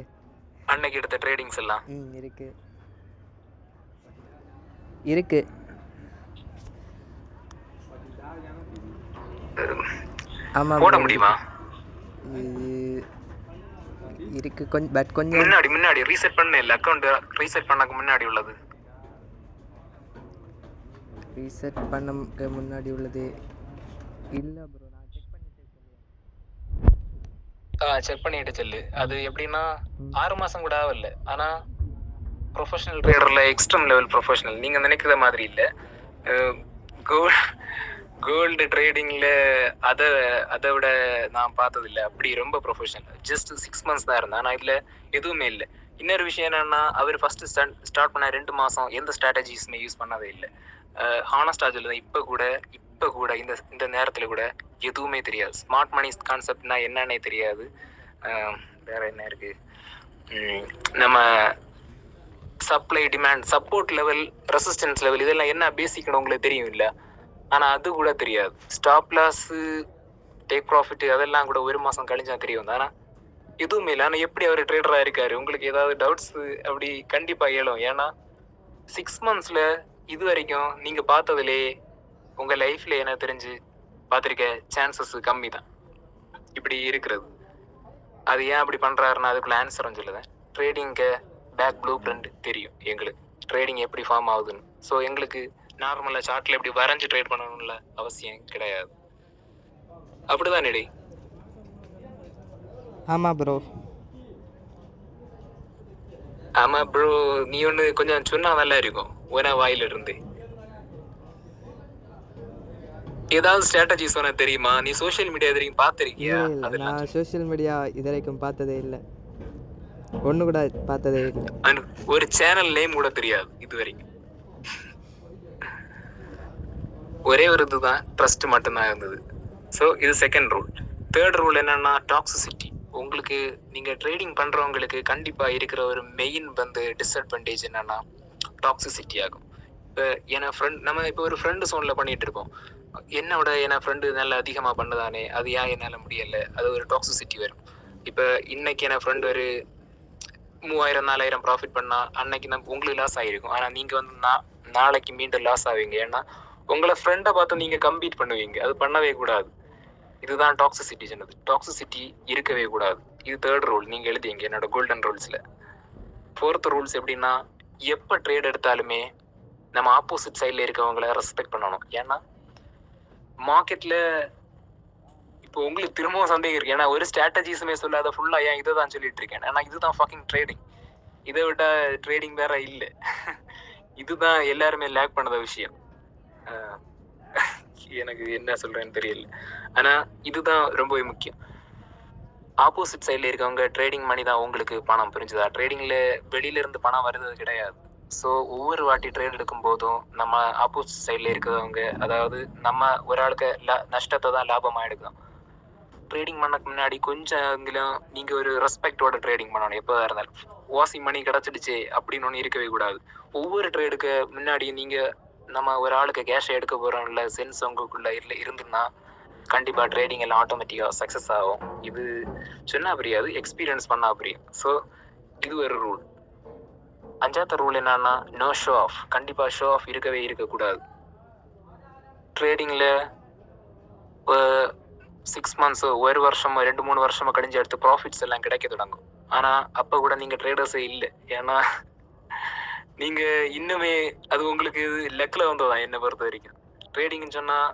அன்னைக்கு எடுத்த ட்ரேடிங்ஸ் எல்லாம் இருக்கு. ஆமாம், போட முடியுமா? இருக்கு கொஞ்சம், பட் கொஞ்சம் முன்னாடி ரீசெட் பண்ண இல்லை, அக்கௌண்ட் ரீசெட் பண்ணக்கு முன்னாடி உள்ளது. ரீசெட் பண்ண முன்னாடி உள்ளது இல்லை ப்ரோ, நான் செக் பண்ணிட்டு சொல்லு. அது எப்படின்னா 6 மாதம் கூட ஆகல. ஆனால் ப்ரொஃபஷனல் ட்ரேடரில் எக்ஸ்ட்ரீம் லெவல் ப்ரொஃபஷனல் நீங்கள் நினைக்கிற மாதிரி இல்லை. கோல்டு ட்ரேடிங்கில் அதை விட நான் பார்த்ததில்லை அப்படி ரொம்ப ப்ரொஃபஷனல். ஜஸ்ட் 6 months தான் இருந்தேன், ஆனால் இதில் எதுவுமே இல்லை. இன்னொரு விஷயம் என்னென்னா, அவர் ஃபஸ்ட்டு ஸ்டார்ட் பண்ண 2 மாதம் எந்த ஸ்ட்ராட்டஜிஸுமே யூஸ் பண்ணவே இல்லை. ஹானஸ்டாக சொல்லுதான், இப்போ கூட இந்த நேரத்தில் கூட எதுவுமே தெரியாது. ஸ்மார்ட் மணி கான்செப்ட்னா என்னன்னே தெரியாது. வேறு என்ன இருக்குது, நம்ம supply demand, support level, resistance level, இதெல்லாம் என்ன பேசிக்கணும் உங்களுக்கு தெரியும் இல்லை, ஆனால் அது கூட தெரியாது. ஸ்டாப் லாஸு, டேக் ப்ராஃபிட் அதெல்லாம் கூட 1 மாதம் கழிஞ்சா தெரியும். ஆனால் எதுவுமே இல்லை. ஆனால் எப்படி அவர் ட்ரேடராக இருக்கார்? உங்களுக்கு ஏதாவது டவுட்ஸு அப்படி கண்டிப்பாக ஏழும். ஏன்னா 6 monthsல இது வரைக்கும் நீங்கள் பார்த்ததுலே உங்கள் லைஃப்பில் என்ன தெரிஞ்சு பார்த்துருக்க சான்சஸ் கம்மி தான் இப்படி இருக்கிறது. அது ஏன் அப்படி பண்ணுறாருன்னா அதுக்குள்ள ஆன்சரும் சொல்லுவேன். ட்ரேடிங்க்கு பேக் ப்ளூ பிரிண்ட் தெரியும் எங்களுக்கு, ட்ரேடிங் எப்படி ஃபார்ம் ஆகுதுன்னு. ஸோ எங்களுக்கு நார்மலாக சார்ட்டில் எப்படி வரைஞ்சி ட்ரேட் பண்ணணும்ல அவசியம் கிடையாது. அப்படிதான் நெடி? ஆமாம் ப்ரோ. ஆமாம் ப்ரோ, நீ ஒன்று கொஞ்சம் சொன்னால் நல்லா இருக்கும். ஒரே வாயிலிருந்து ஏதாவது ஸ்ட்ராட்டஜி சொன்ன தெரியுமா? நீ சோஷியல் மீடியா இது வரைக்கும் பார்த்துருக்கியா? நான் சோஷியல் மீடியா இது வரைக்கும் பார்த்ததே இல்லை. ஒன்று கூட பார்த்ததே இல்லை. அண்ட் ஒரு சேனல் நேம் கூட தெரியாது இது வரைக்கும். ஒரே ஒரு இதுதான் ட்ரஸ்ட் மட்டும்தான் இருந்தது. ஸோ இது செகண்ட் ரூல். தேர்ட் ரூல் என்னன்னா டாக்ஸிசிட்டி. உங்களுக்கு நீங்கள் ட்ரேடிங் பண்ணுறவங்களுக்கு கண்டிப்பாக இருக்கிற ஒரு மெயின் வந்து டிஸ்அட்வான்டேஜ் என்னன்னா டாக்ஸிசிட்டி ஆகும். இப்போ என் ஃப்ரெண்ட் நம்ம இப்போ ஒரு ஃப்ரெண்டு சோனில் பண்ணிட்டு இருப்போம். என்னோட என் ஃப்ரெண்டு நல்லா அதிகமாக பண்ணுதானே, அது ஏன் என்னால் முடியலை, அது ஒரு டாக்ஸிசிட்டி வரும். இப்போ இன்னைக்கு என் ஃப்ரெண்டு ஒரு 3000 4000 ப்ராஃபிட் பண்ணா அன்னைக்கு உங்களுக்கு லாஸ் ஆகிருக்கும். ஆனால் நீங்கள் வந்து நாளைக்கு மீண்டும் லாஸ் ஆவீங்க. ஏன்னா உங்களை ஃப்ரெண்டை பார்த்து நீங்கள் கம்பீட் பண்ணுவீங்க. அது பண்ணவே கூடாது. இதுதான் டாக்ஸிசிட்டி சொன்னது. டாக்ஸிசிட்டி இருக்கவே கூடாது. இது தேர்ட் ரூல். நீங்கள் எழுதிங்க என்னோட கோல்டன் ரூல்ஸில். ஃபோர்த் ரூல்ஸ் எப்படின்னா, எப்போ ட்ரேட் எடுத்தாலுமே நம்ம ஆப்போசிட் சைடில் இருக்கவங்கள ரெஸ்பெக்ட் பண்ணணும். ஏன்னா மார்க்கெட்டில் இப்போ உங்களுக்கு திரும்பவும் சந்தேகம் இருக்கு. ஏன்னா ஒரு ஸ்ட்ராட்டஜிஸுமே சொல்லாத ஃபுல்லாக ஏன் இதை தான் சொல்லிட்டு இருக்கேன். ஏன்னா இதுதான் ஃபக்கிங் ட்ரேடிங். இதை விட ட்ரேடிங் வேற இல்லை. இதுதான் எல்லாருமே லேக் பண்ணத விஷயம். எனக்கு என்ன சொல்றேன்னு தெரியல. ஆனா இதுதான் ரொம்பவே முக்கியம். ஆப்போசிட் சைட்ல இருக்கவங்க ட்ரேடிங் பண்ணி தான் உங்களுக்கு பணம், புரிஞ்சுதா? ட்ரேடிங்ல வெளியில இருந்து பணம் வருது கிடையாது. ஸோ ஒவ்வொரு வாட்டி ட்ரேட் எடுக்கும் போதும் நம்ம ஆப்போசிட் சைட்ல இருக்கிறவங்க, அதாவது நம்ம ஒரு ஆளுக்கு நஷ்டத்தை தான் லாபமா எடுக்கலாம். ட்ரேடிங் பண்ணக்கு முன்னாடி கொஞ்சம் நீங்க ஒரு ரெஸ்பெக்டோட ட்ரேடிங் பண்ணணும். எப்போதான் இருந்தாலும் வாஷிங் மணி கிடைச்சிடுச்சு அப்படின்னு ஒன்று இருக்கவே கூடாது. ஒவ்வொரு ட்ரேடுக்கு முன்னாடி நீங்க நம்ம ஒரு ஆளுக்கு கேஷை எடுக்க போகிறோம்ல சென்ஸ் உங்களுக்குள்ள இருந்துன்னா கண்டிப்பாக ட்ரேடிங் எல்லாம் ஆட்டோமேட்டிக்காக சக்ஸஸ் ஆகும். இது சொன்னா புரியாது, எக்ஸ்பீரியன்ஸ் பண்ணா புரியும். ஸோ இது ஒரு ரூல். அஞ்சாவது ரூல் என்னன்னா, நோ ஷோ ஆஃப். கண்டிப்பாக ஷோ ஆஃப் இருக்கவே இருக்கக்கூடாது. ட்ரேடிங்கில் 6 months, ஒரு வருஷமோ 2-3 வருஷமோ கழிஞ்சு அடுத்து ப்ராஃபிட்ஸ் எல்லாம் கிடைக்க தொடங்கும். ஆனால் அப்போ கூட நீங்கள் ட்ரேடர்ஸே இல்லை. ஏன்னா நீங்கள் இன்னுமே அது உங்களுக்கு லெக்கில் வந்ததான். என்னை பொறுத்த வரைக்கும் ட்ரேடிங்னு சொன்னால்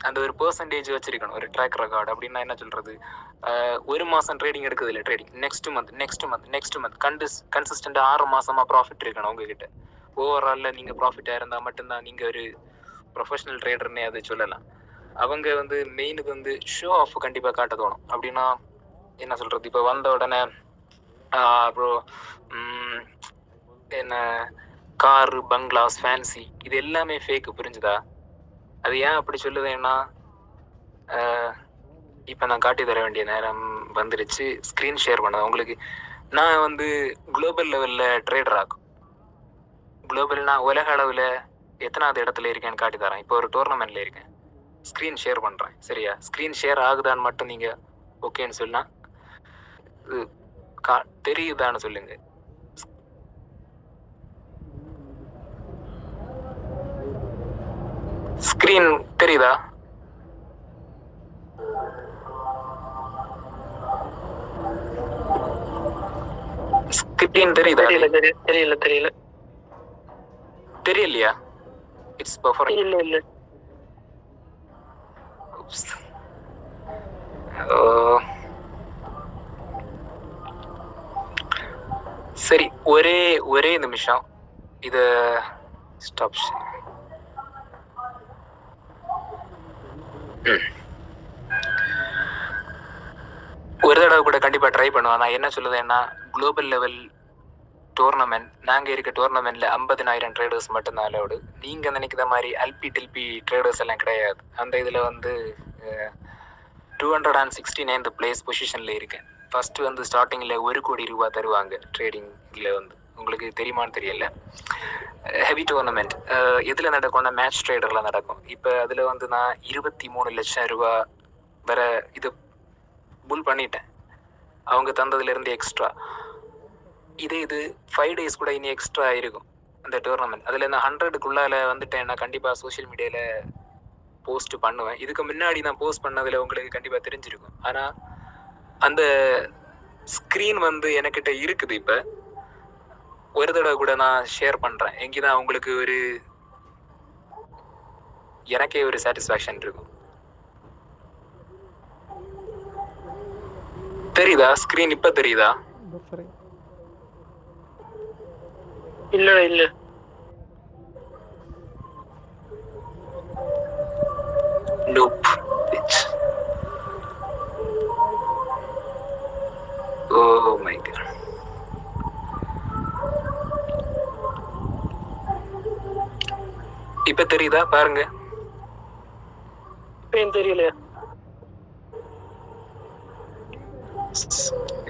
அந்த ஒரு பெர்சன்டேஜ் வச்சிருக்கணும், ஒரு ட்ராக் ரெக்கார்டு. அப்படின்னா என்ன சொல்கிறது, ஒரு மாதம் ட்ரேடிங் எடுக்குது இல்லை, ட்ரேடிங் நெக்ஸ்ட் மந்த் கன்சிஸ்டண்டாக 6 மாதமாக ப்ராஃபிட் இருக்கணும் உங்ககிட்ட. ஓவராலில் நீங்கள் ப்ராஃபிட்டாக இருந்தால் மட்டும்தான் நீங்கள் ஒரு ப்ரொஃபஷனல் ட்ரேடர்னே அதை சொல்லலாம். அவங்க வந்து மெயினுக்கு வந்து ஷோ ஆஃப் கண்டிப்பாக காட்ட தோணும். அப்படின்னா என்ன சொல்கிறது, இப்போ வந்த உடனே அப்புறம் என்ன காரு, பங்களாஸ், ஃபேன்சி, இது எல்லாமே ஃபேக்கு, புரிஞ்சுதா? அது ஏன் அப்படி சொல்லுதேன்னா, இப்போ நான் காட்டி தர வேண்டிய நேரம் வந்துருச்சு. ஸ்க்ரீன் ஷேர் பண்ணது உங்களுக்கு. நான் வந்து குளோபல் லெவலில் ட்ரேடர் ஆகும். குளோபல்னா உலக அளவில் எத்தனாவது இடத்துல இருக்கேன்னு காட்டி தரேன். இப்போ ஒரு டோர்னமெண்ட்டில் இருக்கேன். ஸ்க்ரீன் ஷேர் பண்ணுறேன், சரியா? ஸ்க்ரீன் ஷேர் ஆகுதான்னு மட்டும் நீங்கள் ஓகேன்னு சொன்னால், தெரியுதான்னு சொல்லுங்கள். ஸ்க்ரீன் தெரியுதா? ஸ்க்ரீன் தெரியுதா? தெரியல. தெரியலையா? It's buffering. இல்ல. சரி, ஒரே நிமிஷம் இத ஸ்டாப். ஒரு தடவை கூட கண்டிப்பா ட்ரை பண்ணுவேன். நான் என்ன சொல்லுதேன்னா, குளோபல் லெவல் டோர்னமெண்ட், நாங்க இருக்க டோர்னமெண்ட்ல 50,000 ட்ரேடர்ஸ் மட்டும்தான் அலௌடு. நீங்க நினைக்கிற மாதிரி அல்பி டில்பி ட்ரேடர்ஸ் எல்லாம் கிடையாது. அந்த இதுல வந்து 269th பிளேஸ் பொசிஷன்ல இருக்கேன். ஃபர்ஸ்ட் வந்து ஸ்டார்டிங்ல 1 கோடி ரூபாய் தருவாங்க ட்ரேடிங்ல. வந்து உங்களுக்கு தெரியுமான்னு தெரியல. ஹெவி டோர்னமெண்ட் எதுல நடக்கும்னா மேட்ச் ட்ரேடர்ல நடக்கும். இப்போ அதுல வந்து நான் 23 லட்சம் ரூபாய் வர இது புல் பண்ணிட்டேன், அவங்க தந்ததுல இருந்து எக்ஸ்ட்ரா. இது 5 days கூட இனி எக்ஸ்ட்ரா இருக்கும் அந்த டோர்னமெண்ட். அதில் நான் 100க்குள்ளால வந்துட்டேன். நான் கண்டிப்பாக சோஷியல் மீடியாவில் போஸ்ட் பண்ணுவேன். இதுக்கு முன்னாடி நான் போஸ்ட் பண்ணதில் உங்களுக்கு கண்டிப்பாக தெரிஞ்சிருக்கும். ஆனால் அந்த ஸ்க்ரீன் வந்து எனக்கிட்ட இருக்குது. இப்போ ஒரு தடவை கூட நான் ஷேர் பண்ணுறேன். எங்கேதான் உங்களுக்கு எனக்கே ஒரு சாட்டிஸ்ஃபேக்ஷன் இருக்கும். தெரியுதா ஸ்க்ரீன்? இப்போ தெரியுதா? இல்ல. Nope. Oh my god. இப்ப தெரியுதா பாருங்க. இப்பயும் தெரியல.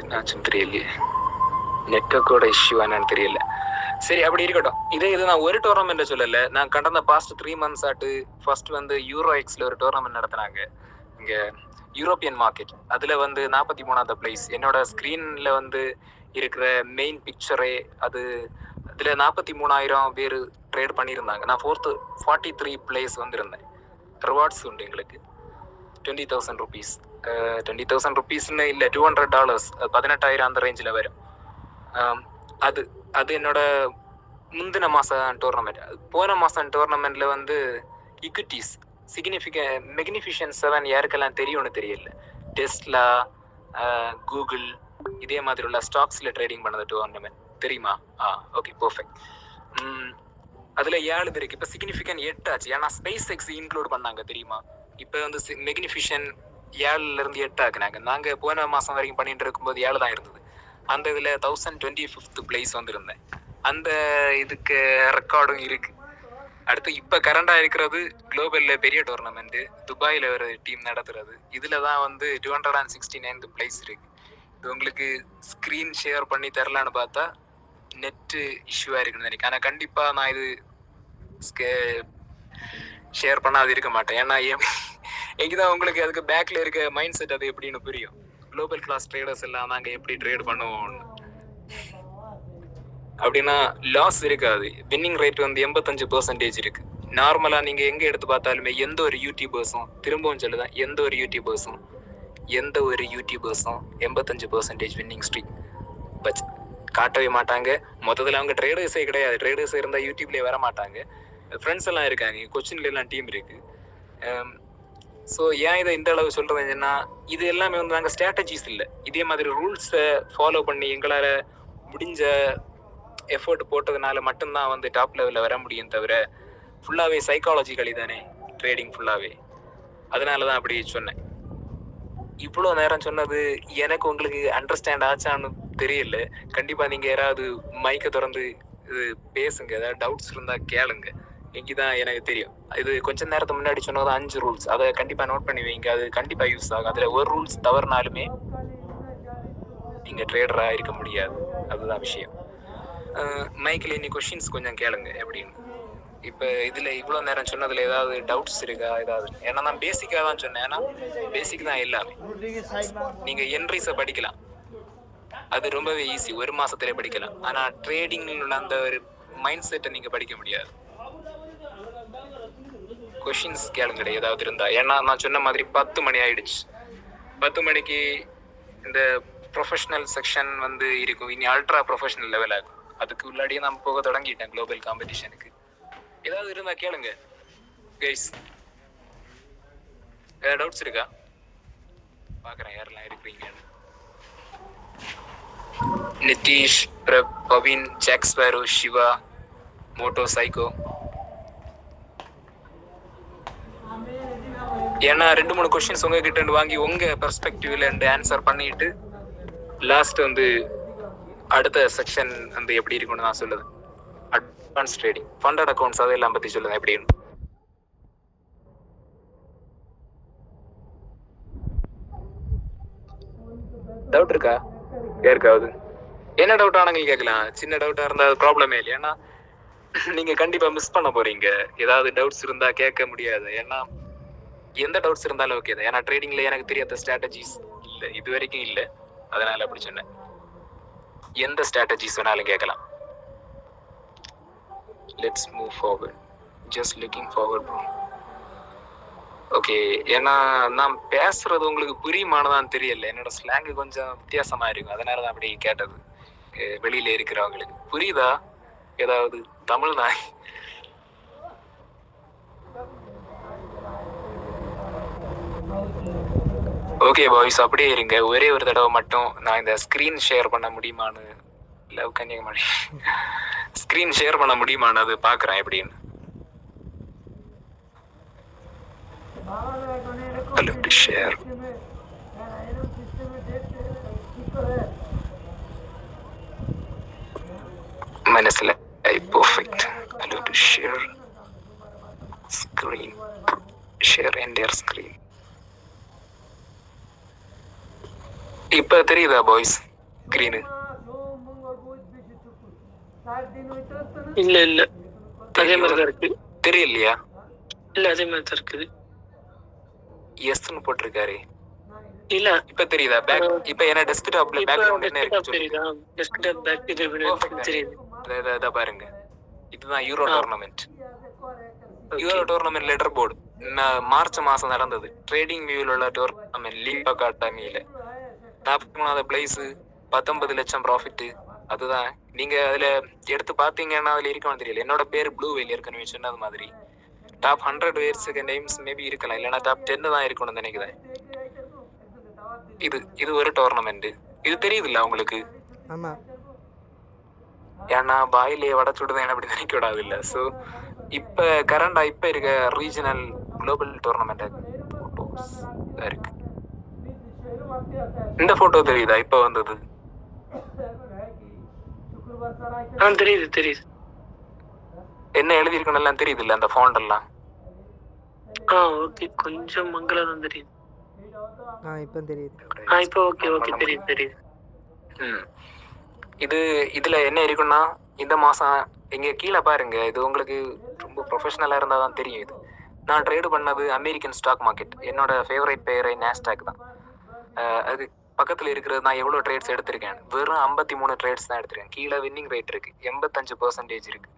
என்னாச்சுன்னு தெரியலையே, நெட்வொர்க்கோட இஷ்யூ என்னன்னு தெரியல. சரி அப்படி இருக்கட்டும். இது நான் ஒரு டோர்னமெண்ட் சொல்லல. நான் கடந்த பாஸ்ட் 3 months ஆட்டு ஃபர்ஸ்ட் வந்து யூரோ எக்ஸ்ல ஒரு டோர்னமெண்ட் நடத்தினாங்க இங்க யூரோப்பியன் மார்க்கெட். அதுல வந்து 43வது பிளேஸ். என்னோட ஸ்கிரீன்ல வந்து இருக்கிற மெயின் பிக்சரே அது. அதுல 43,000 பேர் ட்ரேட் பண்ணியிருந்தாங்க. நான் 43 பிளேஸ் வந்திருந்தேன். ரிவார்ட்ஸ் உண்டு எங்களுக்கு. 20,000 rupees. 20,000 rupeesன்னு இல்லை, $200, 18,000 அந்த ரேஞ்சில் வரும். அது அது என்னோட முந்தின மாதம் டோர்னமெண்ட். போன மாதம் டோர்னமெண்ட்டில் வந்து இக்விட்டிஸ் மெக்னிஃபிஷன் 7 யாருக்கெல்லாம் தெரியும்னு தெரியல. டெஸ்லா, கூகுள், இதே மாதிரி உள்ள ஸ்டாக்ஸில் ட்ரேடிங் பண்ணது டோர்னமெண்ட் தெரியுமா? Okay, perfect. அதில் 7 பேருக்கு இப்போ சிக்னிஃபிகன்ட் 8 ஆச்சு. ஏன்னா ஸ்பேஸ் எக்ஸ் இன்க்ளூட் பண்ணாங்க தெரியுமா? இப்போ வந்து மெக்னிஃபிஷன் 7லேருந்து 8 ஆக்குனாங்க. நாங்கள் போன மாதம் வரைக்கும் பண்ணிட்டு இருக்கும்போது 7 தான் இருந்தது. அந்த இதில் 1025th பிளேஸ் வந்திருந்தேன். அந்த இதுக்கு ரெக்கார்டும் இருக்கு. அடுத்து இப்போ கரண்டாக இருக்கிறது குளோபலில் பெரிய டோர்னமெண்ட்டு துபாயில் ஒரு டீம் நடத்துறது. இதில் தான் வந்து 269th பிளேஸ் இருக்கு. இது உங்களுக்கு ஸ்க்ரீன் ஷேர் பண்ணி தரலான்னு பார்த்தா நெட்டு இஷ்யூவாக இருக்குன்னு நினைக்கிறேன். ஆனால் கண்டிப்பாக நான் இது ஷேர் பண்ணாது இருக்க மாட்டேன். ஏன்னா எங்கேதான் உங்களுக்கு அதுக்கு பேக்கில் இருக்க மைண்ட் செட் அது எப்படின்னு புரியும். குளோபல் கிளாஸ் ட்ரேடர்ஸ் எல்லாம் நாங்கள் எப்படி ட்ரேட் பண்ணுவோம் அப்படின்னா லாஸ் இருக்காது. வின்னிங் ரேட் வந்து 85% இருக்கு. நார்மலாக நீங்கள் எங்கே எடுத்து பார்த்தாலுமே எந்த ஒரு யூடியூபர்ஸும், திரும்பவும் சொல்லுதான், எந்த ஒரு யூடியூபர்ஸும் 85% வின்னிங் ஸ்ட்ரீக் பட் காட்டவே மாட்டாங்க. மொத்தத்தில் அவங்க ட்ரேடர்ஸே கிடையாது. ட்ரேடர்ஸ் இருந்தால் யூடியூப்லேயே வர மாட்டாங்க. ஃப்ரெண்ட்ஸ் எல்லாம் இருக்காங்க, கொச்சின்லாம் டீம் இருக்கு. ஸோ ஏன் இதை இந்த அளவு சொல்கிறதுன்னா, இது எல்லாமே வந்து நாங்கள் ஸ்ட்ராட்டஜிஸ் இல்லை. இதே மாதிரி ரூல்ஸை ஃபாலோ பண்ணி எங்களால் முடிஞ்ச எஃபர்ட் போட்டதுனால மட்டும்தான் வந்து டாப் லெவலில் வர முடியும். தவிர ஃபுல்லாகவே சைக்காலஜிக்கலி தானே ட்ரேடிங் ஃபுல்லாகவே. அதனால தான் அப்படி சொன்னேன். இவ்வளோ நேரம் சொன்னது எனக்கு உங்களுக்கு அண்டர்ஸ்டாண்ட் ஆச்சான்னு தெரியல. கண்டிப்பாக நீங்கள் யாராவது மைக்கை திறந்து இது பேசுங்க. ஏதாவது டவுட்ஸ் இருந்தால் கேளுங்க. இங்கே தான் எனக்கு தெரியும். இது கொஞ்சம் நேரத்துக்கு முன்னாடி சொன்னது 5 ரூல்ஸ். அதை கண்டிப்பாக நோட் பண்ணி வைங்க. அது கண்டிப்பாக யூஸ் ஆகும். அதில் ஒரு ரூல்ஸ் தவறுனாலுமே நீங்கள் ட்ரேடராக இருக்க முடியாது. அதுதான் விஷயம். மைக்கில் இன்னி கொஷின்ஸ் கொஞ்சம் கேளுங்க எப்படின்னு. இப்போ இதில் இவ்வளோ நேரம் சொன்னதில் ஏதாவது டவுட்ஸ் இருக்கா? ஏதாவது? ஏன்னா நான் பேசிக்காக தான் சொன்னேன். ஏன்னா பேசிக் தான் எல்லாமே. நீங்கள் என்ட்ரிஸை படிக்கலாம், அது ரொம்பவே ஈஸி, ஒரு மாதத்துல படிக்கலாம். ஆனால் ட்ரேடிங் உள்ள அந்த ஒரு மைண்ட் செட்டை நீங்கள் படிக்க முடியாது. கொஷின்ஸ் கேளுங்க ஏதாவது இருந்தா. ஏன்னா நான் சொன்ன மாதிரி 10 மணி ஆயிடுச்சு. 10 மணிக்கு இந்த ப்ரொஃபஷனல் செக்ஷன் வந்து இருக்கும். இனி அல்ட்ரா ப்ரொஃபஷனல் லெவல் ஆகும். அதுக்கு உள்ளாடியே நான் போக தொடங்கிட்டேன் குளோபல் காம்படிஷனுக்கு. ஏதாவது இருந்தா கேளுங்க கைஸ். ஏதாவது டவுட்ஸ் இருக்கா? பார்க்குறேன் யாரெல்லாம் இருக்கிறீங்கன்னு. Nitish, Prabh, Pavin, Jack Sparrow, Siva, moto psycho. ஏன்னா 2-3 கொஸ்டின்ஸ் உங்ககிட்ட வாங்கி உங்க பெர்ஸ்பெக்டிவ்ல ஆன்சர் பண்ணிட்டு லாஸ்ட் வந்து அடுத்த செக்ஷன் வந்து எப்படி இருக்கும்னு நான் சொல்லுது. அட்வான்ஸ் ட்ரேடிங், ஃபண்டட் அக்கௌண்ட்ஸ், அதெல்லாம் பத்தி சொல்லுங்க எப்படின்னு. டவுட் இருக்கா யாருக்காவது? என்ன டவுட் ஆனாலும் கேட்கலாம். சின்ன டவுட்டா இருந்தா அது ப்ராப்ளமே இல்லை. ஏன்னா நீங்க கண்டிப்பா மிஸ் பண்ண போறீங்க. ஏதாவது டவுட்ஸ் இருந்தா கேட்க முடியாது. ஏன்னா எந்த டவுட்ஸ் இருந்தாலும் ஓகே தான். ஏன்னா ட்ரேடிங்ல எனக்கு தெரியாத ஸ்ட்ராட்டஜிஸ் இல்லை, இது வரைக்கும் இல்லை. அதனால அப்படி சொன்னேன். எந்த ஸ்ட்ராட்டஜிஸ் வேணாலும் கேட்கலாம். Let's move forward. Just looking forward bro. Okay, ஏன்னா நான் பேசுறது உங்களுக்கு புரியுமானதான்னு தெரியல. என்னோட ஸ்லாங்கு கொஞ்சம் வித்தியாசமா இருக்கும். அதனால தான் அப்படி கேட்டது. வெளியில இருக்கிறவங்களுக்கு புரியுதா? ஏதாவது தமிழ் தான். ஓகே பாய்ஸ், அப்படியே இருங்க. ஒரே ஒரு தடவை மட்டும் நான் இந்த ஸ்க்ரீன் ஷேர் பண்ண முடியுமான்னு, லவ் கன்னியாகுமரி ஸ்க்ரீன் ஷேர் பண்ண முடியுமான்னு அது பார்க்குறேன் எப்படின்னு. Hello to share. മനസ്സിലായി. Perfect. Hello to share. Share screen. இப்போ தெரியுதா பாய்ஸ் ஸ்க்ரீனு? இல்ல இல்ல அதே மாதிரி தான் இருக்கு. தெரியலையா? இல்ல அதே மாதிரி தான் இருக்குது. எஸ்ன்னு போட்டிருக்காரு. இல்ல இப்போ தெரியுதா? பேக் இப்போ என்ன டெஸ்க்டாப்ல பேக்ரவுண்ட் என்ன இருக்கு டெஸ்க்டாப் தெரியுதா? டெஸ்க்டாப் பேக் இது தெரியுது. இதை பாருங்க, இதுதான் euro tournament. Euro tournament letter board March மாசம் நடந்தது. ட்ரேடிங் வியூவில் உள்ள டோர்னமெண்ட் லீப் அகாடமியில 43வது பிளேஸ், 19 லட்சம் ப்ராஃபிட். அதுதான் நீங்க அதுல எடுத்து பாத்தீங்கன்னா அதுல இருக்கணும் தெரியல. என்னோட பேர் ப்ளூ வெயில் ஏற்கனவே சொன்னது மாதிரி டாப் 100 வேர்ஸுக்கு நேம்ஸ் மேபி இருக்கலாம், இல்லைன்னா டாப் 10 தான் இருக்கணும்னு நினைக்கிறேன். இது ஒரு டோர்னமெண்ட். இது தெரியுதுல்ல உங்களுக்கு? ஆமாம். ஏன்னா பாயிலே வட சுடுதேன் அப்படி நினைக்க விடாது இல்லை. ஸோ இப்போ கரண்டா இப்போ இருக்க ரீஜனல் குளோபல் டோர்னமெண்ட் ஃபோட்டோஸ் இருக்கு. இந்த ஃபோட்டோ தெரியுதா இப்போ வந்தது? தெரியுது தெரியுது. என்ன எழுதியிருக்கணும் எல்லாம் தெரியுது இல்லை? அந்த ஃபாண்ட் எல்லாம் ஓகே, கொஞ்சம் மங்களம் தான் தெரியுது. இப்போ தெரியுது. இப்போ ஓகே ஓகே தெரியுது தெரியுது. இதுல என்ன இருக்குன்னா, இந்த மாசம் இங்க கீழே பாருங்க, இது உங்களுக்கு ரொம்ப ப்ரொஃபஷனலா இருந்தா தான் தெரியும். இது நான் ட்ரேடு பண்ணது அமெரிக்கன் ஸ்டாக் மார்க்கெட். என்னோட ஃபேவரட் பேரே நாஸ்டாக் தான். அது பக்கத்துல இருக்கிறது நான் எவ்வளவு ட்ரேட்ஸ் எடுத்திருக்கேன், வெறும் 53 ட்ரேட்ஸ் தான் எடுத்திருக்கேன். கீழே வின்னிங் ரேட் இருக்கு, 85% இருக்கு.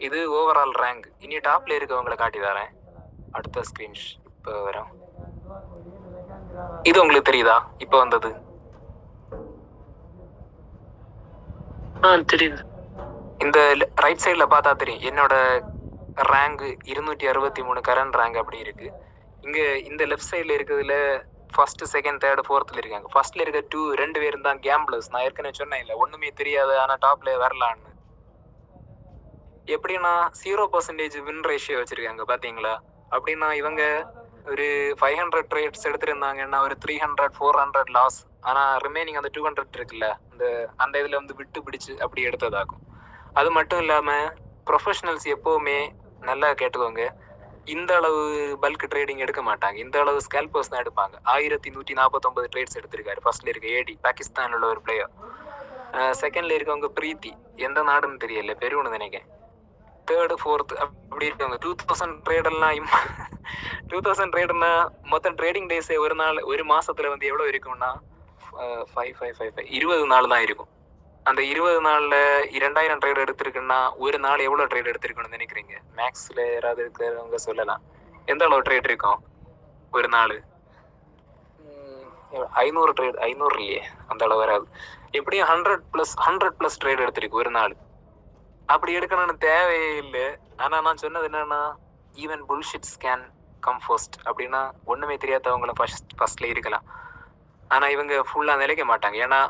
இது ஓவரால் ரேங்க். இனி டாப்ல இருக்கவங்களை காட்டி தரேன். அடுத்த ஸ்கிரீன் இப்போ வரும். இது உங்களுக்கு தெரியுதா இப்போ வந்தது? தெரியுது. இந்த ரைட் சைட்ல பார்த்தா தெரியும் என்னோட ரேங்க் 263 கரண்ட் ரேங்க் அப்படி இருக்கு. இங்க இந்த லெஃப்ட் சைட்ல இருக்கிறதுல ஃபர்ஸ்ட், செகண்ட், தேர்ட், ஃபோர்த்ல இருக்காங்க. ஃபர்ஸ்ட்ல இருக்க 2 பேரும் தான் கேம்பிளர்ஸ். நான் ஏற்கனவே சொன்னேன் இல்ல, ஒண்ணுமே தெரியாது ஆனா டாப்ல வரலான்னு. எப்படின்னா 0% வின் ரேஷியோ வச்சிருக்காங்க பாத்தீங்களா? அப்படின்னா இவங்க ஒரு 500 ட்ரேட்ஸ் எடுத்திருந்தாங்கன்னா ஒரு 300 400 லாஸ். ஆனா ரிமைனிங் அந்த 200 இருக்குல்ல, அந்த இதுல வந்து விட்டு பிடிச்சு அப்படி எடுத்ததாகும். அது மட்டும் இல்லாம ப்ரொஃபஷனல்ஸ் எப்பவுமே நல்லா கேட்டுக்கோங்க, இந்த அளவு பல்க் ட்ரேடிங் எடுக்க மாட்டாங்க. இந்த அளவு ஸ்கேல்பர்ஸ் தான் எடுப்பாங்க. 1149 ட்ரேட்ஸ் எடுத்திருக்காரு. ஃபர்ஸ்ட்ல இருக்க ஏடி, பாகிஸ்தான்ல உள்ள ஒரு பிளேயர். செகண்ட்ல இருக்கவங்க பிரீத்தி, எந்த நாடுன்னு தெரியல, பெருன்னு நினைக்கிறேன். தேர்டு, ஃபோர்த் அப்படி இருக்கவங்க 2000 ட்ரேடெல்லாம் 2000 ட்ரேடுன்னா மொத்தம் ட்ரேடிங் டேஸே ஒரு மாசத்துல வந்து எவ்வளவு இருக்கும்னா 20 நாள் தான் இருக்கும். அந்த 20 நாள்ல 2000 ட்ரேட் எடுத்திருக்குன்னா ஒரு நாள் எவ்வளவு ட்ரேட் எடுத்திருக்கணும்னு நினைக்கிறீங்க? மேக்ஸ்ல யாராவது இருக்கிறவங்க சொல்லலாம். எந்த அளவு ட்ரேட் இருக்கும் ஒரு நாள்? 500 ட்ரேட், 500 இல்லையே, அந்த அளவு வராது. எப்படியும் 100+ ட்ரேட் எடுத்திருக்கு ஒரு நாள். அப்படி எடுக்கணும்னு தேவையே இல்லை. ஆனா நான் சொன்னது என்னன்னா, even bullshit scan come first. அப்படின்னா ஒண்ணுமே தெரியாதவங்கள ஃபர்ஸ்ட்ல இருக்கலாம். ஆனா இவங்க ஃபுல்லா நிலைக்க மாட்டாங்க. ஏன்னா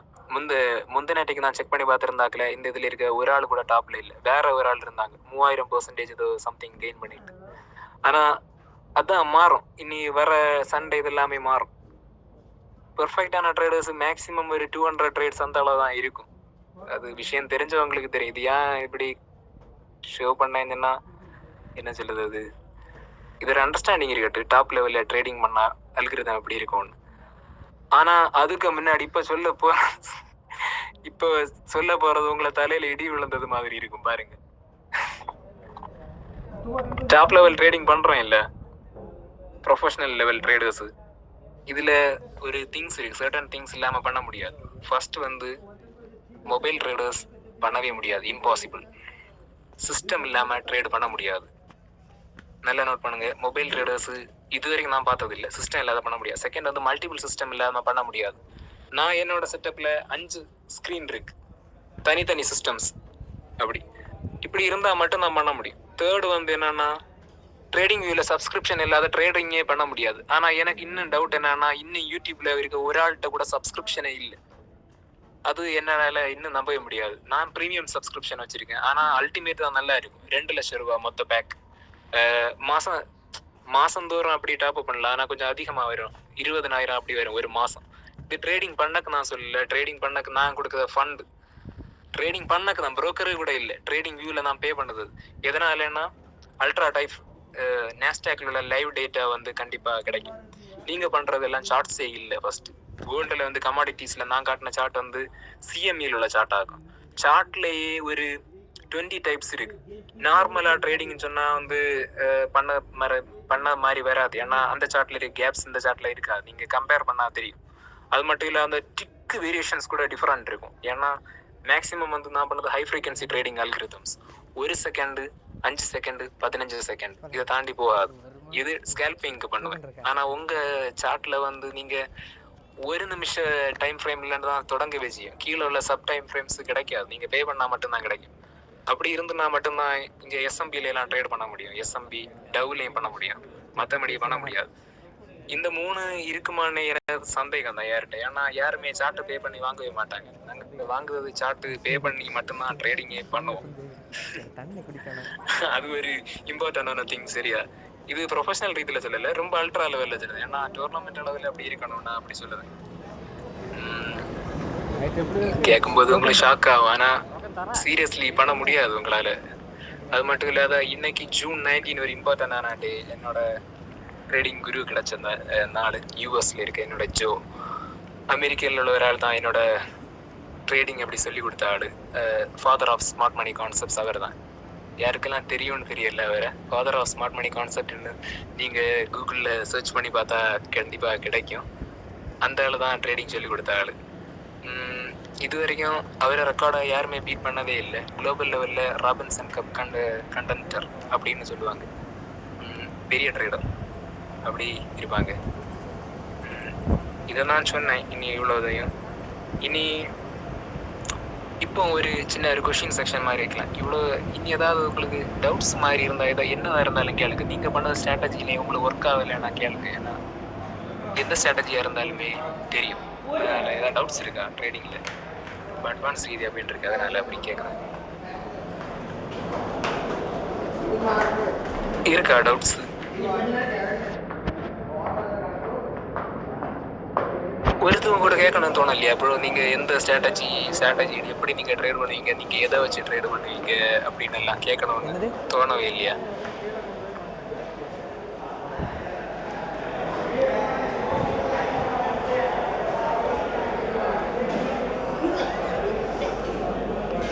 முந்தினேட்டைக்கு நான் செக் பண்ணி பார்த்துருந்தாக்கல, இந்த இதுல இருக்க ஒரு ஆள் கூட டாப்ல இல்லை, வேற ஒரு ஆள் இருந்தாங்க 3000% ஏதோ சம்திங் கெயின் பண்ணிட்டு. ஆனா அதான் மாறும். இனி வர சண்டே இது எல்லாமே மாறும். பெர்ஃபெக்டான ட்ரேடர்ஸ் மேக்சிமம் ஒரு 200 ட்ரேட்ஸ் அந்த அளவு தான் இருக்கும். அது விஷயம் தெரிஞ்சவங்களுக்கு தெரியுது. ஏன் இப்படி ஷோ பண்ணேன்னா என்ன சொல்லுது, அது இது ஒரு அண்டர்ஸ்டாண்டிங் இருக்கட்டு டாப் லெவல்ல ட்ரேடிங் பண்ணா அல்கிரிதம் எப்படி இருக்கும்னு. ஆனா அதுக்கு முன்னாடி இப்ப சொல்ல போறது உங்களை தலையில இடி விழுந்தது மாதிரி இருக்கும் பாருங்க. டாப் லெவல் ட்ரேடிங் பண்றோம் இல்ல, ப்ரொஃபஷனல் லெவல் ட்ரேடர்ஸ், இதுல ஒரு திங்ஸ் இருக்கு, சர்டன் திங்ஸ் இல்லாம பண்ண முடியாது. ஃபர்ஸ்ட் வந்து மொபைல் ட்ரேடர்ஸ் பண்ணவே முடியாது, இம்பாசிபிள். சிஸ்டம் இல்லாம ட்ரேட் பண்ண முடியாது. நல்லா நோட் பண்ணுங்க, மொபைல் ட்ரேடர்ஸ் இது வரைக்கும் நான் பார்த்தது இல்லை, சிஸ்டம் இல்லாத பண்ண முடியாது. செகண்ட் வந்து மல்டிபிள் சிஸ்டம் இல்லாம பண்ண முடியாது. நான் என்னோட செட்டப்ல 5 ஸ்கிரீன் இருக்கு, தனித்தனி சிஸ்டம்ஸ். இப்படி இருந்தா மட்டும் நான் பண்ண முடியும். தேர்டு வந்து என்னன்னா, ட்ரேடிங் வியூல சப்ஸ்கிரிப்ஷன் இல்லாத ட்ரேடிங்கே பண்ண முடியாது. ஆனா எனக்கு இன்னும் டவுட் என்னன்னா, இன்னும் யூடியூப்ல இருக்க ஒரு ஆள்கிட்ட கூட சப்ஸ்கிரிப்ஷனே இல்லை. அது என்னால இன்னும் நம்பவே முடியாது. நான் ப்ரீமியம் சப்ஸ்கிரிப்ஷன் வச்சிருக்கேன். ஆனா அல்டிமேட் தான் நல்லா இருக்கும். 2 லட்சம் ரூபாய் மொத்த பேக். மாசந்தோறும் அப்படி டாப் அப் பண்ணலாம். ஆனா கொஞ்சம் அதிகமா வரும், 20,000 அப்படி வரும் ஒரு மாசம். இது ட்ரேடிங் பண்ணக்கு நான் சொல்லல, ட்ரேடிங் பண்ணக்கு நான் கொடுக்குற ஃபண்ட். ட்ரேடிங் பண்ணக்கு நான் புரோக்கரு கூட இல்லை, ட்ரேடிங் வியூல நான் பே பண்ணது. எதனாலன்னா அல்ட்ரா டைப் நேஸ்டாக்ல உள்ள லைவ் டேட்டா வந்து கண்டிப்பாக கிடைக்கும். நீங்கள் பண்ணுறதெல்லாம் சார்ட்ஸே இல்லை. ஃபர்ஸ்ட் கோல்டில் வந்து கமாடிட்டிஸில் நான் காட்டின சார்ட் வந்து சிஎம்இல உள்ள சார்ட் ஆகும். சார்ட்லேயே ஒரு 20 டைப்ஸ் இருக்கு. நார்மலாக ட்ரேடிங்னு சொன்னால் வந்து பண்ண மாதிரி வராது. ஏன்னா அந்த சார்ட்ல இருக்க கேப்ஸ் இந்த சார்ட்ல இருக்காது. நீங்கள் கம்பேர் பண்ணா தெரியும். அது மட்டும் இல்லை, அந்த டிக்கு வேரியேஷன்ஸ் கூட டிஃப்ரெண்ட் இருக்கும். ஏன்னா மேக்ஸிமம் வந்து நான் பண்ணது high frequency trading algorithms. 1 second, 5 second, 15 second இதை தாண்டி போகாது. இது ஸ்கேல்பிங்க்கு பண்ணுவேன். ஆனால் உங்கள் சார்ட்டில் வந்து நீங்கள் 1 நிமிஷ டைம் ஃப்ரேம்லேருந்து தான் தொடங்கவே செய்யும். கீழே உள்ள சப் டைம் ஃப்ரேம்ஸ் கிடைக்காது. நீங்கள் பே பண்ணால் மட்டும்தான் கிடைக்கும். அப்படி இருந்துன்னா மட்டும்தான் இங்கே எஸ்எம்பிலாம் ட்ரேட் பண்ண முடியும். எஸ்எம்பி டவுலையும் பண்ண முடியும், மற்றபடி பண்ண முடியாது. இந்த 3 இருக்குமான்னு எனக்கு சந்தேகம் தான் யார்கிட்ட. ஏன்னா யாருமே சார்ட்டு பே பண்ணி வாங்கவே மாட்டாங்க. நாங்கள் வாங்குறது சார்ட்டு பே பண்ணி மட்டும்தான் ட்ரேடிங்கே பண்ணுவோம். அது ஒரு இம்பார்ட்டண்டான திங். சரியா? இது ப்ரொஃபஷனல் ரீதியில் சொல்லலை, ரொம்ப அல்ட்ரா லெவலில் சொல்லுது. ஏன்னா டோர்னமெண்ட் அளவில் அப்படி இருக்கணும்னா அப்படி சொல்லுவேன். கேட்கும்போது உங்களுக்கு ஷாக் ஆகும், ஆனால் சீரியஸ்லி பண்ண முடியாது உங்களால். அது மட்டும் இல்லாத இன்னைக்கு ஜூன் 19 ஒரு இம்பார்ட்டண்டான டே. என்னோட ட்ரேடிங் குரு கிடைச்ச நாள். யூஎஸ்ல இருக்க என்னோட ஜோ, அமெரிக்காவில் உள்ள ஒரு ஆள் தான் என்னோட ட்ரேடிங் எப்படி சொல்லி கொடுத்த ஆள். Father of smart money concepts அவர் தான். யாருக்கெல்லாம் தெரியும்னு தெரியல. வேற ஃபாதர் ஆஃப் ஸ்மார்ட் மணி கான்செப்ட்னு நீங்கள் கூகுளில் சர்ச் பண்ணி பார்த்தா கண்டிப்பாக கிடைக்கும். அந்த ஆள் தான் ட்ரேடிங் சொல்லி கொடுத்த ஆள். இது வரைக்கும் அவரை ரெக்கார்டை யாருமே பீட் பண்ணதே இல்லை. குளோபல் லெவலில் ராபின்சன் கப் கண்டென்டர் அப்படின்னு சொல்லுவாங்க. பெரிய ட்ரேடர் அப்படி இருப்பாங்க. இதை நான் சொன்னேன். இனி இவ்வளோதையும் இனி இப்போ ஒரு சின்ன ஒரு கொஷின் செக்ஷன் மாதிரி இருக்கலாம். இவ்வளோ இனி ஏதாவது உங்களுக்கு டவுட்ஸ் மாதிரி இருந்தால் ஏதோ என்னதாக இருந்தாலும் கேளுங்க. நீங்கள் பண்ண ஸ்ட்ராட்டஜிலே உங்களுக்கு ஒர்க் ஆகலைன்னா கேளுங்க. ஏன்னா எந்த ஸ்ட்ராட்டஜியாக இருந்தாலுமே தெரியும். அதனால் ஏதாவது டவுட்ஸ் இருக்கா ட்ரேடிங்கில் இப்போ அட்வான்ஸ் ரீதி அப்படின்னு இருக்கு, அதனால் அப்படி கேட்குறேன். இருக்கா டவுட்ஸ்? ஒருத்தவங்க கூட கேட்கணும்னு தோணும் இல்லையா? அப்புறம் நீங்கள் எந்த ஸ்ட்ராட்டஜி எப்படி நீங்கள் ட்ரேட் பண்ணுவீங்க, நீங்கள் எதை வச்சு ட்ரேட் பண்ணுவீங்க அப்படின்னு எல்லாம் கேட்கணும்னு தோணவே இல்லையா?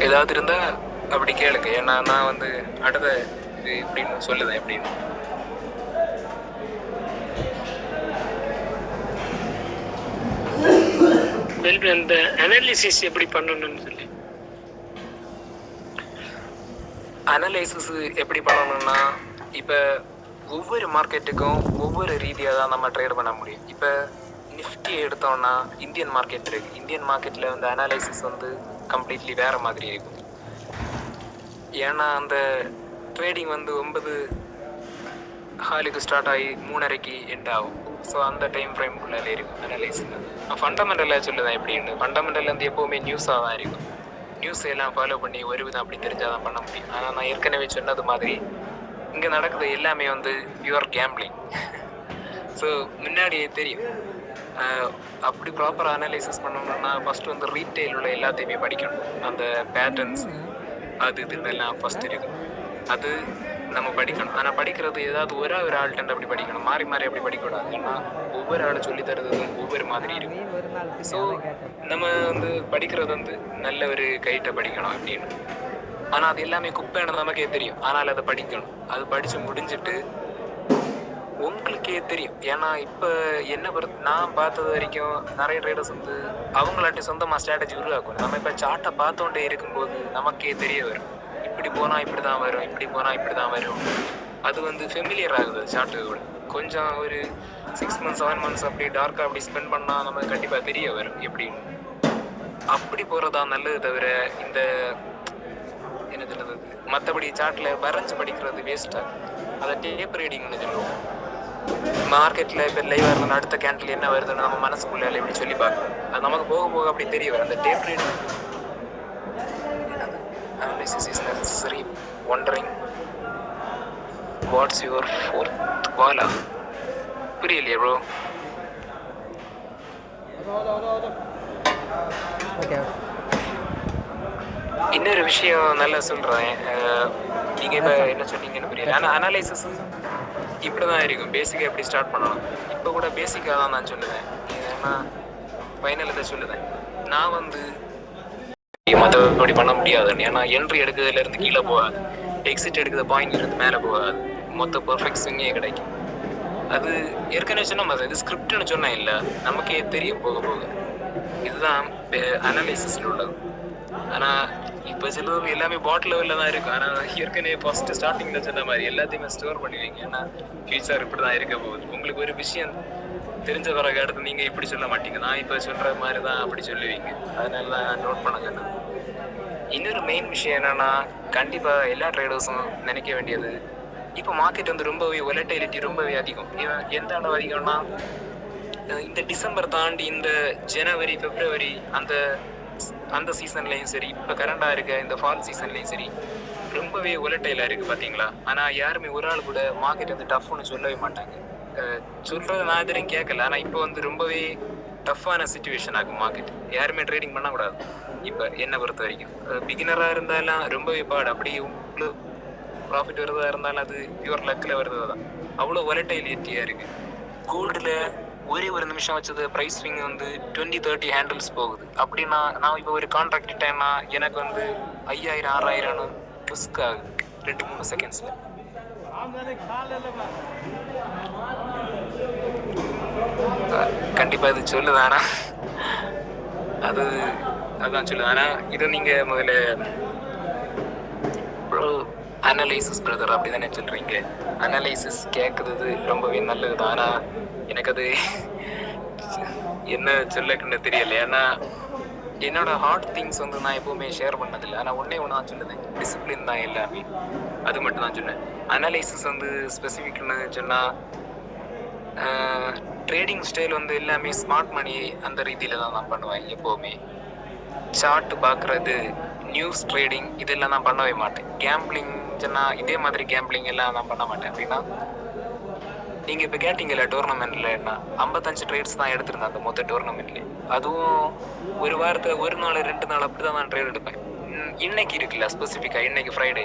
ஏதாவது இருந்தால் அப்படி கேளுங்க. ஏன்னா நான் வந்து அடுத்த இது இப்படின்னு சொல்லுதேன் எப்படின்னு. இந்த அனாலிசிஸ் எப்படி பண்ணணும்னு சொல்லி. அனலைசிஸ் எப்படி பண்ணணும்னா, இப்போ ஒவ்வொரு மார்க்கெட்டுக்கும் ஒவ்வொரு ரீதியாக தான் நம்ம ட்ரேட் பண்ண முடியும். இப்போ நிஃப்டி எடுத்தோம்னா இந்தியன் மார்க்கெட் இருக்குது. இந்தியன் மார்க்கெட்டில் வந்து அனாலிசிஸ் வந்து கம்ப்ளீட்லி வேறு மாதிரி இருக்கும். ஏன்னா அந்த ட்ரேடிங் வந்து 9:00 ஸ்டார்ட் ஆகி 3:30 எண்ட் ஆகும். ஸோ அந்த டைம் ஃப்ரேம்குள்ளே இருக்கும் அனலைசிஸ். நான் ஃபண்டமெண்டலாக சொல்லுவேன் எப்படின்னு. ஃபண்டமெண்டல் வந்து எப்போவுமே நியூஸாக தான் இருக்கும். நியூஸ் எல்லாம் ஃபாலோ பண்ணி ஒரு விதம் அப்படி தெரிஞ்சால் தான் பண்ண முடியும். ஆனால் நான் ஏற்கனவே சொன்னது மாதிரி இங்கே நடக்குது எல்லாமே வந்து பியூர் கேம்பிளிங். ஸோ முன்னாடியே தெரியும். அப்படி ப்ராப்பராக அனலைசிஸ் பண்ணணும்னா ஃபஸ்ட்டு வந்து ரீட்டெயில் உள்ள எல்லாத்தையுமே படிக்கணும். அந்த பேட்டர்ன்ஸ் அது இதுன்னெல்லாம் ஃபஸ்ட் இருக்குது. அது நம்ம படிக்கணும். ஆனால் படிக்கிறது ஏதாவது ஒரு ஆள்கிட்ட அப்படி படிக்கணும். மாறி அப்படி படிக்கக்கூடாது. ஏன்னா ஒவ்வொரு ஆள் சொல்லி தருது ஒவ்வொரு மாதிரி இருக்கும். ஸோ நம்ம வந்து படிக்கிறது வந்து நல்ல ஒரு கைட்டை படிக்கணும் அப்படின்னு. ஆனால் அது எல்லாமே குப்பைன்னு நமக்கே தெரியும். ஆனால் அதை படிக்கணும். அது படித்து முடிஞ்சிட்டு உங்களுக்கே தெரியும். ஏன்னா இப்போ என்ன நான் பார்த்தது வரைக்கும் நிறைய ட்ரேடர்ஸ் வந்து அவங்களாட்டி சொந்தமாக ஸ்ட்ராட்டஜி உருவாக்கணும். நம்ம இப்போ சார்ட்டை பார்த்தோண்டே இருக்கும்போது நமக்கே தெரிய வரும். இப்படி போனால் இப்படி தான் வரும், இப்படி போனால் இப்படி தான் வரும். அது வந்து ஃபெமிலியர் ஆகுது சார்ட்டோட. கொஞ்சம் ஒரு 6 months 7 months அப்படி டார்க்காக அப்படி ஸ்பெண்ட் பண்ணால் நமக்கு கண்டிப்பாக தெரிய வரும் எப்படின்னு. அப்படி போகிறதா நல்லது. தவிர இந்த என்ன சொல்கிறது, மற்றபடி சார்ட்டில் வரைஞ்சி படிக்கிறது வேஸ்ட்டாக. அதை டேப் ரீடிங்னு சொல்லுவோம். மார்க்கெட்டில் இப்போ லைவாக இருந்தால் அடுத்த கேண்டில் என்ன வருதுன்னு நம்ம மனசுக்குள்ளே இப்படி சொல்லி பார்க்கணும். அது நமக்கு போக போக அப்படி தெரிய வரும். அந்த tape reading analysis is necessary. Wondering what's your fourth wala? புரியலையே bro. ஓகே இன்னொரு விஷயம் நல்லா சொல்கிறேன். நீங்கள் இப்போ என்ன சொன்னீங்கன்னு புரியல. ஆனால் அனாலிசிஸ் இப்படி தான் இருக்கும். பேசிக்காக எப்படி ஸ்டார்ட் பண்ணணும். இப்போ கூட பேசிக்காக தான் நான் சொல்லுவேன். ஏன்னா ஃபைனல் இதை சொல்லுவேன். நான் வந்து மற்றபடி பண்ண முடியாதுன்னு. ஏன்னா என்ட்ரி எடுக்கிறதுலேருந்து கீழே போகாது, எக்ஸிட் எடுக்கிற பாயிண்ட்லேருந்து மேலே போகாது, மொத்த பர்ஃபெக்ட் ஸ்விங்கே கிடைக்கும். அது ஏற்கனவே சொன்ன இது ஸ்கிரிப்ட்னு சொன்னேன் இல்லை, நமக்கே தெரியும் போக போக. இதுதான் அனாலிசிஸில் உள்ளது. ஆனால் இப்போ சிலது எல்லாமே பாட்டில் லெவலில் தான் இருக்கும். ஆனால் ஏற்கனவே ஃபஸ்ட்டு ஸ்டார்டிங்கில் சொன்ன மாதிரி எல்லாத்தையுமே ஸ்டோர் பண்ணுவீங்க. ஏன்னா ஃபியூச்சர் இப்படி தான் இருக்க போகுது. உங்களுக்கு ஒரு விஷயம் தெரிஞ்ச பிறகு அடுத்து நீங்கள் இப்படி சொல்ல மாட்டீங்க, நான் இப்போ சொல்கிற மாதிரி தான் அப்படி சொல்லுவீங்க. அதனால தான் நான் நோட் பண்ண சொன்னேன். இன்னொரு மெயின் விஷயம் என்னென்னா, கண்டிப்பாக எல்லா ட்ரேடர்ஸும் நினைக்க வேண்டியது, இப்போ மார்க்கெட் வந்து ரொம்பவே ஒலட்டிலிட்டி ரொம்பவே அதிகம். எந்த அளவு அதிகம்னா, இந்த டிசம்பர் தாண்டி இந்த ஜனவரி பிப்ரவரி அந்த சீசன்லேயும் சரி, இப்போ கரண்டாக இருக்க இந்த ஃபால் சீசன்லேயும் சரி, ரொம்பவே ஒலட்டைலாக இருக்குது பார்த்தீங்களா. ஆனால் யாருமே ஒரு ஆள் கூட மார்க்கெட் வந்து டஃப்னு சொல்லவே மாட்டாங்க. சொல்கிறது நான் எதிரையும் கேட்கல. ஆனால் இப்போ வந்து ரொம்பவே டஃப்பான சுச்சுவேஷன் ஆகும் மார்க்கெட். யாருமே ட்ரேடிங் பண்ணக்கூடாது இப்போ என்னை பொறுத்த வரைக்கும். பிகினராக இருந்தாலும் ரொம்பவே பாடு. அப்படி உங்களுக்கு ப்ராஃபிட் வருவதாக இருந்தாலும் அது பியூர் லக்கில் வருது தான். அவ்வளோ ஒலட்டைலிட்டியாக இருக்குது. கோல்டில் ஒரே ஒரு நிமிஷம் வச்சது ப்ரைஸ் ஸ்விங் வந்து 20-30 ஹேண்டில்ஸ் போகுது. அப்படின்னா நான் இப்போ ஒரு கான்ட்ராக்ட் இட்டேன்னா எனக்கு வந்து 5000 6000 ரிஸ்க் ஆகுது 2-3 செகண்ட்ஸில். கண்டிப்பாக இது சொல்லுது. ஆனால் அதுதான் சொல்லுது. ஆனால் இதை நீங்கள் முதல்ல அனலைசிஸ் பிரதர் அப்படி தானே சொல்கிறீங்க. அனலைசிஸ் கேட்குறது ரொம்பவே நல்லது தான். ஆனால் எனக்கு அது என்ன சொல்லக்குன்னு தெரியல. ஏன்னா என்னோட ஹார்ட் திங்ஸ் வந்து நான் எப்போவுமே ஷேர் பண்ணதில்லை. ஆனால் ஒன்றே ஒன்று நான் சொல்லுவேன், டிசிப்ளின் தான் எல்லாமே. அது மட்டும் தான் சொன்னேன். அனலைசிஸ் வந்து ஸ்பெசிஃபிக்னு சொன்னால், ட்ரேடிங் ஸ்டைல் வந்து எல்லாமே ஸ்மார்ட் மணி அந்த ரீதியில் தான் நான் பண்ணுவேன் எப்போவுமே. சார்ட் பார்க்குறது, நியூஸ் ட்ரேடிங் இதெல்லாம் நான் பண்ணவே மாட்டேன். கேம்பிளிங் சொன்னால் இதே மாதிரி கேம்பிளிங் எல்லாம் நான் பண்ண மாட்டேன். அப்படின்னா நீங்கள் இப்போ கேட்டிங்கல்ல டோர்னமெண்ட்டில் என்ன 55 ட்ரேட்ஸ் தான் எடுத்திருந்தேன் அந்த மொத்த டோர்னமெண்ட்லேயே. அதுவும் ஒரு வாரத்தில் 1 நாள் 2 நாள் அப்படி தான் நான் ட்ரேட் எடுப்பேன். இன்னைக்கு இருக்குல்ல ஸ்பெசிஃபிக்காக, இன்னைக்கு ஃப்ரைடே,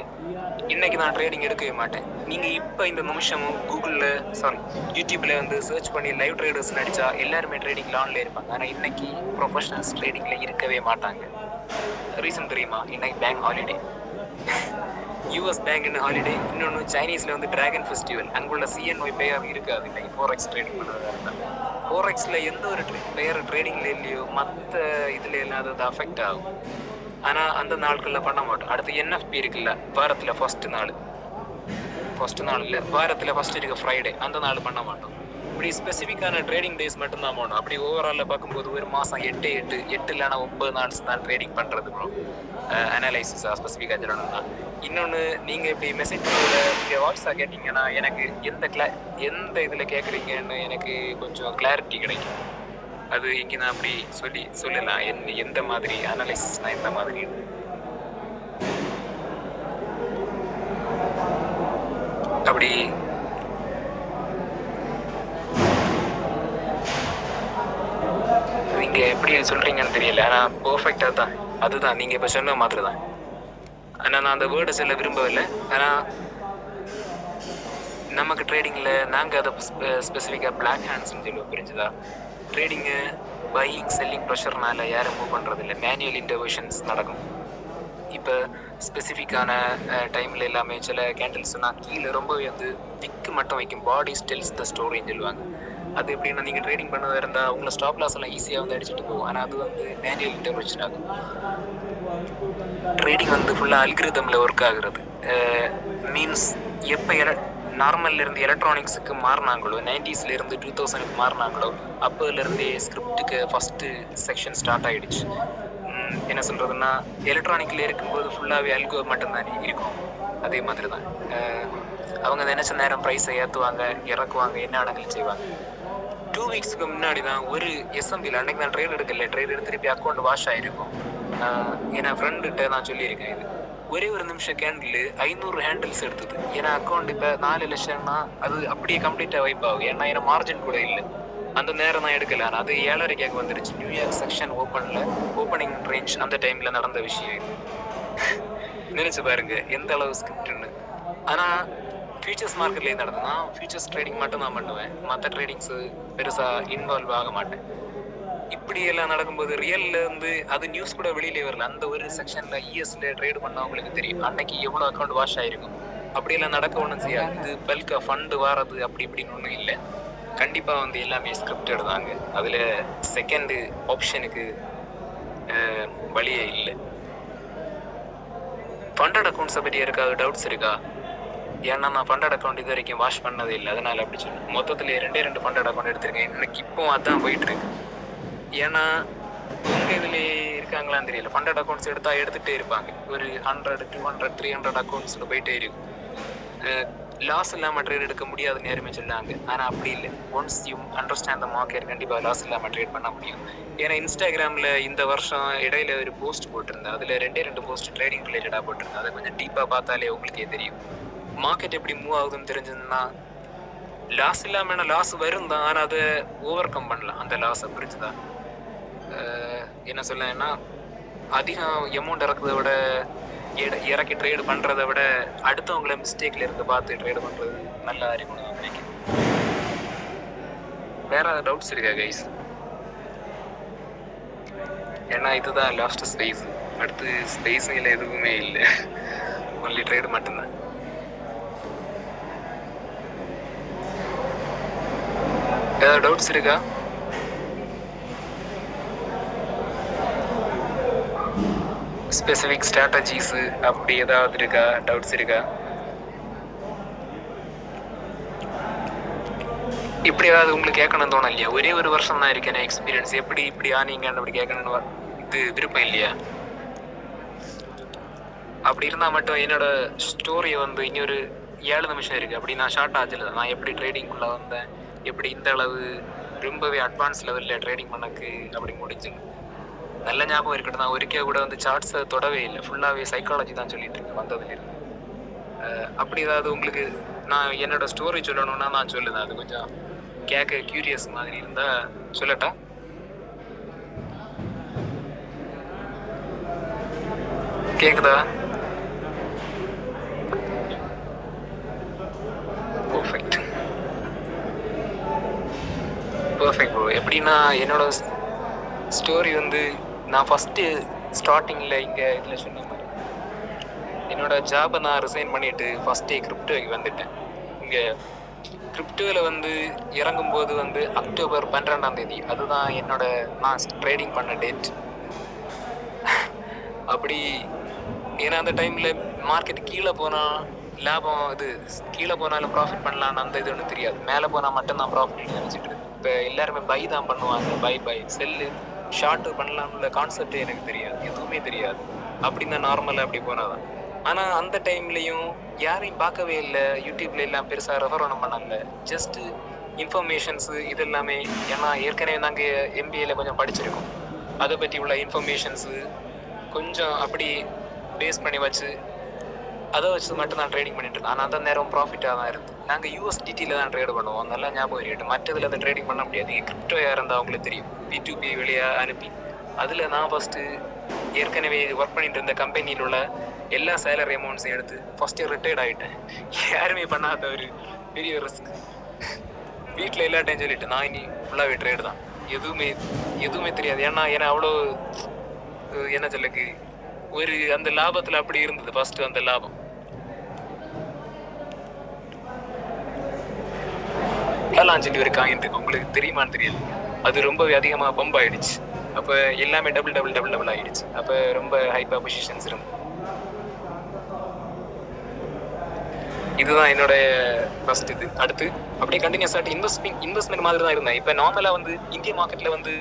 இன்னைக்கு நான் ட்ரேடிங் எடுக்கவே மாட்டேன். நீங்கள் இப்போ இந்த நிமிஷமும் யூடியூப்பில் வந்து சர்ச் பண்ணி லைவ் ட்ரேடர்ஸ் அடித்தா எல்லாருமே ட்ரேடிங்கில் ஆன்லைன் இருப்பாங்க. ஆனால் இன்னைக்கு ப்ரொஃபஷனல்ஸ் ட்ரேடிங்கில் இருக்கவே மாட்டாங்க. ரீசன் தெரியுமா? இன்னைக்கு பேங்க் ஹாலிடே, யூஎஸ் பேங்க்னு ஹாலிடே. இன்னொன்று சைனீஸில் வந்து டிராகன் ஃபெஸ்டிவல். அங்குள்ள சிஎன்ஒய் பெயர் இருக்காது இன்னைக்கு ஃபோரெக்ஸ் ட்ரேடிங் பண்ணுறதா இருந்தால். ஃபோரெக்ஸில் எந்த ஒரு பெயர் ட்ரேடிங்கில் இல்லையோ மற்ற இதில் எல்லாம் அது அஃபெக்ட் ஆகும். ஆனால் அந்த நாட்களில் பண்ண மாட்டோம். அடுத்து என்எஃப்பி இருக்குல்ல, வாரத்தில் ஃபஸ்ட்டு நாள் இல்லை, வாரத்தில் ஃபஸ்ட்டு இருக்க ஃப்ரைடே, அந்த நாள் பண்ண மாட்டோம். இப்படி ஸ்பெசிஃபிக்கான ட்ரேடிங் டேஸ் மட்டும்தான் போகணும். அப்படி ஓவராலில் பார்க்கும்போது ஒரு மாதம் 8 இல்லைனா 9 நாள்ஸ் தான் ட்ரேடிங் பண்ணுறது ப்ரோ. அனலைசிஸாக ஸ்பெசிஃபிக்காக சொல்லணும்னா. இன்னொன்று, நீங்கள் இப்படி மெசேஜ் பண்ணுறதுல நீங்கள் வாய்ஸாக கேட்டிங்கன்னா எனக்கு எந்த இதில் கேட்குறீங்கன்னு எனக்கு கொஞ்சம் கிளாரிட்டி கிடைக்கும். அது இங்கே நான் அப்படி சொல்லலாம் எந்த மாதிரி அனலைசிஸ்னால் எந்த மாதிரி. அப்படி நீங்கள் எப்படி சொல்கிறீங்கன்னு தெரியல. ஆனால் பர்ஃபெக்டாக தான் அதுதான் நீங்கள் இப்போ சொன்ன மாதிரி தான். ஆனால் நான் அந்த வேர்டை சொல்ல விரும்பவில்லை. ஆனால் நமக்கு ட்ரேடிங்கில் நாங்கள் அதை ஸ்பெசிஃபிக்காக பிளாக் ஹேண்ட்ஸ்ன்னு சொல்லுவோம், புரிஞ்சுதா? ட்ரேடிங்கு பையிங் செல்லிங் ப்ரெஷர்னால யாரும் மூவ் பண்ணுறதில்ல, மேனுவல் இன்டர்வென்ஷன்ஸ் நடக்கும். இப்போ ஸ்பெசிஃபிக்கான டைமில் எல்லாமே சில கேண்டில்ஸ்னால் கீழே ரொம்பவே வந்து விக்கு மட்டும் வைக்கும், பாடி ஸ்டில்ஸ் த ஸ்டோரின்னு சொல்லுவாங்க. அது எப்படின்னா நீங்கள் ட்ரேடிங் பண்ணதாக இருந்தால் அவங்கள ஸ்டாப் லாஸ் எல்லாம் ஈஸியாக வந்து அடிச்சுட்டு போகும். ஆனால் அது வந்து மேனுவல் இன்டர்வென்ஷன் ஆகும். ட்ரேடிங் வந்து ஃபுல்லாக அல்கிரிதமில் ஒர்க் ஆகுறது. மீன்ஸ் எப்போ நார்மல்லேருந்து எலக்ட்ரானிக்ஸுக்கு மாறினாங்களோ, 90ஸ்லேருந்து 2000க்கு மாறினாங்களோ, அப்போலேருந்தே ஸ்கிரிப்டுக்கு ஃபஸ்ட்டு செக்ஷன் ஸ்டார்ட் ஆகிடுச்சு. என்ன சொல்கிறதுன்னா, எலக்ட்ரானிக்கில் இருக்கும்போது ஃபுல்லாகவே அல்கோ மட்டும்தான் இருக்கும். அதே மாதிரி தான் அவங்க நினச்ச நேரம் ப்ரைஸை ஏற்றுவாங்க, இறக்குவாங்க, என்ன ஆனாலும் செய்வாங்க. 2 வீக்ஸுக்கு முன்னாடி தான் ஒரு எஸ்எம்பியில் அன்றைக்கி நான் ட்ரேட் எடுத்து திருப்பி அக்கௌண்ட் வாஷ் ஆகிருக்கும். என் ஃப்ரெண்டுகிட்ட நான் சொல்லியிருக்கேன், இது ஒரே ஒரு நிமிஷம் கேண்டில் 500 ஹேண்டில்ஸ் எடுத்தது. ஏன்னா அக்கௌண்ட் இப்போ 4 லட்சம்னா அது அப்படியே கம்ப்ளீட்டாக வைப் ஆகும். ஏன்னா ஏன்னா மார்ஜின் கூட இல்லை, அந்த நேரம் தான் எடுக்கல. ஆனால் அது 7:30 வந்துருச்சு. நியூயார்க் செக்ஷன் ஓப்பனிங் ரேஞ்ச் அந்த டைமில் நடந்த விஷயம் இது. நினைச்சு பாருங்க எந்த அளவு ஸ்கிரிப்ட்னு. ஆனா ஃபியூச்சர்ஸ் மார்க்கெட்லேயே நடந்தது. நான் ஃபியூச்சர்ஸ் ட்ரேடிங் மட்டும் தான் பண்ணுவேன், மற்ற ட்ரேடிங்ஸு பெருசா இன்வால்வ் ஆக மாட்டேன். இப்படி எல்லாம் நடக்கும்போது ரியல்ல வந்து அது நியூஸ் கூட வெளியிலே வரல. அந்த ஒரு செக்ஷன்ல இஎஸ்ல ட்ரேட் பண்ணவங்களுக்கு தெரியும் அன்னைக்கு எவ்வளவு அக்கௌண்ட் வாஷ் ஆயிருக்கும். அப்படி எல்லாம் நடக்க ஒன்றும் செய்யாது. இது பல்கா ஃபண்டு வாரது அப்படி இப்படின்னு ஒன்றும் இல்லை. கண்டிப்பா வந்து எல்லாமே ஸ்கிரிப்டட் தாங்க. அதுல செகண்ட் ஆப்ஷனுக்கு வழியே இல்லை. ஃபண்டட் அக்கௌண்ட்ஸை பற்றி யாருக்காவது டவுட்ஸ் இருக்கா? ஏன்னா நான் ஃபண்டட் அக்கௌண்ட் இது வரைக்கும் வாஷ் பண்ணதே இல்லை, அதனால அப்படி சொன்னேன். மொத்தத்துல 2 ஃபண்டட் அக்கௌண்ட் எடுத்திருக்கேன். எனக்கு இப்போ அதான் போயிட்டு இருக்கு. ஏன்னா உங்க இதுல இருக்காங்களான்னு தெரியல, ஃபண்டட் அக்கௌண்ட்ஸ் எடுத்துட்டே இருப்பாங்க. ஒரு 100, 200, 300 அக்கௌண்ட்ஸ்ல போயிட்டே இருக்கும். லாஸ் இல்லாம ட்ரேட் எடுக்க முடியாதுன்னு யாருமே சொன்னாங்க. ஆனா அப்படி இல்லை. Once you understand the market கண்டிப்பா லாஸ் இல்லாம ட்ரேட் பண்ண முடியும். ஏன்னா இன்ஸ்டாகிராம்ல இந்த வருஷம் இடையில ஒரு போஸ்ட் போட்டிருந்தேன். அதுல 2 போஸ்ட் ட்ரேடிங் ரிலேட்டடா போட்டிருந்தேன். அதை கொஞ்சம் டீப்பா பார்த்தாலே உங்களுக்கே தெரியும். மார்க்கெட் எப்படி மூவ் ஆகுதுன்னு தெரிஞ்சதுன்னா லாஸ் இல்லாம லாஸ் வரும் தான், ஆனா அதை ஓவர் கம் பண்ணலாம். அந்த லாஸை புரிஞ்சுதான் என்ன சொல்லன்னா, அதிகம் அமௌண்ட் இறக்குறத விட இறக்கி ட்ரேடு பண்றதை விட அடுத்தவங்கள மிஸ்டேக்ல இருந்து பார்த்து ட்ரேடு பண்றது நல்ல அறிவுன்னு நான் நினைக்கிறேன். வேற டவுட்ஸ் இருக்கா கைஸ்? ஏன்னா இதுதான் லாஸ்ட் ஸ்பேஸ். அடுத்து ஸ்பேஸில் எதுவுமே இல்லை, ஒன்லி ட்ரேடு மட்டும்தான். ஏதாவது டவுட்ஸ் இருக்கா? ஸ்பெசிஃபிக் ஸ்ட்ராட்டஜிஸ் அப்படி ஏதாவது இருக்கா? டவுட்ஸ் இருக்கா? இப்படி ஏதாவது உங்களுக்கு கேட்கணும்னு தோணும் இல்லையா? ஒரே ஒரு வருஷம் தான் இருக்கேன் எக்ஸ்பீரியன்ஸ், எப்படி இப்படி ஆனீங்கன்னு அப்படி கேட்கணும்னு இது விருப்பம் இல்லையா? அப்படி இருந்தால் மட்டும் என்னோட ஸ்டோரி வந்து இன்னொரு 7 நிமிஷம் இருக்குது. அப்படி நான் ஷார்ட் ஆச்சுல நான் எப்படி ட்ரேடிங்குள்ளே வந்தேன், எப்படி இந்த அளவு ரொம்பவே அட்வான்ஸ் லெவலில் ட்ரேடிங் பண்ணக்கு அப்படி முடிஞ்சு நல்ல ஞாபகம் இருக்கட்டும். நான் ஒருக்கே கூட வந்து சார்ட்ஸை தொடவே இல்லை, ஃபுல்லாகவே சைக்காலஜி தான் சொல்லிட்டு இருக்கேன் வந்ததுலேருந்து. அப்படி ஏதாவது உங்களுக்கு நான் என்னோட ஸ்டோரி சொல்லணும்னா நான் சொல்லுதேன். அது கொஞ்சம் கேட்க கியூரியஸ் மாதிரி இருந்தால் சொல்லட்டா? கேக்குதா? Perfect bro. எப்படின்னா என்னோட ஸ்டோரி வந்து நான் ஃபஸ்ட்டு ஸ்டார்டிங்கில் இங்கே இதில் சொன்ன மாதிரி என்னோட ஜாபை நான் ரிசைன் பண்ணிவிட்டு ஃபஸ்ட்டே கிரிப்டோக்கு வந்துட்டேன். இங்கே கிரிப்டோவில் வந்து இறங்கும்போது வந்து அக்டோபர் 12 அதுதான் நான் ட்ரேடிங் பண்ண டேட். அப்படி ஏன்னா அந்த டைமில் மார்க்கெட் கீழே போனால் லாபம், இது கீழே போனாலும் ப்ராஃபிட் பண்ணலான்னு அந்த இது ஒன்றும் தெரியாது. மேலே போனால் மட்டும்தான் ப்ராஃபிட் நினச்சிட்டு இருக்கு. இப்போ எல்லாருமே பை தான் பண்ணுவாங்க, பை செல்லு ஷார்ட்டு பண்ணலாம்ல கான்செப்டே எனக்கு தெரியாது, எதுவுமே தெரியாது. அப்படின்னு தான் நார்மலாக அப்படி போனாதான். ஆனால் அந்த டைம்லையும் யாரையும் பார்க்கவே இல்லை, யூடியூப்ல எல்லாம் பெருசாக ரெஃபர் ஒன்றும் பண்ணல, ஜஸ்ட்டு இன்ஃபர்மேஷன்ஸு இது எல்லாமே. ஏன்னா ஏற்கனவே நாங்கள் MBAல கொஞ்சம் படிச்சிருக்கோம், அதை பற்றி உள்ள இன்ஃபர்மேஷன்ஸு கொஞ்சம் அப்படி பேஸ் பண்ணி வச்சு அதை வச்சு மட்டும் நான் ட்ரேடிங் பண்ணிட்டு இருக்கேன். ஆனால் அந்த நேரம் ப்ராஃபிட்டாக தான் இருக்குது. நாங்கள் USDTயில் தான் ட்ரேட் பண்ணுவோம், நல்லா ஞாபகம் இருக்கட்டும். மற்றதில் அதை ட்ரேடிங் பண்ண முடியாது. கிரிப்டோ இருந்தால் அவங்களுக்கு தெரியும், P2P வழியாக அனுப்பி. அதில் நான் ஃபஸ்ட்டு ஏற்கனவே ஒர்க் பண்ணிட்டு இருந்த கம்பெனியில் உள்ள எல்லா சேலரி அமௌண்ட்ஸையும் எடுத்து ஃபஸ்ட்டு ரிட்டையர்ட் ஆகிட்டேன். யாருமே பண்ணாத ஒரு பெரிய ரிஸ்க். வீட்டில் எல்லாட்டையும் சொல்லிட்டேன் நான் இனி ஃபுல்லாகவே ட்ரேடு தான், எதுவுமே தெரியாது. ஏன்னா அவ்வளோ என்ன சொல்லுக்கு ஒரு அந்த லாபத்தில் அப்படி இருந்தது ஃபஸ்ட்டு. அந்த லாபம் சொல்லி ஒரு காயின் இருக்கு, உங்களுக்கு தெரியுமான்னு தெரியல. அது ரொம்பவே அதிகமாக பம்ப் ஆயிடுச்சு. அப்போ எல்லாமே டபுள் ஆயிடுச்சு. அப்போ ரொம்ப ஹைப்பா பொசிஷன்ஸ் இருந்தது. இதுதான் என்னோட ஃபர்ஸ்ட் இது. அடுத்து அப்படியே கண்டினியூஸ் ஆகிட்டு இன்வெஸ்ட்மெண்ட் மாதிரி தான் இருந்தேன். இப்போ நார்மலாக வந்து இந்திய மார்க்கெட்டில் வந்து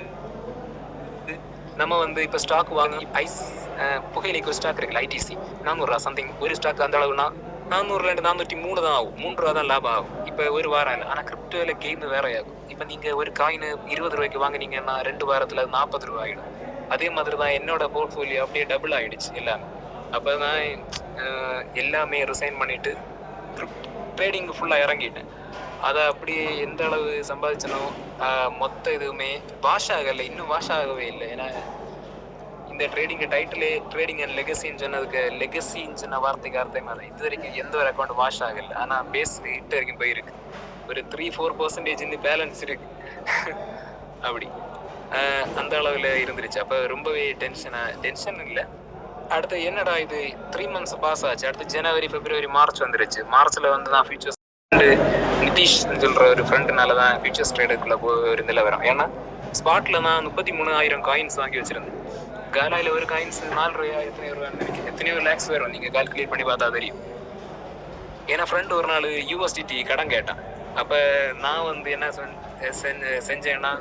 நம்ம வந்து இப்போ ஸ்டாக் வாங்கி புகையிலைக்கு ஒரு ஸ்டாக் இருக்குல்ல, ITC 400 சம்திங் ஒரு ஸ்டாக். அந்த அளவுனா 400 403 தான் ஆகும், 3 ரூபா தான் லாபம் ஆகும். இப்போ ஒரு வாரம் இல்லை. ஆனால் கிரிப்டோவில் கெயின் வேற ஆகும். இப்போ நீங்கள் ஒரு காயின் 20 ரூபாய்க்கு வாங்கினீங்கன்னா 2 வாரத்தில் 40 ரூபா ஆகிடும். அதே மாதிரி தான் என்னோட போர்ட்ஃபோலியோ அப்படியே டபுள் ஆகிடுச்சு எல்லாமே. அப்போ தான் எல்லாமே ரிசைன் பண்ணிவிட்டு ட்ரேடிங் ஃபுல்லாக இறங்கிட்டேன். அதை அப்படியே எந்த அளவு சம்பாதிச்சனோ மொத்த இதுவுமே வாஷ் ஆகலை, இன்னும் வாஷ் ஆகவே இல்லை. ஏன்னா இந்த ட்ரேடிங் டைட்டிலே ட்ரேடிங் அண்ட் லெகசின்னு சொன்னதுக்கு லெகசின்னு சொன்ன வார்த்தைக்கு அர்த்தம் மாதிரி இது வரைக்கும் எந்த ஒரு அக்கௌண்ட் வாஷ் ஆகல. ஆனால் பேஸ் ஹிட் வரைக்கும் போயிருக்கு. ஒரு 3-4% இந்த பேலன்ஸ் இருக்கு. அப்படி அந்த அளவில் இருந்துருச்சு. அப்போ ரொம்பவே டென்ஷன் இல்லை. அடுத்து என்னடா இது 3 months பாஸ் ஆச்சு. அடுத்து ஜனவரி, பிப்ரவரி, மார்ச் வந்துருச்சு. மார்ச்சில் வந்து நான் ஃபியூச்சர்ஸ் நிதிஷ் சொல்கிற ஒரு ஃப்ரெண்டுனால தான் ஃபியூச்சர்ஸ் ட்ரேடுக்குள்ளே ஒரு நிலவரம். ஏன்னா ஸ்பாட்டில் நான் 33,000 காயின்ஸ் வாங்கி வச்சுருந்தேன். காலாயில் ஒரு காயின்ஸ் 4 ரூபாய் எத்தனையோ ரூபான்னு நினைக்கிறேன். எத்தனையோ லேக்ஸ் வரும், நீங்கள் கால்குலேட் பண்ணி பார்த்தா தெரியும். ஏன்னா ஃப்ரெண்டு ஒரு நாள் யூஎஸ்டிடி கடன் கேட்டான். அப்போ நான் வந்து என்ன செஞ்சேன்னா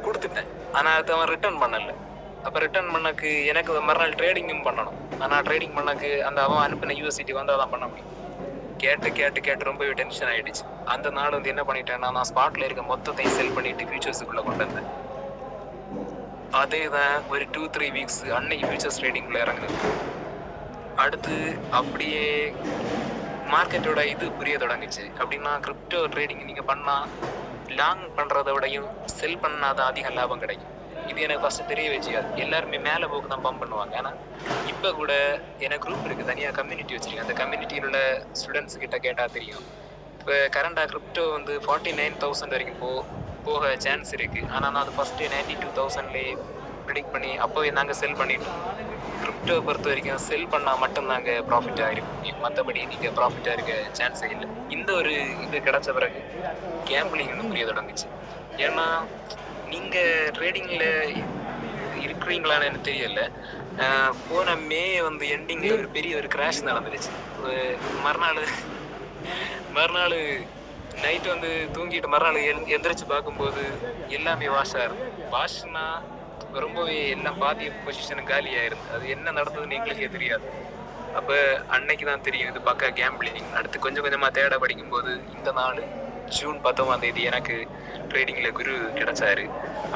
கொடுத்துட்டேன். ஆனால் அது அவன் ரிட்டர்ன் பண்ணலை. அப்போ ரிட்டர்ன் பண்ணக்கு எனக்கு மறுநாள் ட்ரேடிங்கும் பண்ணணும். ஆனால் ட்ரேடிங் பண்ணக்கு அந்த அவன் அனுப்பின யூஎஸ்டிடி வந்தால் தான் பண்ண முடியும். கேட்டு ரொம்பவே டென்ஷன் ஆகிடுச்சு. அந்த நாள் வந்து என்ன பண்ணிட்டேன்னா நான் ஸ்பாட்டில் இருக்க மொத்தத்தையும் செல் பண்ணிட்டு ஃபியூச்சர்ஸுக்குள்ளே கொண்டு வந்தேன். அதே தான் ஒரு 2-3 weeks அன்னைக்கு ஃபியூச்சர்ஸ் ட்ரேடிங்கில் இறங்குனது. அடுத்து அப்படியே மார்க்கெட்டோட இது புரிய தொடங்குச்சு. அப்படின்னா கிரிப்டோ ட்ரேடிங் நீங்கள் பண்ணால் லாங் பண்ணுறத விடையும் செல் பண்ணாதான் அதிக லாபம் கிடைக்கும். இது எனக்கு ஃபஸ்ட்டு தெரிய வச்சுக்காது. எல்லாருமே மேலே போக்கு தான் பம்ப் பண்ணுவாங்க. ஏன்னா இப்போ கூட எனக்கு குரூப் இருக்குது, தனியாக கம்யூனிட்டி வச்சுருக்கேன். அந்த கம்யூனிட்டியில் உள்ள ஸ்டூடெண்ட்ஸ் கிட்ட கேட்டால் தெரியும். இப்போ கரண்டாக கிரிப்டோ வந்து 49,000 வரைக்கும் போக சான்ஸ் இருக்குது. ஆனால் நான் அது ஃபஸ்ட்டு 92,000லேயே ப்ரிடிக்ட் பண்ணி அப்போவே நாங்கள் செல் பண்ணிட்டோம். கிரிப்டோ பொறுத்த வரைக்கும் செல் பண்ணால் மட்டும் நாங்கள் ப்ராஃபிட்டாக இருக்கும், மற்றபடி நீங்கள் ப்ராஃபிட்டாக இருக்க சான்ஸே இல்லை. இந்த ஒரு இது கிடச்ச பிறகு கேம்பிளிங் வந்து புரிய தொடங்குச்சு. ஏன்னா நீங்கள் ட்ரேடிங்கில் இருக்கிறீங்களான்னு எனக்கு தெரியல. போன மே வந்து எண்டிங்கில் ஒரு பெரிய ஒரு கிராஷ் நடந்துருச்சு. மறுநாள் நைட்டு வந்து தூங்கிட்டு மறுநாள் எந்திரிச்சு பார்க்கும்போது எல்லாமே வாஷாக இருந்து. வாஷ்னா ரொம்பவே எல்லாம் பாதிய பொசிஷன் காலி ஆயிருந்து. அது என்ன நடந்ததுன்னு எங்களுக்கே தெரியாது. அப்போ அன்னைக்கு தான் தெரியும் இது பக்கா கேம்பிளிங். அடுத்து கொஞ்சம் கொஞ்சமாக தேட படிக்கும்போது இந்த நாள் ஜூன் 19 எனக்கு ட்ரேடிங்கில் குரு கிடைச்சாரு.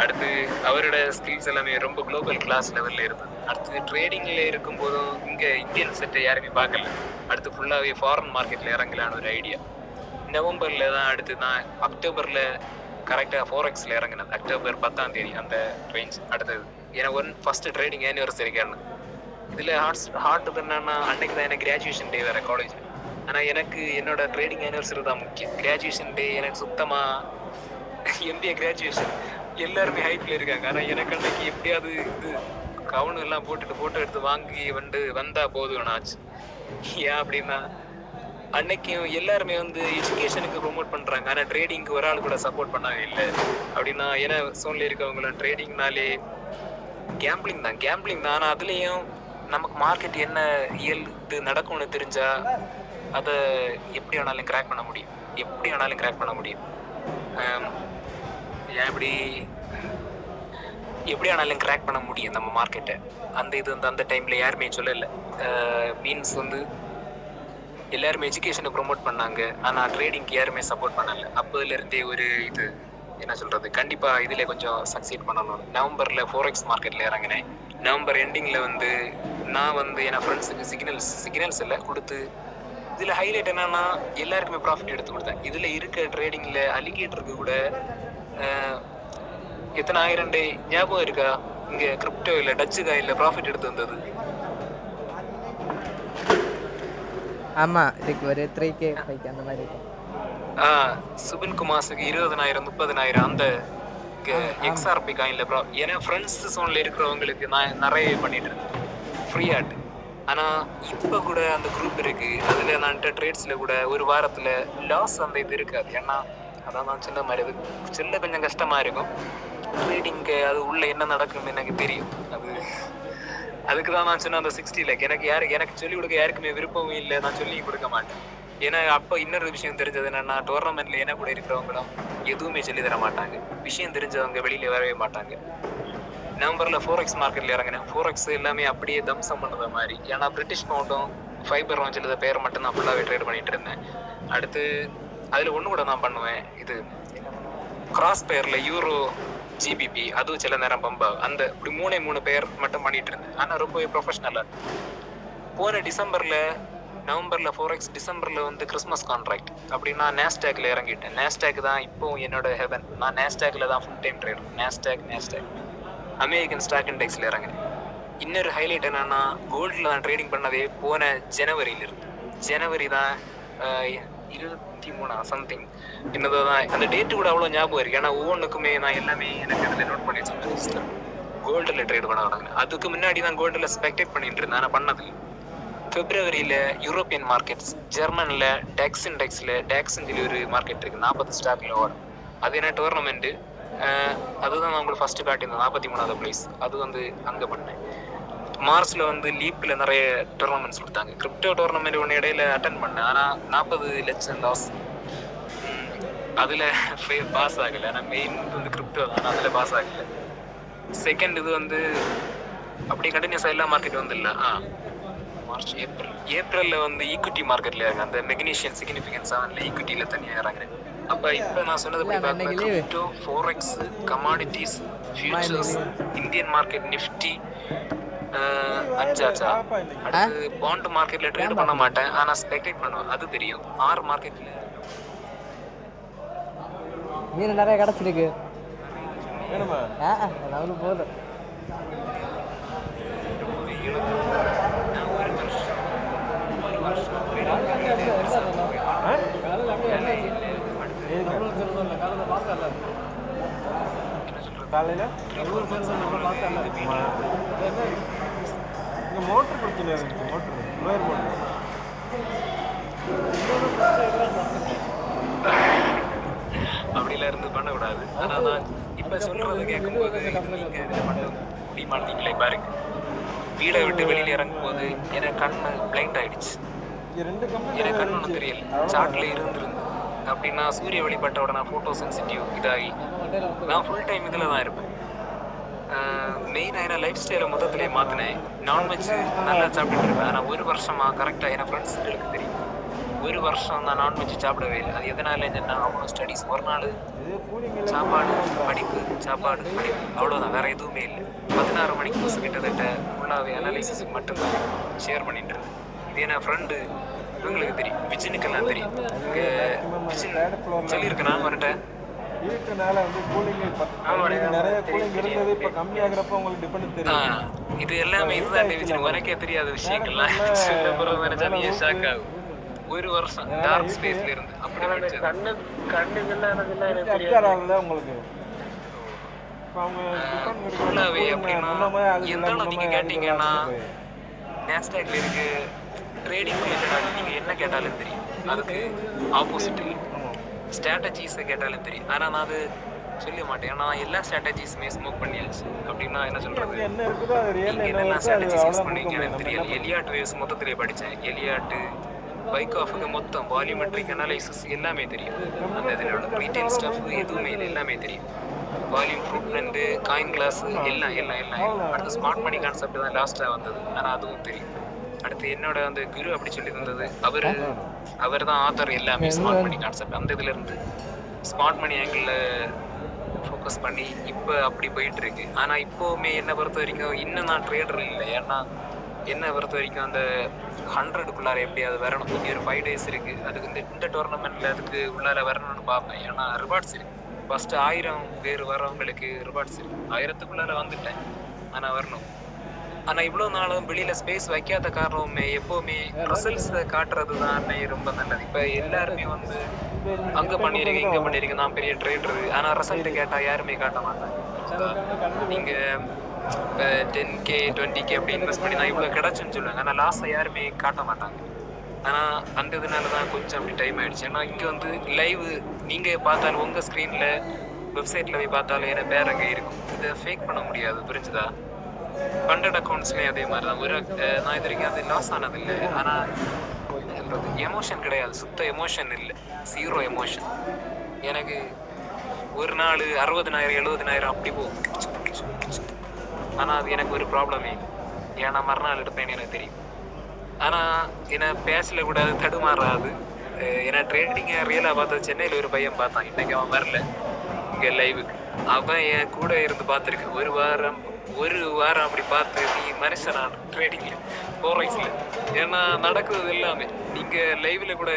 அடுத்து அவரோட ஸ்கில்ஸ் எல்லாமே ரொம்ப குளோபல் கிளாஸ் லெவலில் இருந்தது. அடுத்து ட்ரேடிங்கில் இருக்கும்போதும் இங்கே இந்தியன் செட்டை யாருமே பார்க்கல. அடுத்து ஃபுல்லாகவே ஃபாரின் மார்க்கெட்டில் இறங்கலான்னு ஒரு ஐடியா. நவம்பரில் தான் அடுத்து நான் அக்டோபரில் கரெக்டாக ஃபோரெக்ஸில் இறங்கினது. அக்டோபர் 10 அந்த ரேஞ்ச். அடுத்தது எனக்கு ஃபஸ்ட்டு ட்ரேடிங் ஆனிவர்சரிக்கான இதில் ஹார்ட் என்னன்னா அன்னைக்கு தான் எனக்கு கிராஜுவேஷன் டே வேறு காலேஜ். ஆனால் எனக்கு என்னோட ட்ரேடிங் ஆனிவர்சரி தான் முக்கியம். கிராஜுவேஷன் டே எனக்கு சுத்தமாக எம்பிஏ கிராஜுவேஷன் எல்லாருமே ஹைப்பில் இருக்காங்க. ஆனால் எனக்கு அன்னைக்கு எப்படியாவது இது கவுனு எல்லாம் போட்டோ எடுத்து வாங்கி வந்தால் போதும் ஆச்சு. ஏன் அப்படின்னா அன்னைக்கும் எல்லாருமே வந்து எஜுகேஷனுக்கு ப்ரொமோட் பண்ணுறாங்க, ஆனால் ட்ரேடிங்க்கு ஒரு ஆள் கூட சப்போர்ட் பண்ணவே இல்லை. அப்படின்னா ஏன்னா சோனில் இருக்கவங்களும் ட்ரேடிங்னாலே கேம்பிளிங் தான். ஆனால் அதுலேயும் நமக்கு மார்க்கெட் என்ன இது நடக்கும்னு தெரிஞ்சா அதை எப்படி வேணாலும் கிராக் பண்ண முடியும். எப்படி ஆனாலும் கிராக் பண்ண முடியும் நம்ம மார்க்கெட்டை. அந்த இது வந்து அந்த டைமில் யாருமே சொல்லலை. மீன்ஸ் வந்து எல்லாருமே எஜுகேஷனை ப்ரொமோட் பண்ணாங்க, ஆனால் ட்ரேடிங்க்கு யாருமே சப்போர்ட் பண்ணலை. அப்போதுலேருந்தே ஒரு இது என்ன சொல்கிறது, கண்டிப்பாக இதில் கொஞ்சம் சக்சீட் பண்ணணும். நவம்பரில் ஃபோரெக்ஸ் மார்க்கெட்டில் இறங்கினேன். நவம்பர் எண்டிங்கில் வந்து நான் வந்து என் ஃப்ரெண்ட்ஸுக்கு சிக்னல்ஸ் எல்லாம் கொடுத்து இதில் ஹைலைட் என்னன்னா எல்லாருக்குமே ப்ராஃபிட் எடுத்து கொடுத்தேன். இதில் இருக்க ட்ரேடிங்கில் அலிகேட்டருக்கு கூட எத்தனை ஆயிரம் டே ஞாபகம் இருக்கா? இங்கே கிரிப்டோ இல்லை டச்சு காயில் ப்ராஃபிட் எடுத்து வந்தது. ஆமாம், இதுக்கு ஒரு 3K 5K அந்த மாதிரி இருக்கும். சுபின் குமாஸுக்கு 20,000 30,000 அந்த எக்ஸ்ஆர்பி காயின்ல ஏன்னா ஃப்ரெண்ட்ஸ் சோனில் இருக்கிறவங்களுக்கு நான் நிறைய பண்ணிட்டு இருந்தேன் ஃப்ரீ ஆட். ஆனால் இப்போ கூட அந்த குரூப் இருக்குது, அதில் நான் ட்ரேட்ஸில் கூட ஒரு வாரத்தில் லாஸ் அந்த இது இருக்காது. ஏன்னா அதான் சின்ன மாதிரி அது கொஞ்சம் கஷ்டமாக இருக்கும். ட்ரேடிங்கு அது உள்ளே என்ன நடக்குன்னு எனக்கு தெரியும். அதுக்கு தான் நான் சொன்ன அந்த 60 லேக் எனக்கு சொல்லிக் கொடுக்க யாருக்குமே விருப்பமும் இல்லை, நான் சொல்லி கொடுக்க மாட்டேன். ஏன்னா அப்போ இன்னொரு விஷயம் தெரிஞ்சது என்னன்னா டோர்னமெண்ட்டில் என்ன கூட இருக்கிறவங்களும் எதுவுமே சொல்லி தர மாட்டாங்க. விஷயம் தெரிஞ்சவங்க வெளியில் வரவே மாட்டாங்க. நவம்பரில் ஃபோரெக்ஸ் மார்க்கெட்டில் இறங்கினேன். ஃபோரெக்ஸ் எல்லாமே அப்படியே தம்சம் பண்ணுற மாதிரி. ஏன்னா பிரிட்டிஷ் பவுண்டும் ஃபைபர் வாஞ்சல் பேர் மட்டும் நான் ஃபுல்லாகவே ட்ரேட் பண்ணிகிட்டு இருந்தேன். அடுத்து அதில் ஒன்று கூட நான் பண்ணுவேன், இது கிராஸ் பேரில் யூரோ ஜிபிபி, அதுவும் சில நேரம் பம்பா, அந்த இப்படி 3 பேர் மட்டும் பண்ணிட்டு இருந்தேன். ஆனால் ரொம்பவே ப்ரொஃபஷ்னலாக போன நவம்பரில் ஃபோரெக்ஸ் டிசம்பரில் வந்து கிறிஸ்மஸ் கான்ட்ராக்ட் அப்படின்னா நேஸ்டாக்ல இறங்கிட்டேன். நேஸ்டாக் தான் இப்போ என்னோட ஹெவன். நான் நேஸ்டாக்ல தான் full time trader. Nasdaq American stock இண்டெக்ஸில் இறங்குறேன். இன்னொரு ஹைலைட் என்னன்னா, கோல்டில் நான் ட்ரேடிங் பண்ணதே போன ஜனவரியிலிருந்து. ஜனவரி தான் 23 சம்திங் என்னதோ தான். அந்த டேட்டு கூட அவ்வளோ ஞாபகம் இருக்குது. ஏன்னா ஒவ்வொன்றுக்குமே நான் எல்லாமே எனக்கு அதில் நோட் பண்ணி வச்சுருக்கேன். கோல்டில் ட்ரேட் பண்ண வராங்க. அதுக்கு முன்னாடி தான் கோல்டில் ஸ்பெக்டேட் பண்ணிட்டு இருந்தேன். ஆனால் பண்ணதில்லை. பிப்ரவரியில் யூரோப்பியன் மார்க்கெட்ஸ், ஜெர்மனில் டெக்ஸ் இண்டெக்ஸில் டெக்ஸ்ன்னு சொல்லி ஒரு மார்க்கெட் இருக்குது, 40 ஸ்டாக்கில் ஓடும். அது என்ன டோர்னமெண்ட்டு, அதுதான் நான் உங்களுக்கு ஃபஸ்ட்டு காட்டியிருந்தேன், 43வது ப்ளேஸ். அது வந்து அங்கே பண்ணேன். மார்ச்சில் வந்து லீப்பில் நிறைய டோர்னமெண்ட்ஸ் கொடுத்தாங்க. கிரிப்டோ டோர்னமெண்ட் ஒன்று இடையில அட்டன் பண்ணேன். ஆனால் 40 லட்சம் லாஸ். அதில் பாஸ் ஆகலை. ஆனால் மெயின் வந்து கிரிப்டோ தான், ஆனால் அதில் பாஸ் ஆகலை. செகண்ட் இது வந்து அப்படியே கண்டினியூஸாக எல்லா மார்க்கெட் வந்து இல்லை. மார்ச் ஏப்ரலில் வந்து ஈக்விட்டி மார்க்கெட்டில் இறங்க, அந்த மெக்னீஷியன் சிக்னிஃபிகன்ஸ் அவனில் ஈக்விட்டியில் தனியாக இறங்குறேன். அப்போ இப்போ நான் சொன்னது படி பார்த்தா crypto, forex, commodities, futures, Indian market Nifty 5 ஆச்சா. அடுத்து பாண்ட் மார்க்கெட்டில் ட்ரேட் பண்ண மாட்டேன், ஆனால் ஸ்பெக்டேட் பண்ணுவேன். அது தெரியும். 6 மார்க்கெட்டில் மீன் நிறைய கிடச்சிருக்கு. அதாவது போதும். காலையில் இங்கே மோட்ரு பிரச்சனை இருக்குது. மோட்ரு ஃப்ளோயர் மோட்ரு அப்படிலாம் இருந்து பண்ணக்கூடாது. ஆனால் நான் இப்போ சொல்கிறத கேட்கும்போது நீங்கள் இதில் மட்டும் முடிய மாட்டீங்களே பாருங்க. வீடை விட்டு வெளியில் இறங்கும்போது எனக்கு கண்ணு பிளைண்ட் ஆகிடுச்சு. எனக்கு கண் ஒன்றும் தெரியல. சாட்டில் இருந்துருந்து அப்படின்னா சூரிய வழிபட்டோட நான் ஃபோட்டோ சென்சிட்டிவ் இதாகி நான் ஃபுல் டைம் இதில் தான் இருப்பேன். மெயினாக என்ன லைஃப் ஸ்டைலை மொத்தத்திலே மாற்றினேன். நான்வெஜ் நல்லா சாப்பிட்டுட்டு இருப்பேன். ஆனால் ஒரு வருஷமாக கரெக்டாக என் ஃப்ரெண்ட்ஸுங்களுக்கு தெரியும், ஒரு வருஷம் நான் நான்வெஜ் சாப்பிடவே இல்லை. அது எதனால என்னென்னா, அவ்வளோ ஸ்டடீஸ், ஒரு நாள் சாப்பாடு படிப்பு, சாப்பாடு படிப்பு, அவ்வளோதான், வேறு எதுவுமே இல்லை. 16 மணிக்கு பஸ் கிட்டத்தட்ட ஃபுல்லாகவே அனாலிசிஸ் மட்டும்தான் ஷேர் பண்ணிட்டு இருந்தேன். இது என் ஃப்ரெண்டு இவங்களுக்கு தெரியும், விஜினுக்கெல்லாம் தெரியும். இங்கே விஜின் சொல்லியிருக்கேன் நான் வரட்டேன். வீட்டுனால வந்து கூலிங் நிறைய கூலிங் இருந்தது, இப்போ கம்மியாகிறப்ப உங்களுக்கு டிஃபரன்ஸ் தெரியும். இது எல்லாமே இதுதான் விஜின், உனக்கே தெரியாத விஷயங்கள்லாம் சொல்ல போகிறது நினைச்சா நீ ஷாக் ஆகும். ஒரு வருஷம் டார்க் ஸ்பேஸ்ல இருந்து அப்படி படிச்சது. உங்களுக்கு ஃபுல்லாவே அப்படின்னா எந்த நீங்க கேட்டீங்கன்னா நேஸ்டாக்ல இருக்கு ட்ரேடிங் ரிலேட்டடாக நீங்கள் என்ன கேட்டாலும் தெரியும். அதுக்கு ஆப்போசிட் ஸ்ட்ராட்டஜிஸை கேட்டாலும் தெரியும். ஆனால் நான் அது சொல்ல மாட்டேன். ஏன்னா எல்லா ஸ்ட்ராட்டஜிஸுமே ஸ்மோக் பண்ணியாச்சு. அப்படின்னா என்ன சொல்கிறது, நீங்கள் என்னெல்லாம் ஸ்ட்ராட்டஜிஸ் யூஸ் பண்ணுவீங்கன்னு எனக்கு தெரியல. எலியாட் வேவ்ஸ் மொத்தத்திலே படித்தேன். எலியாட்டு பைக் ஆஃபுக்கு மொத்தம் வால்யூமெட்ரிக் அனாலிசிஸ் எல்லாமே தெரியும். அந்த இதில் உள்ள ரீட்டைல் ஸ்டாஃப் எதுவுமே இல்லை, எல்லாமே தெரியும். வால்யூம் ஃப்ரூட்மெண்ட்டு, காயின் கிளாஸ் எல்லாம் எல்லாம் எல்லாம். அடுத்து ஸ்மார்ட் மணி கான்செப்ட் தான் லாஸ்ட்டாக வந்தது, ஆனால் அதுவும் தெரியும். அடுத்து என்னோட அந்த குரு அப்படி சொல்லி தந்தது, அவர் தான் ஆத்தர் எல்லாமே ஸ்மார்ட் மணி கான்செப்ட். அந்த இதுல இருந்து ஸ்மார்ட் மணி ஆங்கிளில் ஃபோக்கஸ் பண்ணி இப்போ அப்படி போயிட்டு இருக்கு. ஆனால் இப்போவுமே என்னை பொறுத்த வரைக்கும் இன்னும் நான் ட்ரேடர் இல்லை. ஏன்னா என்னை பொறுத்த வரைக்கும் அந்த 100க்குள்ளார எப்படியாவது வரணும். இங்கே ஒரு 5 days இருக்கு. அதுக்கு இந்த டோர்னமெண்ட்ல அதுக்கு உள்ளார வரணும்னு பார்ப்பேன். ஏன்னா ரிவார்ட்ஸ் இருக்கு. ஃபர்ஸ்ட் 1000 பேர் வரவங்களுக்கு ரிவார்ட்ஸ் இருக்கு. 1000க்குள்ளார வந்துட்டேன், ஆனால் வரணும். ஆனால் இவ்வளோ நாளும் வெளியில் ஸ்பேஸ் வைக்காத காரணமே எப்போவுமே ரிசல்ட்ஸை காட்டுறது தான் ரொம்ப நல்லது. இப்போ எல்லாருமே வந்து அங்கே பண்ணிடுறீங்க இங்கே பண்ணிடுறீங்க, நான் பெரிய ட்ரேடரு, ஆனால் ரிசல்ட்டு கேட்டால் யாருமே காட்ட மாட்டாங்க. நீங்கள் இப்போ 10K 20K அப்படி இன்வெஸ்ட் பண்ணி நான் இவ்வளோ கிடச்சுன்னு சொல்லுவாங்க, ஆனால் லாஸை யாருமே காட்ட மாட்டாங்க. ஆனால் அந்த இதனால தான் கொஞ்சம் அப்படி டைம் ஆகிடுச்சு. ஏன்னா இங்கே வந்து லைவ் நீங்கள் பார்த்தாலும் உங்கள் ஸ்க்ரீனில் வெப்சைட்டில் போய் பார்த்தாலும் என்ன பேர் அங்கே இருக்கும். இதை ஃபேக் பண்ண முடியாது, புரிஞ்சுதா? ஃபண்டட் அக்கௌண்ட்ஸ்லேயும் அதே மாதிரி தான். நான் இது வரைக்கும் அது லாஸ் ஆனதில்லை. ஆனால் எமோஷன் கிடையாது, சுத்த எமோஷன் இல்லை, 0 எமோஷன். எனக்கு ஒரு நாள் 60,000 70,000 அப்படி போகும். ஆனால் அது எனக்கு ஒரு ப்ராப்ளமே இல்லை. ஏன்னா மறுநாள் எடுப்பேன்னு எனக்கு தெரியும். ஆனால் என்னை பேசல கூட தடுமாறாது. ஏன்னா ட்ரேடிங்கை ரியலாக பார்த்தது சென்னையில் ஒரு பையன் பார்த்தான். இன்றைக்கி அவன் வரல இங்கே லைவுக்கு. அவன் என் கூட இருந்து பார்த்துருக்கேன். ஒரு வாரம் அப்படி பார்த்து, நீ மனுஷனா ட்ரேடிங்கில் ஃபோரெக்ஸில்? ஏன்னா நடக்குது எல்லாமே நீங்கள் லைவில் கூட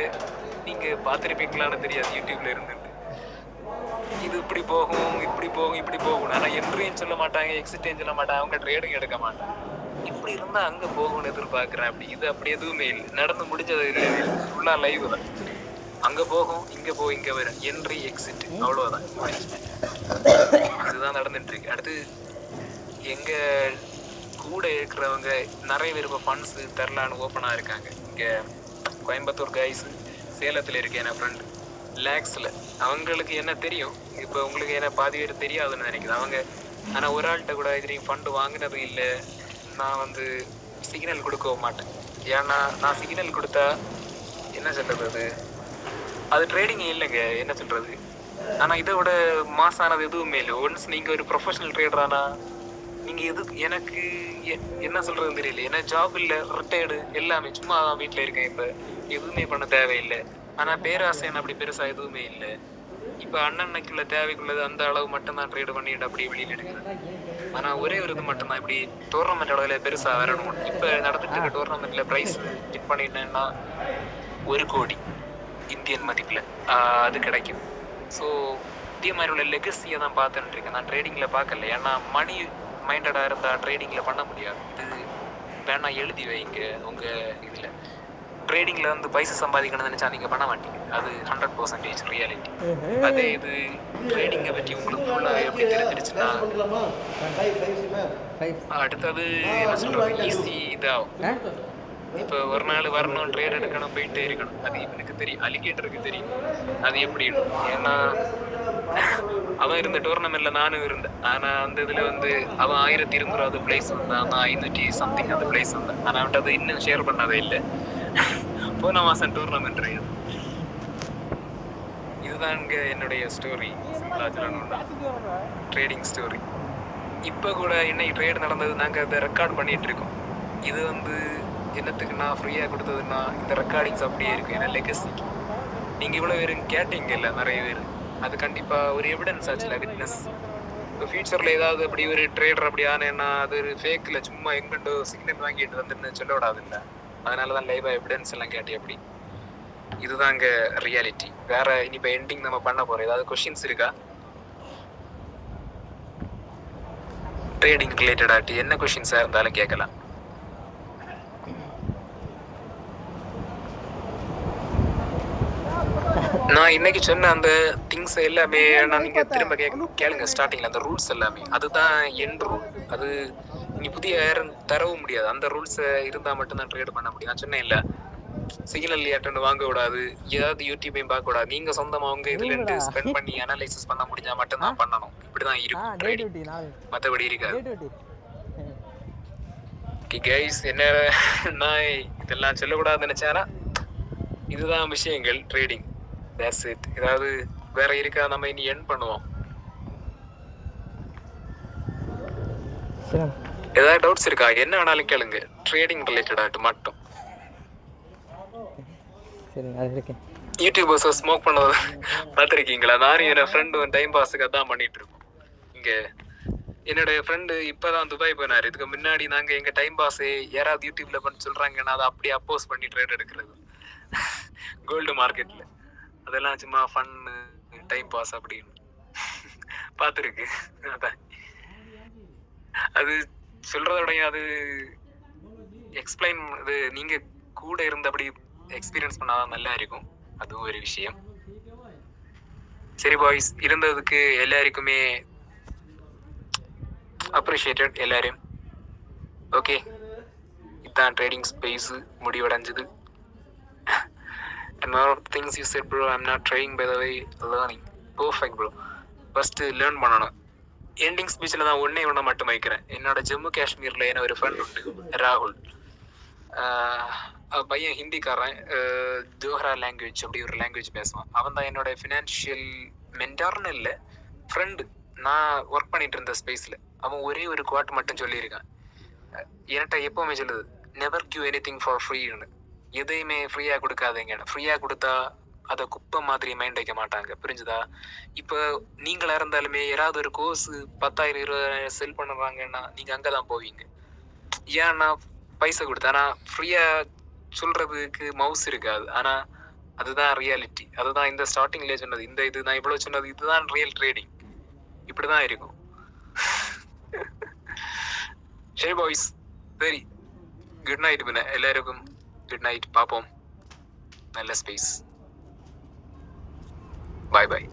நீங்கள் பார்த்துருப்பீங்களான்னு தெரியாது, யூடியூப்பில் இருந்துட்டு. இது இப்படி போகும் இப்படி போகும் இப்படி போகும். ஆனால் என்ட்ரியும் சொல்ல மாட்டாங்க, எக்ஸிட்டையும் சொல்ல மாட்டாங்க, அவங்க ட்ரேடும் எடுக்க மாட்டாங்க. இப்படி இருந்தால் அங்கே போகணும்னு எதிர்பார்க்குறேன். இது அப்படி எதுவுமே இல்லை. நடந்து முடிஞ்சது இல்லை, ஃபுல்லாக லைவ் தான். அங்கே போகும், இங்கே போகும், இங்கே வரும், என்ட்ரி எக்ஸிட், அவ்வளோதான். இதுதான் நடந்துட்டு இருக்கு. அடுத்து எங்கள் கூட இருக்கிறவங்க நிறைய பேர் இப்போ ஃபண்ட்ஸு தரலான்னு ஓப்பனாக இருக்காங்க. இங்கே கோயம்புத்தூர் கைஸு, சேலத்தில் இருக்கேன் என் ஃப்ரெண்டு லேக்ஸில். அவங்களுக்கு என்ன தெரியும், இப்போ உங்களுக்கு என்ன பாதி பேர் தெரியாதுன்னு நினைக்கிறேன் அவங்க. ஆனால் ஒரு ஆள்கிட்ட கூட இதுலேயும் ஃபண்டு வாங்கினது இல்லை. நான் சிக்னல் கொடுக்கவும் மாட்டேன். ஏன்னா நான் சிக்னல் கொடுத்தா என்ன சொல்கிறது, அது ட்ரேடிங் இல்லைங்க, என்ன சொல்கிறது. ஆனால் இதை விட மாசானது எதுவுமே இல்லை. ஒன்ஸ் நீங்கள் ஒரு ப்ரொஃபஷனல் ட்ரேடரானா நீங்கள் எனக்கு என்ன சொல்கிறதுன்னு தெரியல. ஏன்னா ஜாப் இல்லை, ரிட்டையர்டு, எல்லாமே சும்மா தான் வீட்டில் இருக்கேன். இப்போ எதுவுமே பண்ண தேவையில்லை. ஆனால் பேராசைன்னு அப்படி பெருசாக எதுவுமே இல்லை. இப்போ அண்ணனுக்குள்ள தேவைக்குள்ளது அந்த அளவு மட்டும்தான் ட்ரேடு பண்ணிட்டு அப்படி வெளியில் எடுக்கிறேன். ஆனால் ஒரே ஒரு இது மட்டும்தான், இப்படி டோர்னமெண்ட் அளவில் பெருசாக வரணும். இப்போ நடந்துட்டு இருக்க டோர்னமெண்ட்டில் ப்ரைஸ் வின் பண்ணிட்டேன்னா 1 கோடி இந்தியன் மதிப்பில் அது கிடைக்கும். ஸோ இதே மாதிரி உள்ள லெகசியை தான் பார்த்துட்டு இருக்கேன். நான் ட்ரேடிங்கில் பார்க்கல. ஏன்னா மணி மைண்டடாக இருந்தால் ட்ரேடிங்கில் பண்ண முடியாது. இது வேணா எழுதி வைங்க உங்கள் இதில். ட்ரேடிங்கில் பைசா சம்பாதிக்கணும்னு நினச்சா நீங்கள் பண்ண மாட்டீங்க. அது 100% ரியாலிட்டி. அதே இது ட்ரேடிங்கை பற்றி உங்களுக்கு ஃபுல்லாக எப்படி தெரிஞ்சிருச்சுன்னா அடுத்தது என்ன சொல்கிறது, ஈஸி இதாகும். இப்போ ஒரு நாள் வரணும், ட்ரேட் எடுக்கணும், போயிட்டே இருக்கணும். அது இவனுக்கு தெரியும், அலிகேட்டருக்கு தெரியும் அது எப்படி இருக்கும். ஏன்னா அவன் இருந்த டோர்னமெண்ட்டில் நானும் இருந்தேன். ஆனால் அந்த இதில் அவன் 1200 பிளேஸ் வந்தான், நான் 500 சம்திங் அந்த பிளேஸ் வந்தேன். ஆனால் அவன்ட்டு அது இன்னும் ஷேர் பண்ணாதே இல்லை. போன மாதம் டோர்னமெண்ட் இதுதான் இங்கே என்னுடைய ஸ்டோரி, ட்ரேடிங் ஸ்டோரி. இப்போ கூட இன்னைக்கு ட்ரேட் நடந்தது, நாங்கள் அதை ரெக்கார்ட் பண்ணிகிட்டு இருக்கோம். இது என்னத்துக்குன்னா ஃப்ரீயாக கொடுத்ததுன்னா இந்த ரெக்கார்டிங்ஸ் அப்படியே இருக்குது. ஏன்னா லெகசிக்கு நீங்கள் இவ்வளோ பேர் கேட்டீங்கல்ல, நிறைய பேர், அது கண்டிப்பாக ஒரு எவிடன்ஸ் ஆச்சுல, விட்னஸ். இப்போ ஃபியூச்சரில் ஏதாவது அப்படி ஒரு ட்ரேடர் அப்படி ஆனேன்னா அது ஒரு ஃபேக்கில் சும்மா எங்கிட்டோ சிக்னல் வாங்கிட்டு வந்துன்னு சொல்ல விடாது இல்லை. அதனால தான் லைவாக எவிடன்ஸ் எல்லாம் கேட்டி அப்படி. இதுதான் இங்கே ரியாலிட்டி. வேறு இனி இப்போ எண்டிங் நம்ம பண்ண போகிறோம். ஏதாவது கொஷின்ஸ் இருக்கா ட்ரேடிங் ரிலேட்டடாகிட்டு? என்ன கொஷின்ஸாக இருந்தாலும் கேட்கலாம். நான் இன்னைக்கு சொன்ன அந்த திங்ஸ் எல்லாமே நீங்க திரும்ப கேளுங்க. ஸ்டார்டிங்ல அந்த ரூல்ஸ் எல்லாமே அதுதான் எண்ட் ரூல். அது நீ புதிய யாரும் தரவும் முடியாது. அந்த ரூல்ஸ் இருந்தா மட்டும்தான் ட்ரேட் பண்ண முடியும். நான் சொன்னேன் இல்ல, சிக்னல் ஏட்டன்னு வாங்க கூடாது, ஏதாவது யூடியூபையும் பார்க்க கூடாது. நீங்க சொந்தமா உங்க இதுல இருந்து ஸ்பெண்ட் பண்ணி அனலைசிஸ் பண்ண முடிஞ்சா மட்டும்தான் பண்ணணும். இப்படிதான் இருக்கும், மற்றபடி இருக்காது. கைஸ், என்ன நான் இதெல்லாம் சொல்லக்கூடாதுன்னு நினைச்சானா இதுதான் விஷயங்கள் ட்ரேடிங். That's it. ஏதாவது வேற இருக்கா? நம்ம இனி எண்ட் பண்ணுவோம். ஏதாவது டவுட்ஸ் இருக்கா? என்ன வேணாலும் கேளுங்க, ட்ரேடிங் ரிலேட்டடாட்டு மட்டும். யூடியூபர்ஸ் ஸ்மோக் பண்ணது பார்த்துருக்கீங்களா? நானும் என் ஃப்ரெண்டும் டைம் பாஸுக்கு அதான் பண்ணிட்டு இருக்கோம். இங்கே என்னுடைய ஃப்ரெண்டு இப்போதான் துபாய் போனார். இதுக்கு முன்னாடி நாங்கள் எங்கள் டைம் பாஸு யாராவது யூடியூப்ல பண்ணி சொல்கிறாங்கன்னா அதை அப்படியே அப்போஸ் பண்ணி ட்ரேட் எடுக்கிறது கோல்டு மார்க்கெட்டில். அதெல்லாம் சும்மா ஃபன்னு டைம் பாஸ் அப்படின்னு பார்த்துருக்கு. அதான் அது சொல்கிறதோடைய அது எக்ஸ்பிளைன், இது நீங்கள் கூட இருந்து அப்படி எக்ஸ்பீரியன்ஸ் பண்ணாதான் நல்லா இருக்கும். அதுவும் ஒரு விஷயம். சரி பாய்ஸ், இருந்ததுக்கு எல்லாருக்குமே அப்ரிஷியேட்டட் எல்லாரும். ஓகே, இதுதான் ட்ரேடிங் ஸ்பேஸ் முடிவடைஞ்சது. And one of the things you said, bro, I'm not trying, by the way, learning. Perfect, bro. First learn பண்ணணும். எண்டிங் ஸ்பீச்சில் தான் ஒன்றே மட்டும் வைக்கிறேன். என்னோட ஜம்மு காஷ்மீரில் என்ன ஒரு ஃப்ரெண்ட் உண்டு, ராகுல். பையன் ஹிந்திக்காரன், ஜோஹரா லாங்குவேஜ் அப்படி ஒரு லாங்குவேஜ் பேசுவான். அவன் தான் என்னோட ஃபினான்ஷியல் மென்டார்னு இல்லை, ஃப்ரெண்டு. நான் ஒர்க் பண்ணிட்டு இருந்த ஸ்பேஸில் அவன் ஒரே ஒரு குவாட் மட்டும் சொல்லியிருக்கான். என்கிட்ட எப்போவுமே சொல்லுது, never give anything for ஃப்ரீன்னு. எதையுமே ஃப்ரீயாக கொடுக்காதீங்க. ஃப்ரீயாக கொடுத்தா அதை குப்பை மாதிரி மைண்ட் வைக்க மாட்டாங்க, புரிஞ்சுதா? இப்போ நீங்களாக இருந்தாலுமே யாராவது ஒரு கோர்ஸ் 10,000 20,000 செல் பண்ணுறாங்கன்னா நீங்கள் அங்கே தான் போவீங்க. ஏன்னா பைசா கொடுத்து. ஆனால் ஃப்ரீயாக சொல்கிறதுக்கு மவுஸ் இருக்காது. ஆனால் அதுதான் ரியாலிட்டி. அதுதான் இந்த ஸ்டார்டிங்லேயே சொன்னது. இந்த இது நான் இவ்வளோ சொன்னது இதுதான் ரியல் ட்ரேடிங். இப்படி தான் இருக்கும். சரி பாய்ஸ், சரி குட் நைட். പിന്നെ എല്ലാവർക്കും குட் நைட். பார்ப்போம். நல்ல ஸ்பேஸ். பாய் பாய்.